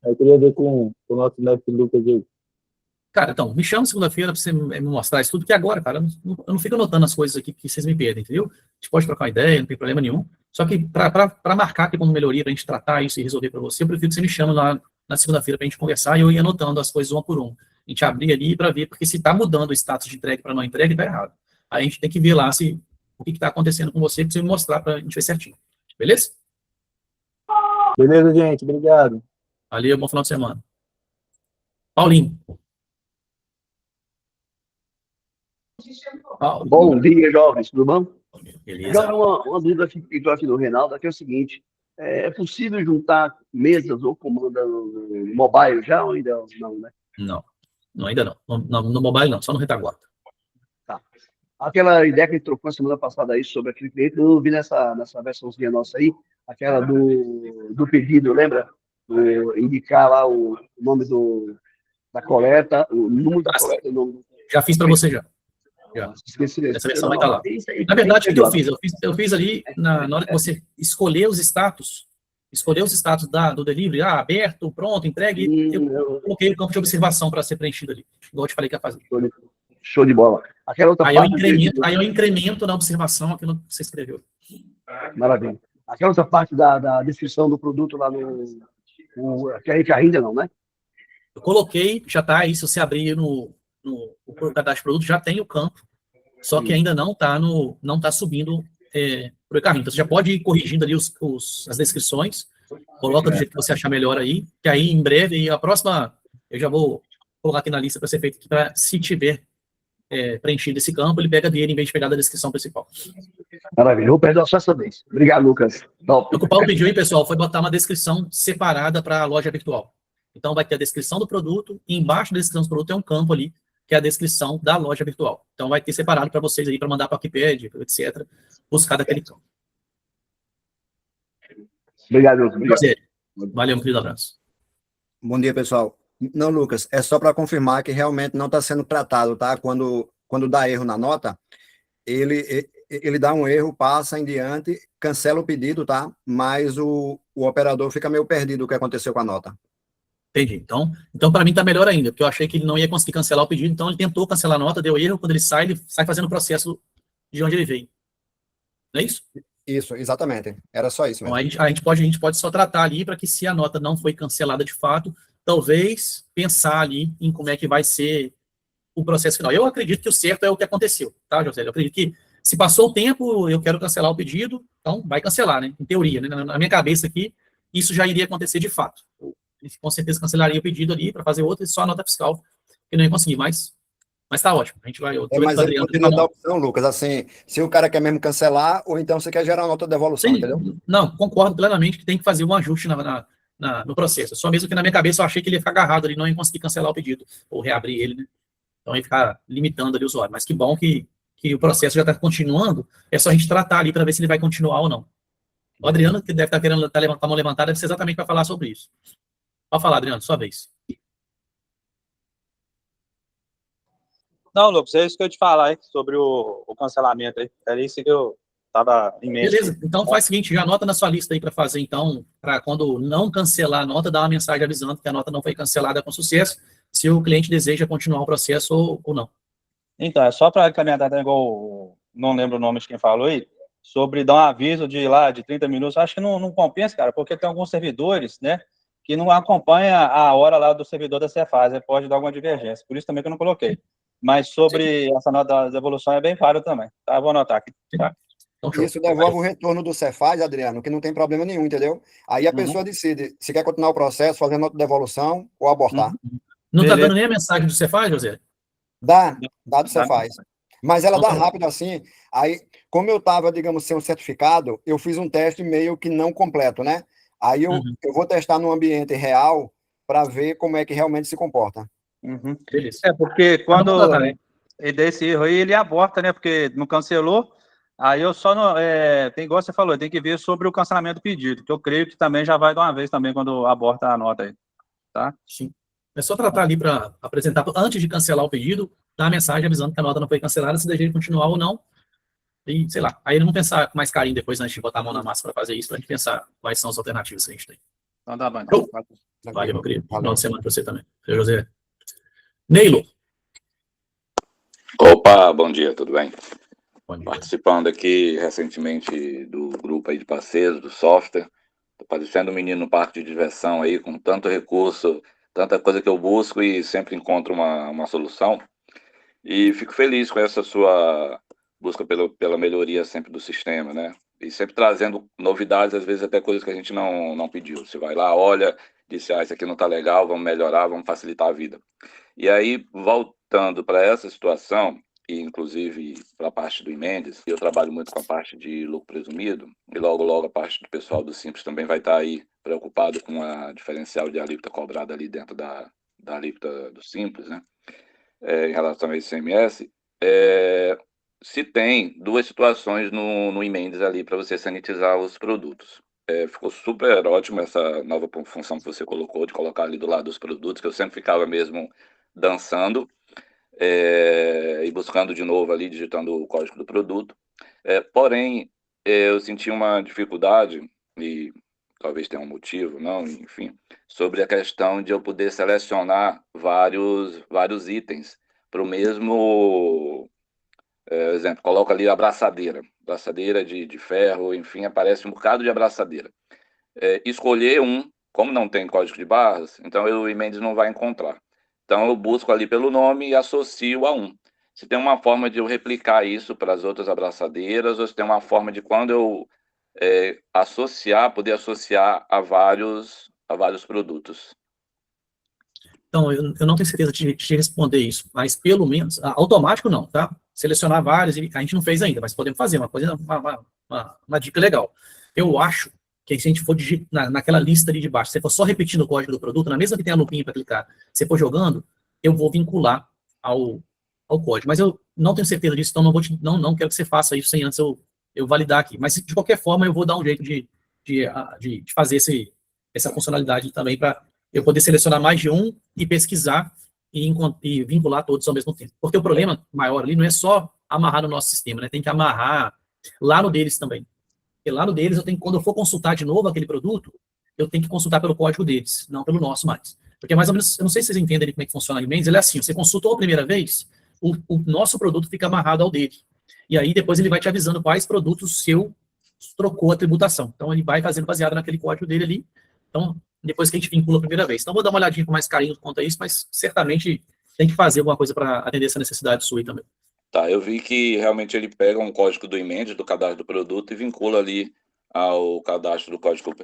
Speaker 10: Aí eu queria ver com o nosso mestre Lucas aí.
Speaker 1: Cara, então, me chama segunda-feira para você me mostrar isso tudo, que agora, cara, eu não fico anotando as coisas aqui que vocês me pedem, entendeu? A gente pode trocar uma ideia, não tem problema nenhum. Só que para marcar aqui como melhoria, para a gente tratar isso e resolver para você, eu prefiro que você me chame lá na segunda-feira para a gente conversar, e eu ia anotando as coisas uma por uma. A gente abria ali para ver, porque se está mudando o status de entregue para não entregue, está errado. Aí a gente tem que ver lá o que está acontecendo com você, para você me mostrar para a gente ver certinho. Beleza?
Speaker 10: Beleza, gente? Obrigado.
Speaker 1: Valeu, bom final de semana. Paulinho.
Speaker 2: Bom dia, jovens, tudo bom?
Speaker 1: Beleza.
Speaker 2: Agora, uma dúvida que estou aqui do Reinaldo, que é o seguinte, é possível juntar mesas ou comando no mobile já ou ainda não, né?
Speaker 1: Não, ainda não. No mobile não, só no retaguarda.
Speaker 2: Tá. Aquela ideia que a gente trocou semana passada aí sobre aquele cliente, eu vi nessa versãozinha nossa aí, aquela do pedido, lembra? Indicar lá o nome da coleta, o número da coleta, o nome.
Speaker 1: Já fiz para você já.
Speaker 2: Esqueci.
Speaker 1: Essa versão vai estar lá. Na verdade, o que eu fiz? Eu fiz ali, na hora que você escolher os status do delivery, aberto, pronto, entregue, eu coloquei o campo de observação para ser preenchido ali, igual eu te falei que ia fazer.
Speaker 2: Show de bola. Aquela outra
Speaker 1: Aí
Speaker 2: parte
Speaker 1: eu incremento na observação aquilo que você escreveu.
Speaker 2: Maravilha. Aquela outra parte da descrição do produto lá que a gente ainda não, né?
Speaker 1: Eu coloquei, já está aí, se você abrir no cadastro de produto, já tem o campo, só que ainda não está subindo para o carrinho. Então, você já pode ir corrigindo ali as descrições, coloca do jeito que você achar melhor aí, que aí, em breve, e a próxima, eu já vou colocar aqui na lista para ser feito aqui, para se tiver preenchido esse campo, ele pega dele em vez de pegar da descrição principal.
Speaker 2: Maravilha, vou perdoar só essa vez. Obrigado, Lucas.
Speaker 1: O que o Paulo pediu aí, pessoal, foi botar uma descrição separada para a loja virtual. Então, vai ter a descrição do produto, e embaixo da descrição do produto é um campo ali, que é a descrição da loja virtual. Então, vai ter separado para vocês aí, para mandar para a Wikipedia, etc., buscar daquele campo.
Speaker 2: Obrigado, Lucas.
Speaker 1: Valeu, meu querido abraço.
Speaker 11: Bom dia, pessoal. Não, Lucas, é só para confirmar que realmente não está sendo tratado, tá? Quando dá erro na nota, ele dá um erro, passa em diante, cancela o pedido, tá? Mas o operador fica meio perdido o que aconteceu com a nota.
Speaker 1: Entendi. Então para mim está melhor ainda, porque eu achei que ele não ia conseguir cancelar o pedido, então ele tentou cancelar a nota, deu erro, quando ele sai fazendo o processo de onde ele veio. Não é isso?
Speaker 11: Isso, exatamente. Era só isso mesmo.
Speaker 1: Então, a gente pode só tratar ali para que, se a nota não foi cancelada de fato, talvez pensar ali em como é que vai ser o processo final. Eu acredito que o certo é o que aconteceu, tá, José? Eu acredito que, se passou o tempo, eu quero cancelar o pedido, então vai cancelar, né? Em teoria, né? Na minha cabeça aqui, isso já iria acontecer de fato. Ele com certeza cancelaria o pedido ali para fazer outro, e só a nota fiscal, que não ia conseguir, mas tá ótimo. A gente vai...
Speaker 11: Mas ele poderia dar opção, Lucas, assim, se o cara quer mesmo cancelar, ou então você quer gerar uma nota de devolução,
Speaker 1: sim,
Speaker 11: entendeu?
Speaker 1: Não, concordo plenamente que tem que fazer um ajuste no processo. Só mesmo que na minha cabeça eu achei que ele ia ficar agarrado ali, não ia conseguir cancelar o pedido, ou reabrir ele, né? Então ia ficar limitando ali o usuário. Mas que bom que o processo já está continuando, é só a gente tratar ali para ver se ele vai continuar ou não. O Adriano, que deve estar querendo levantar a mão levantada, deve ser exatamente para falar sobre isso. Pode falar, Adriano, sua vez.
Speaker 10: Não, Lucas, é isso que eu te falar aí, sobre o cancelamento aí. Era isso que eu estava em mente.
Speaker 1: Beleza, então faz o seguinte, já anota na sua lista aí para fazer, então, para quando não cancelar a nota, dar uma mensagem avisando que a nota não foi cancelada com sucesso, se o cliente deseja continuar o processo ou não.
Speaker 10: Então, é só para caminhar, igual, não lembro o nome de quem falou aí, sobre dar um aviso de 30 minutos, acho que não compensa, cara, porque tem alguns servidores, né, que não acompanha a hora lá do servidor da Cefaz, pode dar alguma divergência, por isso também que eu não coloquei. Mas sobre essa nota da evolução é bem claro também, tá? Vou anotar aqui, tá?
Speaker 1: Então,
Speaker 11: isso devolve o retorno do Cefaz, Adriano, que não tem problema nenhum, entendeu? Aí a pessoa decide se quer continuar o processo, fazendo nota de devolução ou abortar.
Speaker 1: Não está dando nem a mensagem do Cefaz, José?
Speaker 11: Dá do Cefaz. Mas ela dá rápido assim. Aí, como eu estava, digamos, sem um certificado, eu fiz um teste meio que não completo, né? Aí eu vou testar no ambiente real para ver como é que realmente se comporta.
Speaker 10: Porque quando ele dá esse erro aí, ele aborta, né? Porque não cancelou. Aí eu só não... tem igual você falou, tem que ver sobre o cancelamento do pedido, que eu creio que também já vai de uma vez também quando aborta a nota aí. Tá?
Speaker 1: Sim. É só tratar ali para apresentar, antes de cancelar o pedido, dar a mensagem avisando que a nota não foi cancelada, se deseja continuar ou não. E, sei lá, aí não pensar com mais carinho depois, antes de botar a mão na massa para fazer isso, para a gente pensar quais são as alternativas que a gente tem.
Speaker 10: Então tá bom.
Speaker 1: Valeu, meu querido. Final de semana para você também. Seu José. Neilo.
Speaker 12: Opa, bom dia, tudo bem?
Speaker 1: Bom dia.
Speaker 12: Participando aqui recentemente do grupo aí de parceiros, do software, Tô parecendo um menino no parque de diversão aí, com tanto recurso, tanta coisa que eu busco e sempre encontro uma solução. E fico feliz com essa sua busca pela melhoria sempre do sistema, né? E sempre trazendo novidades, às vezes até coisas que a gente não pediu. Você vai lá, olha, disse, isso aqui não está legal, vamos melhorar, vamos facilitar a vida. E aí, voltando para essa situação, e inclusive para a parte do Imendes, eu trabalho muito com a parte de lucro presumido, e logo a parte do pessoal do Simples também vai estar aí preocupado com a diferencial de alíquota cobrada ali dentro da alíquota do Simples, né? Em relação ao ICMS, se tem duas situações no Imendes ali para você sanitizar os produtos. Ficou super ótimo essa nova função que você colocou, de colocar ali do lado dos produtos, que eu sempre ficava mesmo dançando e buscando de novo ali, digitando o código do produto. Porém, eu senti uma dificuldade, e talvez tenha um motivo, não, enfim, sobre a questão de eu poder selecionar vários itens para o mesmo exemplo, coloca ali a abraçadeira de ferro, enfim, aparece um bocado de abraçadeira. Escolher como não tem código de barras, então o Imendes não vai encontrar. Então eu busco ali pelo nome e associo a Se tem uma forma de eu replicar isso para as outras abraçadeiras, ou se tem uma forma de quando eu poder associar a vários produtos.
Speaker 1: Então, eu não tenho certeza de te responder isso, mas pelo menos, automático não, tá? Selecionar vários, a gente não fez ainda, mas podemos fazer uma dica legal. Eu acho que se a gente for naquela lista ali de baixo, se for só repetindo o código do produto, na mesma que tem a lupinha para clicar, se for jogando, eu vou vincular ao código. Mas eu não tenho certeza disso, então não quero que você faça isso sem antes eu validar aqui. Mas, de qualquer forma, eu vou dar um jeito de fazer essa funcionalidade também para eu poder selecionar mais de um e pesquisar e vincular todos ao mesmo tempo. Porque o problema maior ali não é só amarrar no nosso sistema, né? Tem que amarrar lá no deles também. Porque lá no deles, quando eu for consultar de novo aquele produto, eu tenho que consultar pelo código deles, não pelo nosso mais. Porque mais ou menos, eu não sei se vocês entendem como é que funciona o Imendes, ele é assim, você consultou a primeira vez, o nosso produto fica amarrado ao dele. E aí depois ele vai te avisando quais produtos o seu trocou a tributação. Então ele vai fazendo baseado naquele código dele ali. Então, depois que a gente vincula a primeira vez. Então, vou dar uma olhadinha com mais carinho quanto a isso, mas certamente tem que fazer alguma coisa para atender essa necessidade sua aí também.
Speaker 12: Tá, eu vi que realmente ele pega um código do Imendes, do cadastro do produto, e vincula ali ao cadastro do código.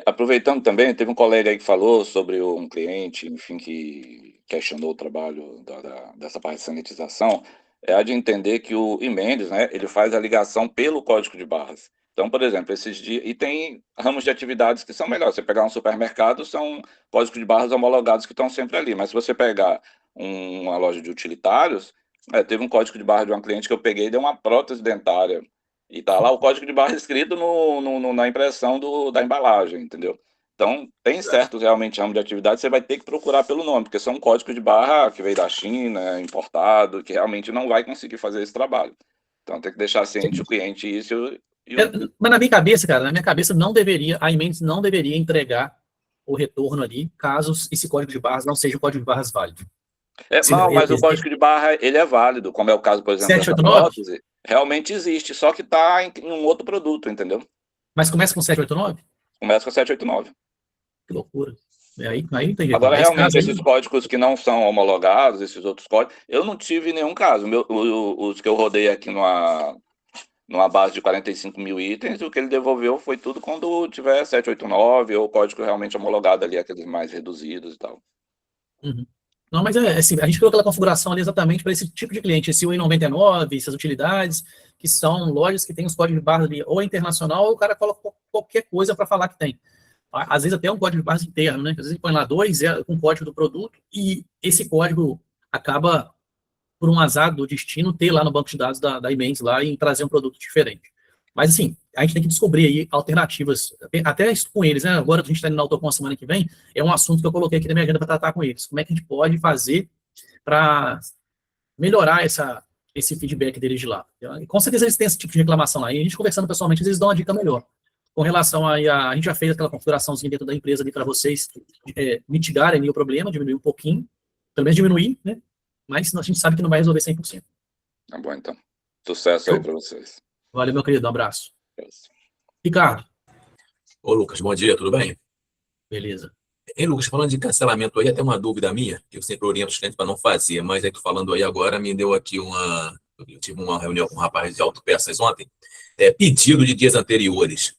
Speaker 12: Aproveitando também, teve um colega aí que falou sobre um cliente, enfim, que questionou o trabalho dessa parte de sanitização. Há de entender que o Imendes, né, ele faz a ligação pelo código de barras. Então, por exemplo, esses dias... E tem ramos de atividades que são melhores. Você pegar um supermercado, são códigos de barras homologados que estão sempre ali. Mas se você pegar uma loja de utilitários, teve um código de barra de uma cliente que eu peguei e deu uma prótese dentária. E tá lá o código de barra escrito na impressão da embalagem, entendeu? Então, tem certos realmente ramos de atividade, você vai ter que procurar pelo nome, porque são códigos de barra que veio da China, importado, que realmente não vai conseguir fazer esse trabalho. Então, tem que deixar ciente o cliente isso.
Speaker 1: Mas na minha cabeça, cara, a Imendes não deveria entregar o retorno ali, caso esse código de barras não seja um código de barras válido.
Speaker 12: Mas o código de barra, ele é válido, como é o caso, por exemplo, dessa prótese, realmente existe, só que está em um outro produto, entendeu?
Speaker 1: Mas começa com 789?
Speaker 12: Começa com 789.
Speaker 1: Que loucura. Aí tem
Speaker 12: Agora, realmente, esses códigos que não são homologados, esses outros códigos, eu não tive nenhum caso. Os que eu rodei aqui numa base de 45 mil itens, o que ele devolveu foi tudo quando tiver 789 ou código realmente homologado ali, aqueles mais reduzidos e tal.
Speaker 1: Uhum. Não, mas assim, a gente criou aquela configuração ali exatamente para esse tipo de cliente, esse UI99, essas utilidades, que são lojas que têm os códigos de barras ali, ou internacional, ou o cara coloca qualquer coisa para falar que tem. Às vezes até um código de barras interno, né? Às vezes ele põe lá 2 com o código do produto, e esse código acaba, por um azar do destino, ter lá no banco de dados da Imendes lá e trazer um produto diferente. Mas, assim, a gente tem que descobrir aí alternativas, até isso com eles, né? Agora a gente está indo na Autocon semana que vem, é um assunto que eu coloquei aqui na minha agenda para tratar com eles. Como é que a gente pode fazer para melhorar esse feedback deles de lá? E, com certeza eles têm esse tipo de reclamação lá. E a gente conversando pessoalmente, eles dão uma dica melhor. Com relação a gente já fez aquela configuraçãozinha dentro da empresa ali para vocês mitigarem ali o problema, diminuir um pouquinho, pelo menos diminuir, né? Mas a gente sabe que não vai resolver 100%.
Speaker 12: Tá bom, então. Sucesso aí para vocês.
Speaker 1: Valeu, meu querido. Um abraço. Ricardo.
Speaker 13: Ô, Lucas, bom dia, tudo bem?
Speaker 1: Beleza.
Speaker 13: Ei, Lucas, falando de cancelamento aí, até uma dúvida minha, que eu sempre oriento os clientes para não fazer, mas aí tu falando aí agora me deu aqui eu tive uma reunião com um rapaz de autopeças ontem, pedido de dias anteriores.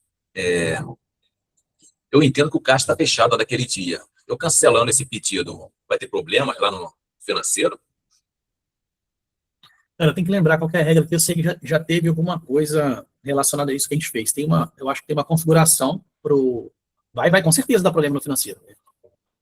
Speaker 13: Eu entendo que o caixa está fechado naquele dia. Eu cancelando esse pedido, vai ter problema lá no financeiro?
Speaker 1: Cara, tem que lembrar qual que é a regra, que eu sei que já teve alguma coisa relacionada a isso que a gente fez. Eu acho que tem uma configuração vai com certeza dar problema no financeiro.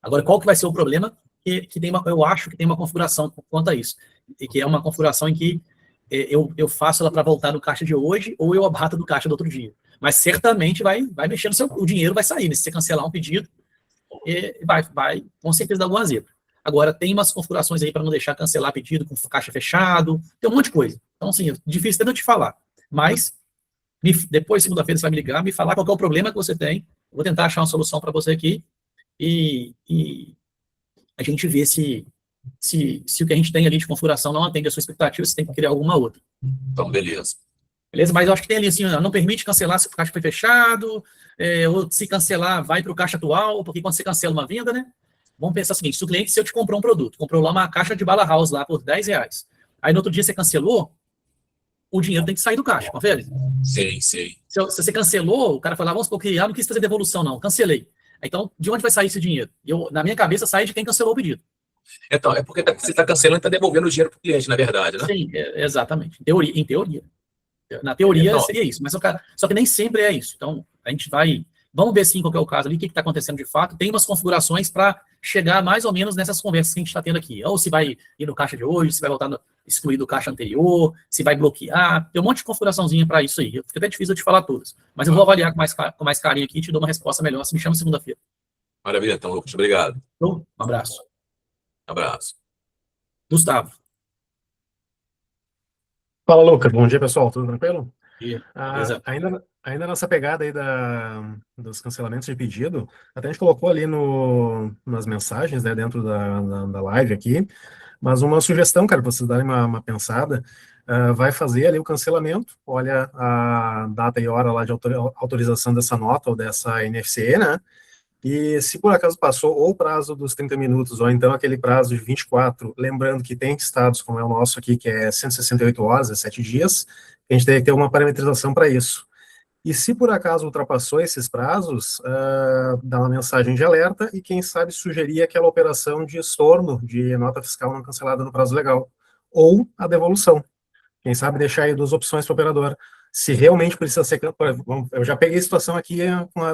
Speaker 1: Agora, qual que vai ser o problema? Eu acho que tem uma configuração quanto a isso. E que é uma configuração em que eu faço ela para voltar no caixa de hoje ou eu abato do caixa do outro dia. Mas certamente vai mexer o dinheiro vai sair, né? Se você cancelar um pedido, vai com certeza dar alguma zebra. Agora, tem umas configurações aí para não deixar cancelar pedido com caixa fechado, tem um monte de coisa. Então, assim, é difícil até de eu te falar. Mas, depois, segunda-feira, você vai me ligar, me falar qual que é o problema que você tem. Eu vou tentar achar uma solução para você aqui e a gente vê se o que a gente tem ali de configuração não atende a sua expectativa, você tem que criar alguma outra.
Speaker 13: Então, beleza.
Speaker 1: Beleza? Mas eu acho que tem ali assim, não permite cancelar se o caixa foi fechado, ou se cancelar, vai para o caixa atual, porque quando você cancela uma venda, né? Vamos pensar o seguinte, se o cliente te comprou um produto, comprou lá uma caixa de bala house lá por R$10, aí no outro dia você cancelou, o dinheiro tem que sair do caixa, confere?
Speaker 13: Sim.
Speaker 1: Se você cancelou, o cara foi lá, vamos supor que não quis fazer devolução não, cancelei. Então, de onde vai sair esse dinheiro? Na minha cabeça, sai de quem cancelou o pedido.
Speaker 13: Então, é porque você está cancelando e está devolvendo o dinheiro para o cliente, na verdade, né?
Speaker 1: Sim, exatamente. Em teoria. Na teoria
Speaker 13: então,
Speaker 1: seria isso, mas só que nem sempre é isso. Então, a gente vamos ver sim qual que é o caso ali, o que está acontecendo de fato. Tem umas configurações para chegar mais ou menos nessas conversas que a gente está tendo aqui. Ou se vai ir no caixa de hoje, se vai voltar excluir do caixa anterior, se vai bloquear. Tem um monte de configuraçãozinha para isso aí. Fica até difícil de falar todas. Mas eu vou avaliar com mais carinho aqui e te dou uma resposta melhor. Se me chama segunda-feira.
Speaker 13: Maravilha, então, Lucas, obrigado.
Speaker 1: Um abraço.
Speaker 13: Abraço.
Speaker 1: Gustavo.
Speaker 14: Fala, Lucas. Bom dia, pessoal. Tudo tranquilo?
Speaker 1: Ainda
Speaker 14: nessa pegada aí dos cancelamentos de pedido, até a gente colocou ali nas mensagens, né, dentro da live aqui, mas uma sugestão, cara, para vocês darem uma pensada, vai fazer ali o cancelamento, olha a data e hora lá de autorização dessa nota ou dessa NFCE, né, e se por acaso passou ou o prazo dos 30 minutos, ou então aquele prazo de 24, lembrando que tem estados, como é o nosso aqui, que é 168 horas, é 7 dias, a gente tem que ter uma parametrização para isso. E se por acaso ultrapassou esses prazos, dá uma mensagem de alerta e quem sabe sugerir aquela operação de estorno de nota fiscal não cancelada no prazo legal, ou a devolução. Quem sabe deixar aí duas opções para o operador. Se realmente precisa ser... Eu já peguei a situação aqui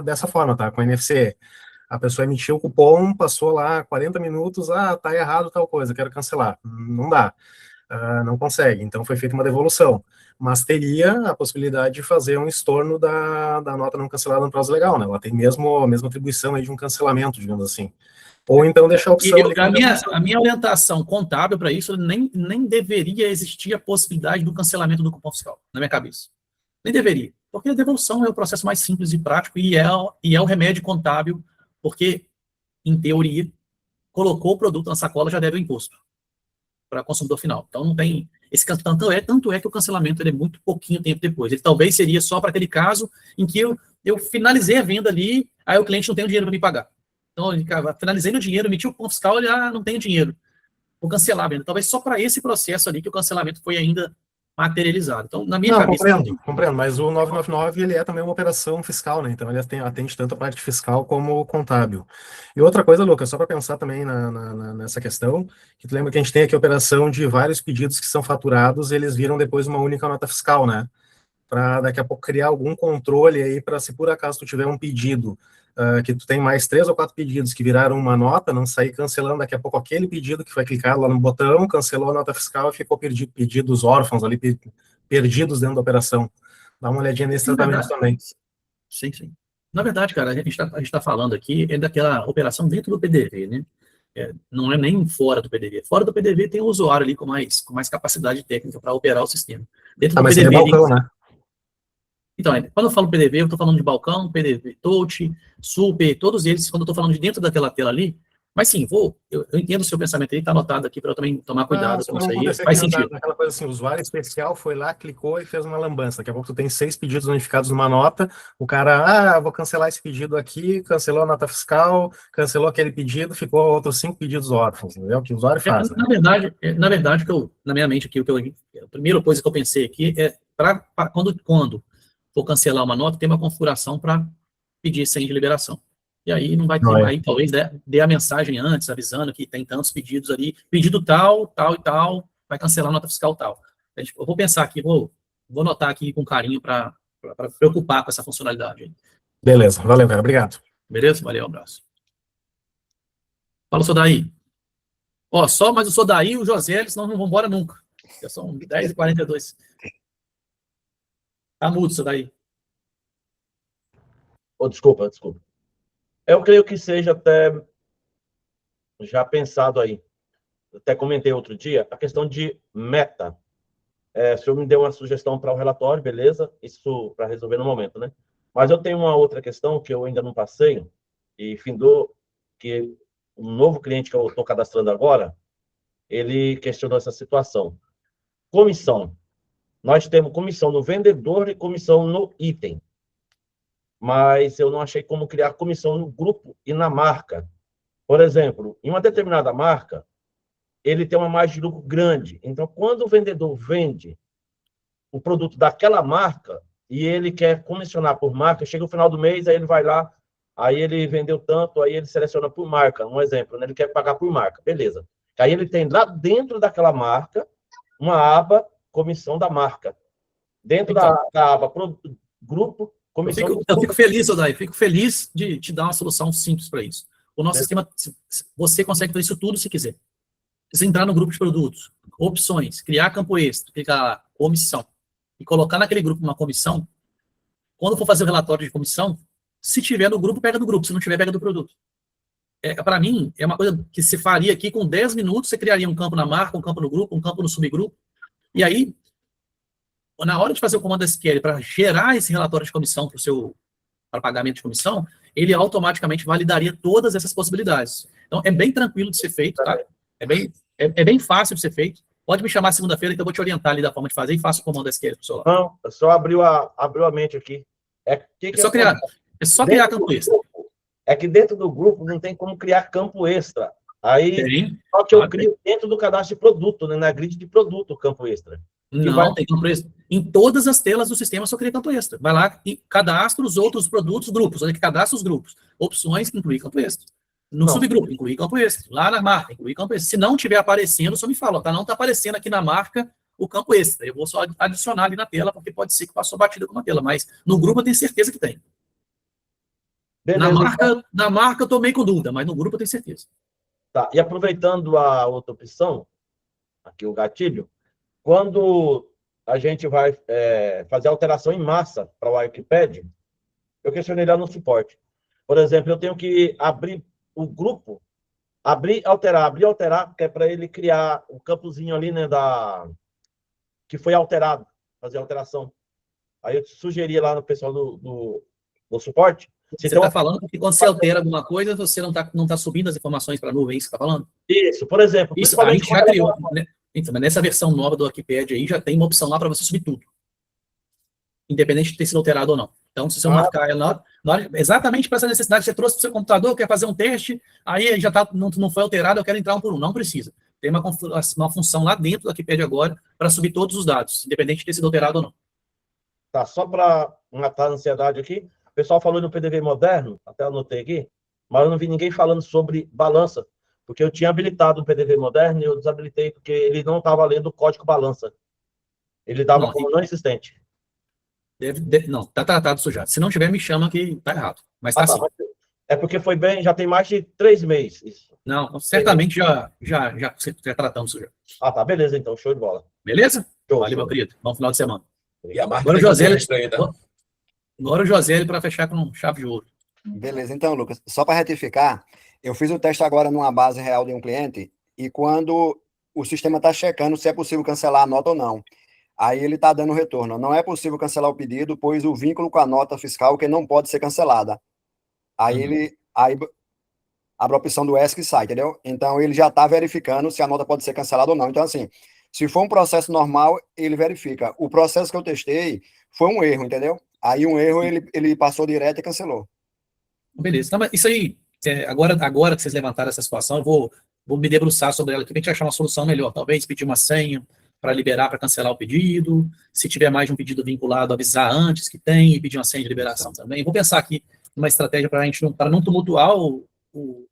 Speaker 14: dessa forma, tá? Com a NFC. A pessoa emitiu o cupom, passou lá 40 minutos, tá errado tal coisa, quero cancelar. Não dá. Não consegue. Então foi feita uma devolução. Mas teria a possibilidade de fazer um estorno da nota não cancelada no prazo legal, né? Ela tem a mesma atribuição aí de um cancelamento, digamos assim. Ou então deixar a opção...
Speaker 1: A minha orientação contábil para isso, nem deveria existir a possibilidade do cancelamento do cupom fiscal, na minha cabeça. Nem deveria. Porque a devolução é o processo mais simples e prático e é o remédio contábil, porque, em teoria, colocou o produto na sacola, já deve o imposto para consumidor final. Então, não tem... Tanto é que o cancelamento ele é muito pouquinho tempo depois. Ele talvez seria só para aquele caso em que eu finalizei a venda ali, aí o cliente não tem o dinheiro para me pagar. Então, finalizei no dinheiro, emiti o cupom fiscal, ele não tem dinheiro. Vou cancelar a venda. Talvez só para esse processo ali que o cancelamento foi ainda materializado. Então, na minha cabeça...
Speaker 14: Compreendo, mas o 999, ele é também uma operação fiscal, né? Então, ele atende tanto a parte fiscal como contábil. E outra coisa, Lucas, só para pensar também nessa questão, que tu lembra que a gente tem aqui a operação de vários pedidos que são faturados, eles viram depois uma única nota fiscal, né? Para daqui a pouco criar algum controle aí, para se por acaso tu tiver um pedido que tu tem mais 3 ou 4 pedidos que viraram uma nota, não sair cancelando daqui a pouco aquele pedido que foi clicado lá no botão, cancelou a nota fiscal e ficou pedidos órfãos ali, perdidos dentro da operação. Dá uma olhadinha nesse tratamento também.
Speaker 1: Sim. Na verdade, cara, a gente está falando aqui daquela operação dentro do PDV, né? Não é nem fora do PDV. Fora do PDV tem um usuário ali com mais capacidade técnica para operar o sistema. Dentro do
Speaker 14: mas
Speaker 1: PDV,
Speaker 14: é balcão, né?
Speaker 1: Então, quando eu falo PDV, eu estou falando de balcão, PDV Touch, Super, todos eles, quando eu estou falando de dentro daquela tela ali, Mas sim, eu entendo o seu pensamento aí, está anotado aqui para eu também tomar cuidado com isso aí.
Speaker 14: Acontecer
Speaker 1: Faz
Speaker 14: aqui
Speaker 1: sentido.
Speaker 14: daquela coisa assim, o usuário especial foi lá, clicou e fez uma lambança. Daqui a pouco tu tem 6 pedidos unificados numa nota, o cara, vou cancelar esse pedido aqui, cancelou a nota fiscal, cancelou aquele pedido, ficou outros 5 pedidos órfãos, entendeu? O que o usuário faz, né?
Speaker 1: Na verdade, na minha mente aqui, a primeira coisa que eu pensei aqui é quando for cancelar uma nota, tem uma configuração para pedir senha de liberação. E aí não vai ter, aí talvez dê a mensagem antes, avisando que tem tantos pedidos ali, pedido tal, tal e tal, vai cancelar a nota fiscal tal. Eu vou pensar aqui, vou anotar aqui com carinho para preocupar com essa funcionalidade aí.
Speaker 14: Beleza, valeu, cara, obrigado.
Speaker 1: Beleza? Valeu, um abraço. Fala, Sodaí. Ó, só mais o Sodaí e o José, senão não vão embora nunca. Já são 10h42. Tá mudo, Sodaí.
Speaker 3: Desculpa. Eu creio que seja até já pensado aí. Até comentei outro dia, a questão de meta. O senhor me deu uma sugestão para o relatório, beleza? Isso para resolver no momento, né? Mas eu tenho uma outra questão que eu ainda não passei, e findou que um novo cliente que eu estou cadastrando agora, ele questionou essa situação. Comissão. Nós temos comissão no vendedor e comissão no item. Mas eu não achei como criar comissão no grupo e na marca. Por exemplo, em uma determinada marca, ele tem uma margem de lucro grande. Então, quando o vendedor vende o produto daquela marca e ele quer comissionar por marca, chega no final do mês, aí ele vai lá, aí ele vendeu tanto, aí ele seleciona por marca, um exemplo, né? Ele quer pagar por marca, beleza. Aí ele tem lá dentro daquela marca uma aba comissão da marca. Dentro da aba grupo, comissão...
Speaker 1: Eu fico feliz, Odair, fico feliz de te dar uma solução simples para isso. O nosso sistema, você consegue fazer isso tudo se quiser. Você entrar no grupo de produtos, opções, criar campo extra, clicar lá, comissão, e colocar naquele grupo uma comissão, quando for fazer o relatório de comissão, se tiver no grupo, pega do grupo, se não tiver, pega do produto. Para mim, é uma coisa que se faria aqui com 10 minutos, você criaria um campo na marca, um campo no grupo, um campo no subgrupo, e aí, na hora de fazer o comando SQL para gerar esse relatório de comissão para pagamento de comissão, ele automaticamente validaria todas essas possibilidades. Então, é bem tranquilo de ser feito, tá? É bem fácil de ser feito. Pode me chamar segunda-feira, que eu vou te orientar ali da forma de fazer e faço o comando SQL pro seu lado.
Speaker 3: Não, só abriu a mente aqui. É
Speaker 1: só criar campo extra.
Speaker 3: É que dentro do grupo não tem como criar campo extra. Aí, só que eu crio dentro do cadastro de produto, né, na grid de produto, o campo extra.
Speaker 1: Não, tem campo extra. Em todas as telas do sistema só cria campo extra. Vai lá e cadastra os outros produtos, grupos. Olha que cadastra os grupos. Opções, inclui campo extra. No subgrupo, inclui campo extra. Lá na marca, inclui campo extra. Se não estiver aparecendo, só me fala, tá? Não está aparecendo aqui na marca o campo extra. Eu vou só adicionar ali na tela, porque pode ser que passou batida com uma tela, mas no grupo eu tenho certeza que tem. Na marca eu tô meio com dúvida, mas no grupo eu tenho certeza.
Speaker 3: Tá, e aproveitando a outra opção, aqui o gatilho, quando a gente vai fazer alteração em massa para o Wikipedia, eu questionei lá no suporte. Por exemplo, eu tenho que abrir o grupo, abrir, alterar, que é para ele criar o campozinho ali, né, que foi alterado, fazer alteração. Aí eu sugeri lá no pessoal do suporte.
Speaker 1: Você está falando que quando você altera alguma coisa, você não tá subindo as informações para a nuvem, é isso que você está falando?
Speaker 3: Isso, por exemplo.
Speaker 1: Isso, a gente já criou, né? Então, mas nessa versão nova do Wikipedia aí, já tem uma opção lá para você subir tudo. Independente de ter sido alterado ou não. Então, se você marcar ela exatamente para essa necessidade, você trouxe para o seu computador, quer fazer um teste, aí já não foi alterado, eu quero entrar um por um. Não precisa. Tem uma função lá dentro do Wikipedia agora para subir todos os dados, independente de ter sido alterado ou não.
Speaker 3: Tá, só para matar a ansiedade aqui, o pessoal falou no PDV moderno, até anotei aqui, mas eu não vi ninguém falando sobre balança, porque eu tinha habilitado o PDV moderno e eu desabilitei porque ele não estava lendo o código balança. Ele dava como não existente.
Speaker 1: Não, tá tratado isso já. Se não tiver, me chama que tá errado. Mas tá assim.
Speaker 3: É porque foi bem, já tem mais de 3 meses isso.
Speaker 1: Não, certamente já tratamos isso já.
Speaker 3: Ah, tá, beleza então, show de bola.
Speaker 1: Beleza? Valeu, meu querido. Bom final de semana.
Speaker 13: E a marca
Speaker 1: agora o José para fechar com chave de ouro.
Speaker 11: Beleza, então, Lucas, só para retificar, eu fiz o teste agora numa base real de um cliente e quando o sistema está checando se é possível cancelar a nota ou não. Aí ele está dando retorno. Não é possível cancelar o pedido, pois o vínculo com a nota fiscal que não pode ser cancelada. Aí abre a opção do ESC e sai, entendeu? Então, ele já está verificando se a nota pode ser cancelada ou não. Então, assim, se for um processo normal, ele verifica. O processo que eu testei foi um erro, entendeu? Aí um erro, ele passou direto e cancelou.
Speaker 1: Beleza. Não, mas isso aí, agora que vocês levantaram essa situação, eu vou me debruçar sobre ela, que a gente achar uma solução melhor. Talvez pedir uma senha para liberar, para cancelar o pedido. Se tiver mais de um pedido vinculado, avisar antes que tem e pedir uma senha de liberação também. Vou pensar aqui numa estratégia para não tumultuar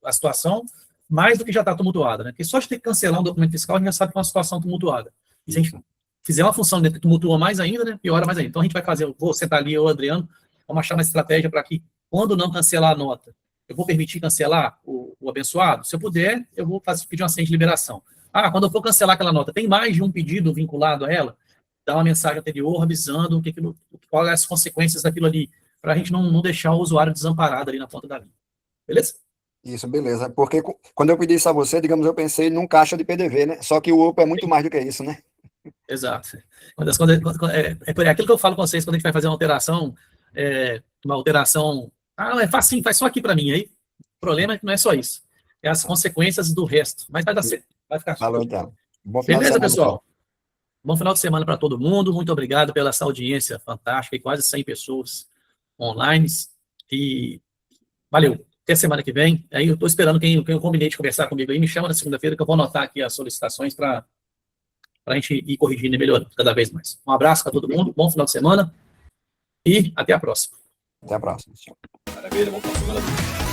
Speaker 1: a situação mais do que já está tumultuada, né? Porque só de ter que cancelar um documento fiscal, a gente já sabe que é uma situação tumultuada. E se a gente fizer uma função que tumultua mais ainda, né, piora mais ainda. Então a gente vai fazer, eu vou sentar ali, eu, Adriano, vamos achar uma estratégia para que, quando não cancelar a nota, eu vou permitir cancelar o abençoado? Se eu puder, eu vou pedir uma senha de liberação. Quando eu for cancelar aquela nota, tem mais de um pedido vinculado a ela? Dá uma mensagem anterior avisando quais as consequências daquilo ali, para a gente não deixar o usuário desamparado ali na ponta da linha. Beleza?
Speaker 11: Isso, beleza. Porque quando eu pedi isso a você, digamos, eu pensei num caixa de PDV, né? Só que o OPA é muito mais do que isso, né?
Speaker 1: Exato. É aquilo que eu falo com vocês quando a gente vai fazer uma alteração, é facinho, faz só aqui para mim. Aí, o problema é que não é só isso. É as consequências do resto. Mas vai dar certo. Vai ficar
Speaker 11: Falou,
Speaker 1: super.
Speaker 11: então. Bom final
Speaker 1: Beleza,
Speaker 11: de semana,
Speaker 1: pessoal? Bom final de semana para todo mundo. Muito obrigado pela essa audiência fantástica e quase 100 pessoas online. E valeu. Até semana que vem. Aí eu estou esperando quem eu combinei de conversar comigo aí. Me chama na segunda-feira que eu vou anotar aqui as solicitações para a gente ir corrigindo e melhorando cada vez mais. Um abraço para todo mundo. Bom final de semana. E até a próxima.
Speaker 11: Até a próxima.
Speaker 12: Maravilha, bom final de semana.